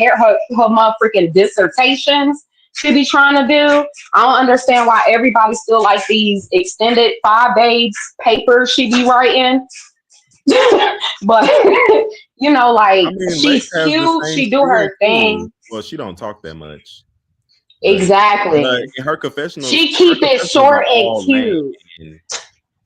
motherfucking dissertations she be trying to do. I don't understand why everybody still like these extended 5 days papers she be writing. But you know, like, she's cute, she do her thing. Well, she don't talk that much. Exactly. But in her confessionals, she keep it short and cute.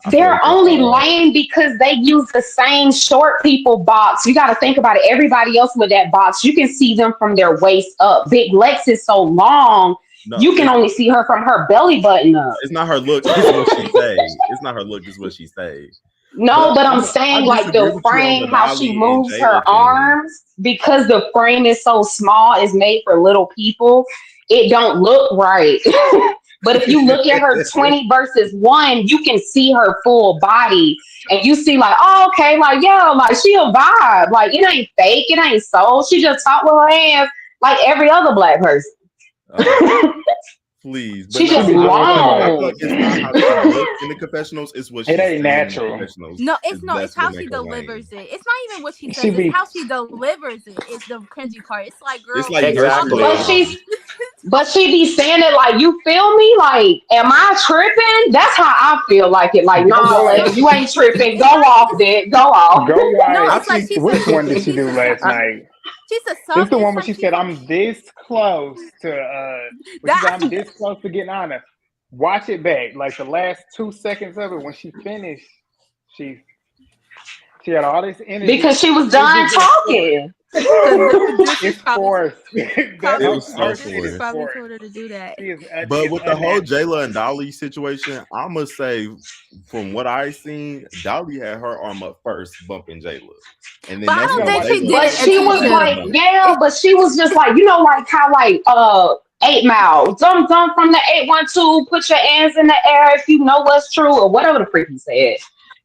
They're only lame because they use the same short people box. You got to think about it. Everybody else with that box, you can see them from their waist up. Big Lex is so long, you can only see her from her belly button up. It's not her look, it's what she say. It's not her look, it's what she say. No, but I'm saying like the frame, how she moves her arms, because the frame is so small, is made for little people. It don't look right. But if you look at her 20 versus 1, you can see her full body. And you see like, oh, okay, like, yeah, like she a vibe. Like, it ain't fake, it ain't soul. She just talk with her hands like every other black person. Please. She just long. It's not how she looks in the confessionals, it's what she ain't natural. No, it's how she delivers it. It's not even what she says, it's how she delivers it. It's the cringy part. It's like, girl, it's like exactly. But she be saying it like, you feel me? Like, am I tripping? That's how I feel like it. Like, no, like, you ain't tripping. Go off, Dick. Go off. Go watch. No, it's like which one did she do last night? She's a This is the one where she said, I'm this close to I'm this close to getting Ahna. Watch it back. Like the last 2 seconds of it, when she finished, she had all this energy. Because she was done talking. It's forced. It was so forced. Probably told her to do that. But with the whole Jayla and Dolly situation, I must say, from what I seen, Dolly had her arm up first, bumping Jayla. And then but that's when she was like, yeah, but she was just like, you know, like how like 8 Mile, dumb from the 812, put your hands in the air if you know what's true, or whatever the freak he said.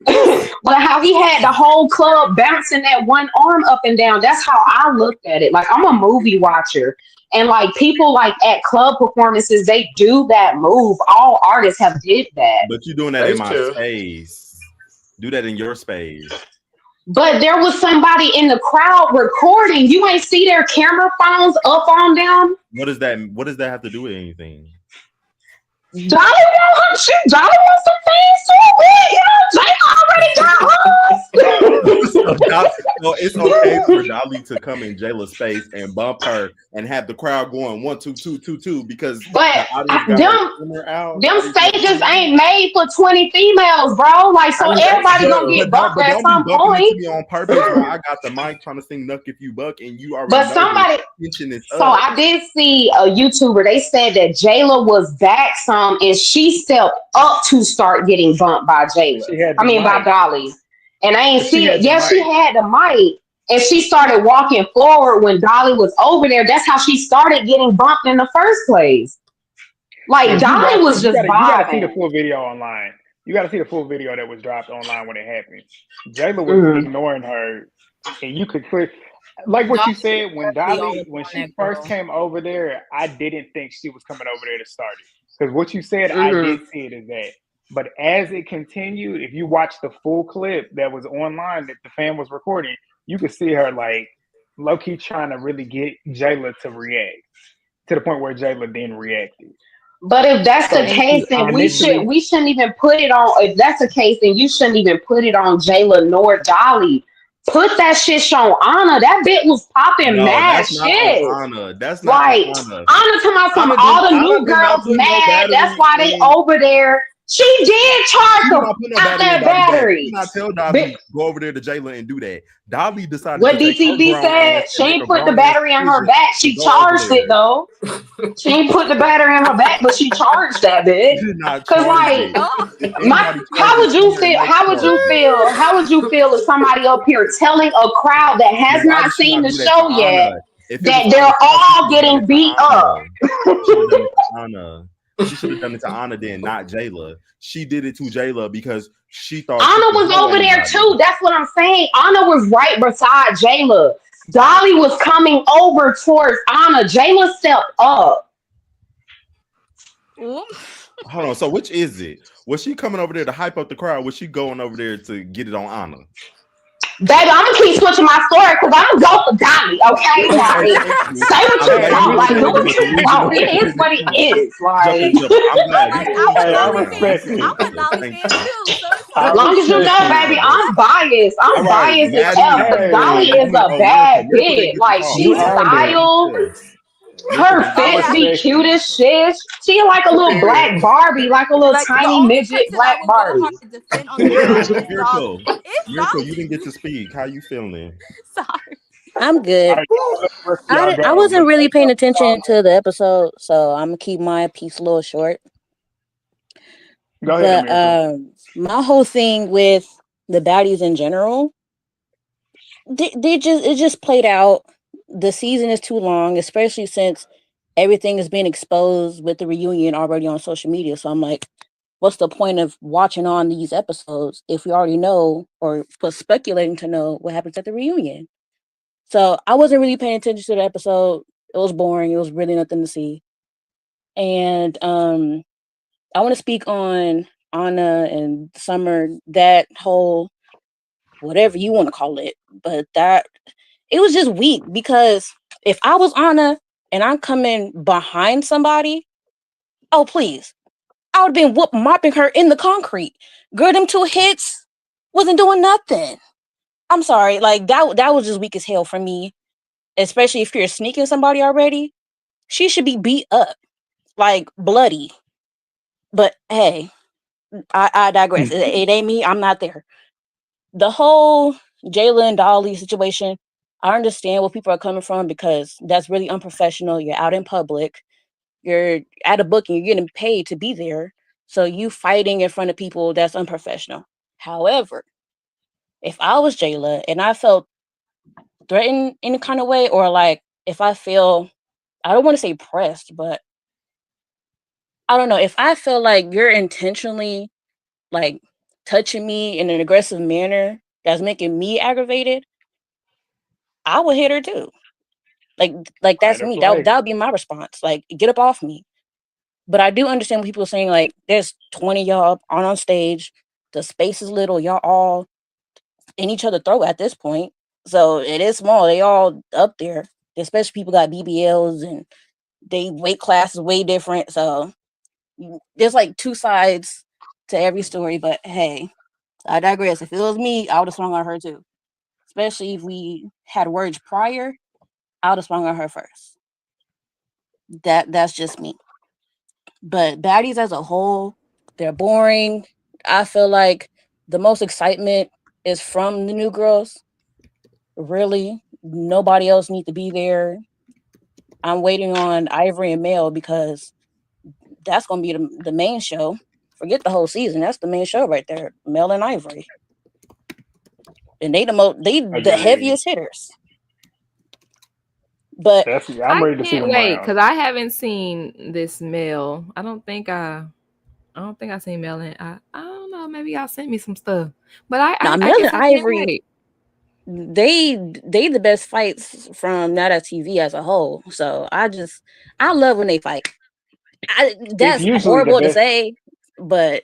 But how he had the whole club bouncing that one arm up and down, that's how I looked at it. Like, I'm a movie watcher. And like people like at club performances, they do that move. All artists have did that. But you're doing that in my space. Do that in your space. But there was somebody in the crowd recording. You ain't see their camera phones up on them. What does that have to do with anything? Dolly wants some fans too. You know, Jayla already got us. So it's okay for Dolly to come in Jayla's space and bump her and have the crowd going 1, 2, 2, 2, 2 because them stages ain't made for 20 females, bro. Like, so everybody gonna get bumped at some point. Me on purpose, bro. I got the mic trying to sing "Knuck If You Buck" and you already. But somebody. So I did see a YouTuber. They said that Jayla was back some and she stepped up to start getting bumped by Jayla. By Dolly. And I ain't see it. Yeah, she had the mic. And she started walking forward when Dolly was over there. That's how she started getting bumped in the first place. Like, Dolly was just vibing. You gotta see the full video online. You gotta see the full video that was dropped online when it happened. Jayla was ignoring her, and you could put like what you said when she first came over there. I didn't think she was coming over there to start it because what you said, I did see it as that. But as it continued, if you watch the full clip that was online that the fan was recording, you could see her like low-key trying to really get Jayla to react to the point where Jayla then reacted. But if that's the case, then we shouldn't even put it on. If that's the case, then you shouldn't even put it on Jayla nor Dolly. Put that shit on Ahna. That bit was popping mad shit. That's not like Ahna. Ahna talking about some all the new girls mad. That's why they over there. She did charge them out that battery. You not tell Dolly go over there to Jayla and do that. Dolly decided. What DTB said, she ain't put the battery in her back. She charged it though. She ain't put the battery in her back, but she charged that bitch. Cause like, how would you feel? How would you feel? How would you feel if somebody up here telling a crowd that has not seen the show yet that they're all getting beat up? She should have done it to Ahna then, not Jayla. She did it to Jayla because she thought Ahna was over there too. That's what I'm saying. Ahna was right beside Jayla. Dolly was coming over towards Ahna. Jayla stepped up. Hold on. So which is it? Was she coming over there to hype up the crowd? Was she going over there to get it on Ahna? Baby, I'm gonna keep switching my story because I'm gonna go for Dolly, okay? Like, say what you want, like, do what you want. It is what it is. Like, I respect it. I'm a Dolly fan too. As long as you know, baby, I'm biased. I'm biased as hell. Dolly is a bad bitch. Like, she's styled. Her face be cute as shit. She like a little black Barbie, like a little tiny midget black Barbie. Yurko, you didn't get to speak. How you feeling? Sorry. I'm good. I wasn't really paying attention to the episode, so I'm gonna keep my piece a little short. Go ahead. But my whole thing with the baddies in general, it just played out. The season is too long, especially since everything is being exposed with the reunion already on social media. So I'm like, what's the point of watching on these episodes if we already know or was speculating to know what happens at the reunion? So I wasn't really paying attention to the episode. It was boring. It was really nothing to see. And I want to speak on Ahna and Summer, that whole, whatever you want to call it, but that it was just weak because if I was Ahna and I'm coming behind somebody, oh please, I would have been mopping her in the concrete. Girl, them 2 hits wasn't doing nothing. I'm sorry, like that was just weak as hell for me. Especially if you're sneaking somebody already, she should be beat up, like bloody. But hey, I digress. It ain't me. I'm not there. The whole Jayla and Dolly situation, I understand where people are coming from because that's really unprofessional. You're out in public. You're at a booking. You're getting paid to be there. So you fighting in front of people, that's unprofessional. However, if I was Jayla and I felt threatened in a kind of way, or like if I feel, I don't want to say pressed, but I don't know. If I feel like you're intentionally like touching me in an aggressive manner that's making me aggravated, I would hit her too. Like that's me. That would be my response. Like, get up off me. But I do understand what people are saying. Like, there's 20 y'all up on stage. The space is little. Y'all all in each other's throat at this point. So it is small. They all up there. Especially people got BBLs and they weight class is way different. So there's like two sides to every story. But hey, I digress. If it was me, I would have swung on her too. Especially if we had words prior, I would have swung on her first. That's just me. But baddies as a whole, they're boring. I feel like the most excitement is from the new girls. Really, nobody else needs to be there. I'm waiting on Ivory and Mel because that's going to be the main show. Forget the whole season. That's the main show right there. Mel and Ivory. And they the heaviest hitters. But I'm ready to see them wait because I haven't seen this Mel. I don't think I seen Mel and I don't know. Maybe y'all sent me some stuff. But Mel and Ivory, they the best fights from Nata TV as a whole. So I love when they fight. That's horrible to say, but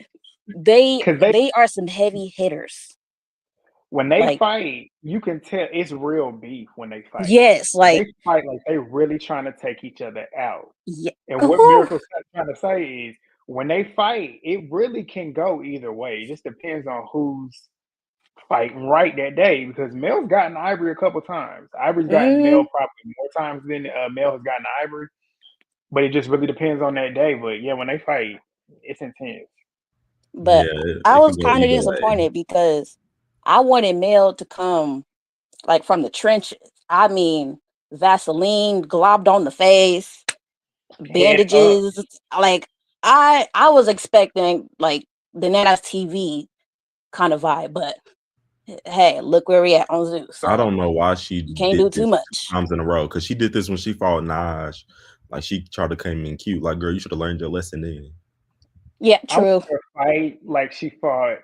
they are some heavy hitters. When they fight, you can tell it's real beef when they fight. Yes, like they fight like they really trying to take each other out. Yeah. And what Miracle's trying to say is when they fight, it really can go either way. It just depends on who's fighting right that day. Because Mel's gotten Ivory a couple times. Ivory's gotten Mel probably more times than Mel has gotten Ivory. But it just really depends on that day. But yeah, when they fight, it's intense. But I was kind of disappointed because I wanted Mel to come like from the trenches. I mean, Vaseline globbed on the face, bandages. Like I was expecting like the Nana's TV kind of vibe, but hey, look where we at on Zeus. So I don't know why she can't do too much times in a row because she did this when she fought Naj. Like she tried to come in cute. Like, girl, you should have learned your lesson then. Yeah, true. Fight like she fought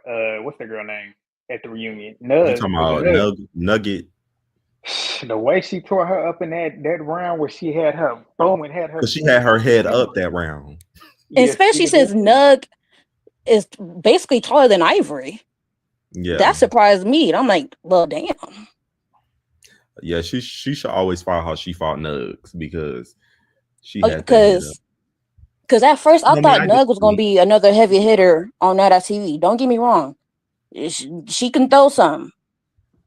what's the girl name at the reunion? You talking about Nugget? The way she tore her up in that round where she had her boom and had her because she had her head up that round. Yes, especially since Nug is basically taller than Ivory. Yeah, that surprised me. And I'm like, well, damn. Yeah, she should always fight how she fought Nugs because she had because at first I thought Nug was gonna be another heavy hitter on that TV. Don't get me wrong, she can throw some,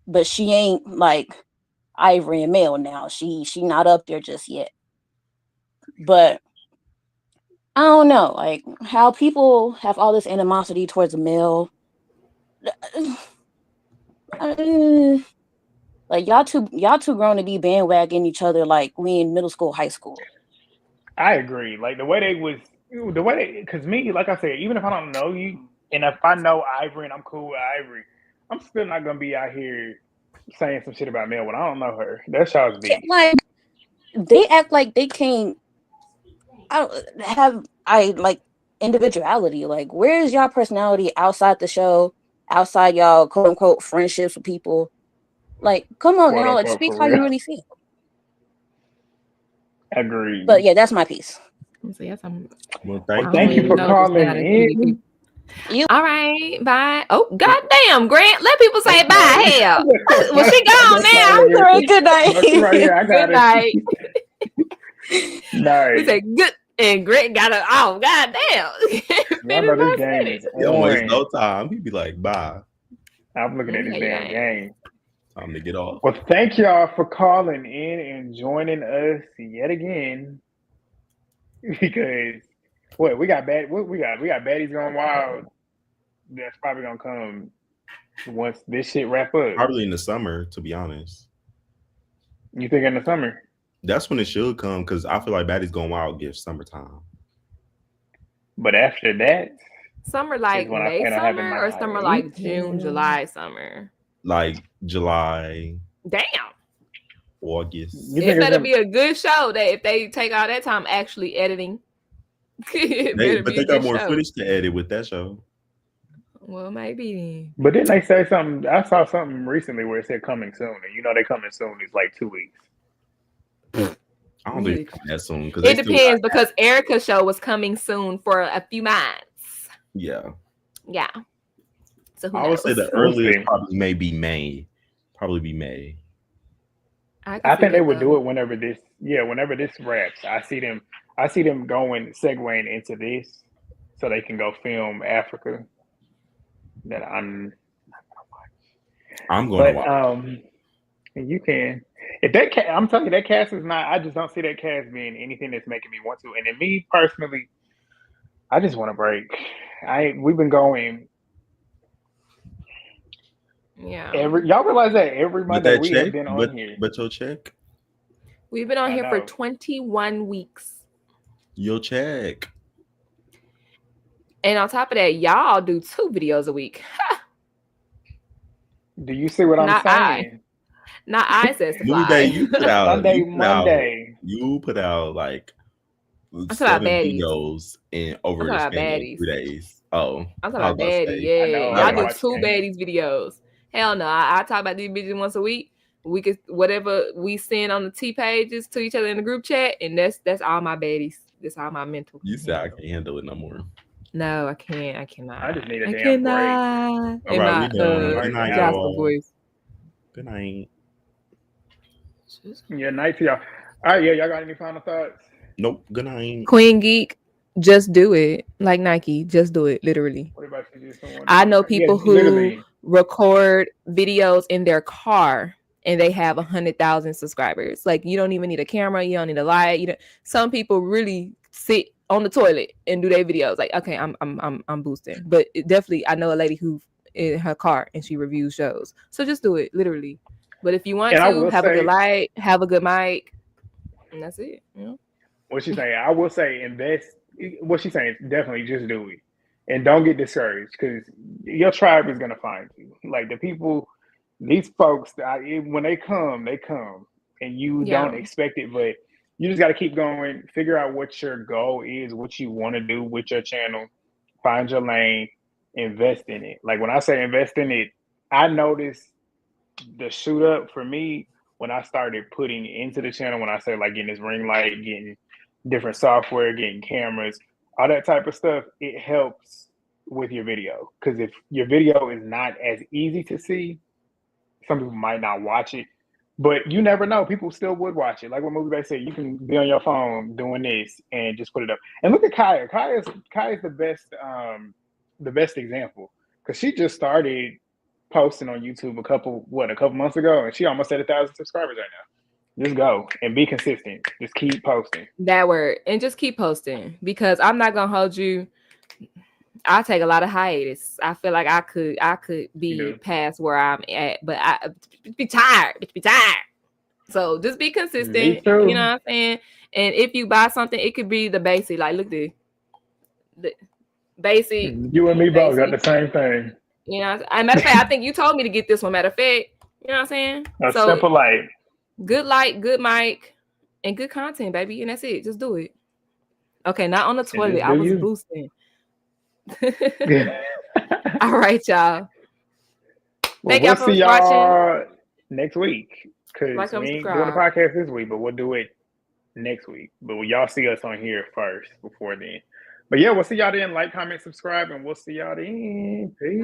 but she ain't like Ivory and Mel now. She not up there just yet. But I don't know, like how people have all this animosity towards Mel. Like y'all too grown to be bandwagoning each other like we in middle school, high school. I agree. Like because me, like I said, even if I don't know you, and if I know Ivory and I'm cool with Ivory, I'm still not gonna be out here saying some shit about Mel when I don't know her. That's y'all's beef. Like they act like they can't have individuality. Like where's y'all personality outside the show, outside y'all quote unquote friendships with people? Like, come on now, like speak how you really feel. Agreed. But yeah, that's my piece. Well, thank you for calling in. All right, bye. Oh, goddamn, Grant. Let people say bye. Hell. Well, she gone now. Good night. Right here. I got good night. Nice. We said good, and Grant got it. Oh, goddamn. Y'all know this game is don't waste no time. He'd be like, bye. I'm looking at this damn game. Time to get off. Well, thank y'all for calling in and joining us yet again. Because we got baddies going wild. That's probably gonna come once this shit wrap up. Probably in the summer, to be honest. You think in the summer? That's when it should come because I feel like baddies going wild gives summertime. But after that, summer like May summer or summer like June, July summer. Like July. Damn. August. It better be a good show that if they take all that time actually editing. But they got more footage to edit with that show. Well, maybe. But didn't they say something? I saw something recently where it said coming soon, and you know they coming soon is like 2 weeks. I don't think it's coming that soon because it depends because Erica's show was coming soon for a few months. Yeah. Yeah. So who I would knows? say the earliest probably may be May. Probably be May. I think they would do it whenever this wraps. I see them segueing into this so they can go film Africa. That I'm going to watch. You can. If that I'm telling you, that cast is not. I just don't see that cast being anything that's making me want to. And then me personally, I just want a break. We've been going. Yeah. Y'all realize that every Monday we have been on here. But your check. We've been on here for 21 weeks. Your check. And on top of that, y'all do 2 videos a week. Do you see what I'm saying? Not I said supply. Monday, you put out Monday. You put out like 7 videos in over the span of 3 days. Oh, I'm talking about Baddies. Yeah, y'all do 2 Baddies videos. Hell no, I talk about these bitches once a week. We could whatever we send on the T pages to each other in the group chat, and that's all my Baddies. That's all my mental. You said I can't handle it no more. No, I can't. I cannot. I just need a damn break. All right, we done. Good night, y'all. Good night. Yeah, night to y'all. All right, y'all got any final thoughts? Nope. Good night. Queen Geek, just do it. Like Nike, just do it. Literally. What about you? I know people who record videos in their car and they have 100,000 subscribers. Like you don't even need a camera, you don't need a light. Some people really sit on the toilet and do their videos. Like, okay, I'm boosting. But definitely, I know a lady who in her car and she reviews shows. So just do it, literally. But if you want to have a good light, have a good mic, and that's it. You know? What she's saying, I will say invest. What she's saying is definitely just do it, and don't get discouraged because your tribe is gonna find you. Like the people, these folks, when they come, and you don't expect it, but you just got to keep going. Figure out what your goal is, what you want to do with your channel. Find your lane, invest in it. Like when I say invest in it, I noticed the shoot up for me when I started putting into the channel, when I say like getting this ring light, getting different software, getting cameras, all that type of stuff, it helps with your video. Because if your video is not as easy to see, some people might not watch it, but you never know. People still would watch it. Like what movie they say, you can be on your phone doing this and just put it up. And look at Kaya. Kaya's the best example because she just started posting on YouTube a couple months ago, and she almost at 1,000 subscribers right now. Just go and be consistent. Just keep posting. That word, and just keep posting because I'm not gonna hold you. I take a lot of hiatus. I feel like I could be past where I'm at, but I be tired. So just be consistent. You know what I'm saying? And if you buy something, it could be the basic. Like look the basic. You and me both got the same thing. You know, matter of fact, I think you told me to get this one. Matter of fact, you know what I'm saying? A simple light. Good light, good mic, and good content, baby. And that's it. Just do it. Okay, not on the toilet. I was boosting. All right, y'all. Thank y'all for watching. Next week. Because we ain't doing the podcast this week, but we'll do it next week. But y'all see us on here first before then. But yeah, we'll see y'all then. Like, comment, subscribe, and we'll see y'all then. Peace.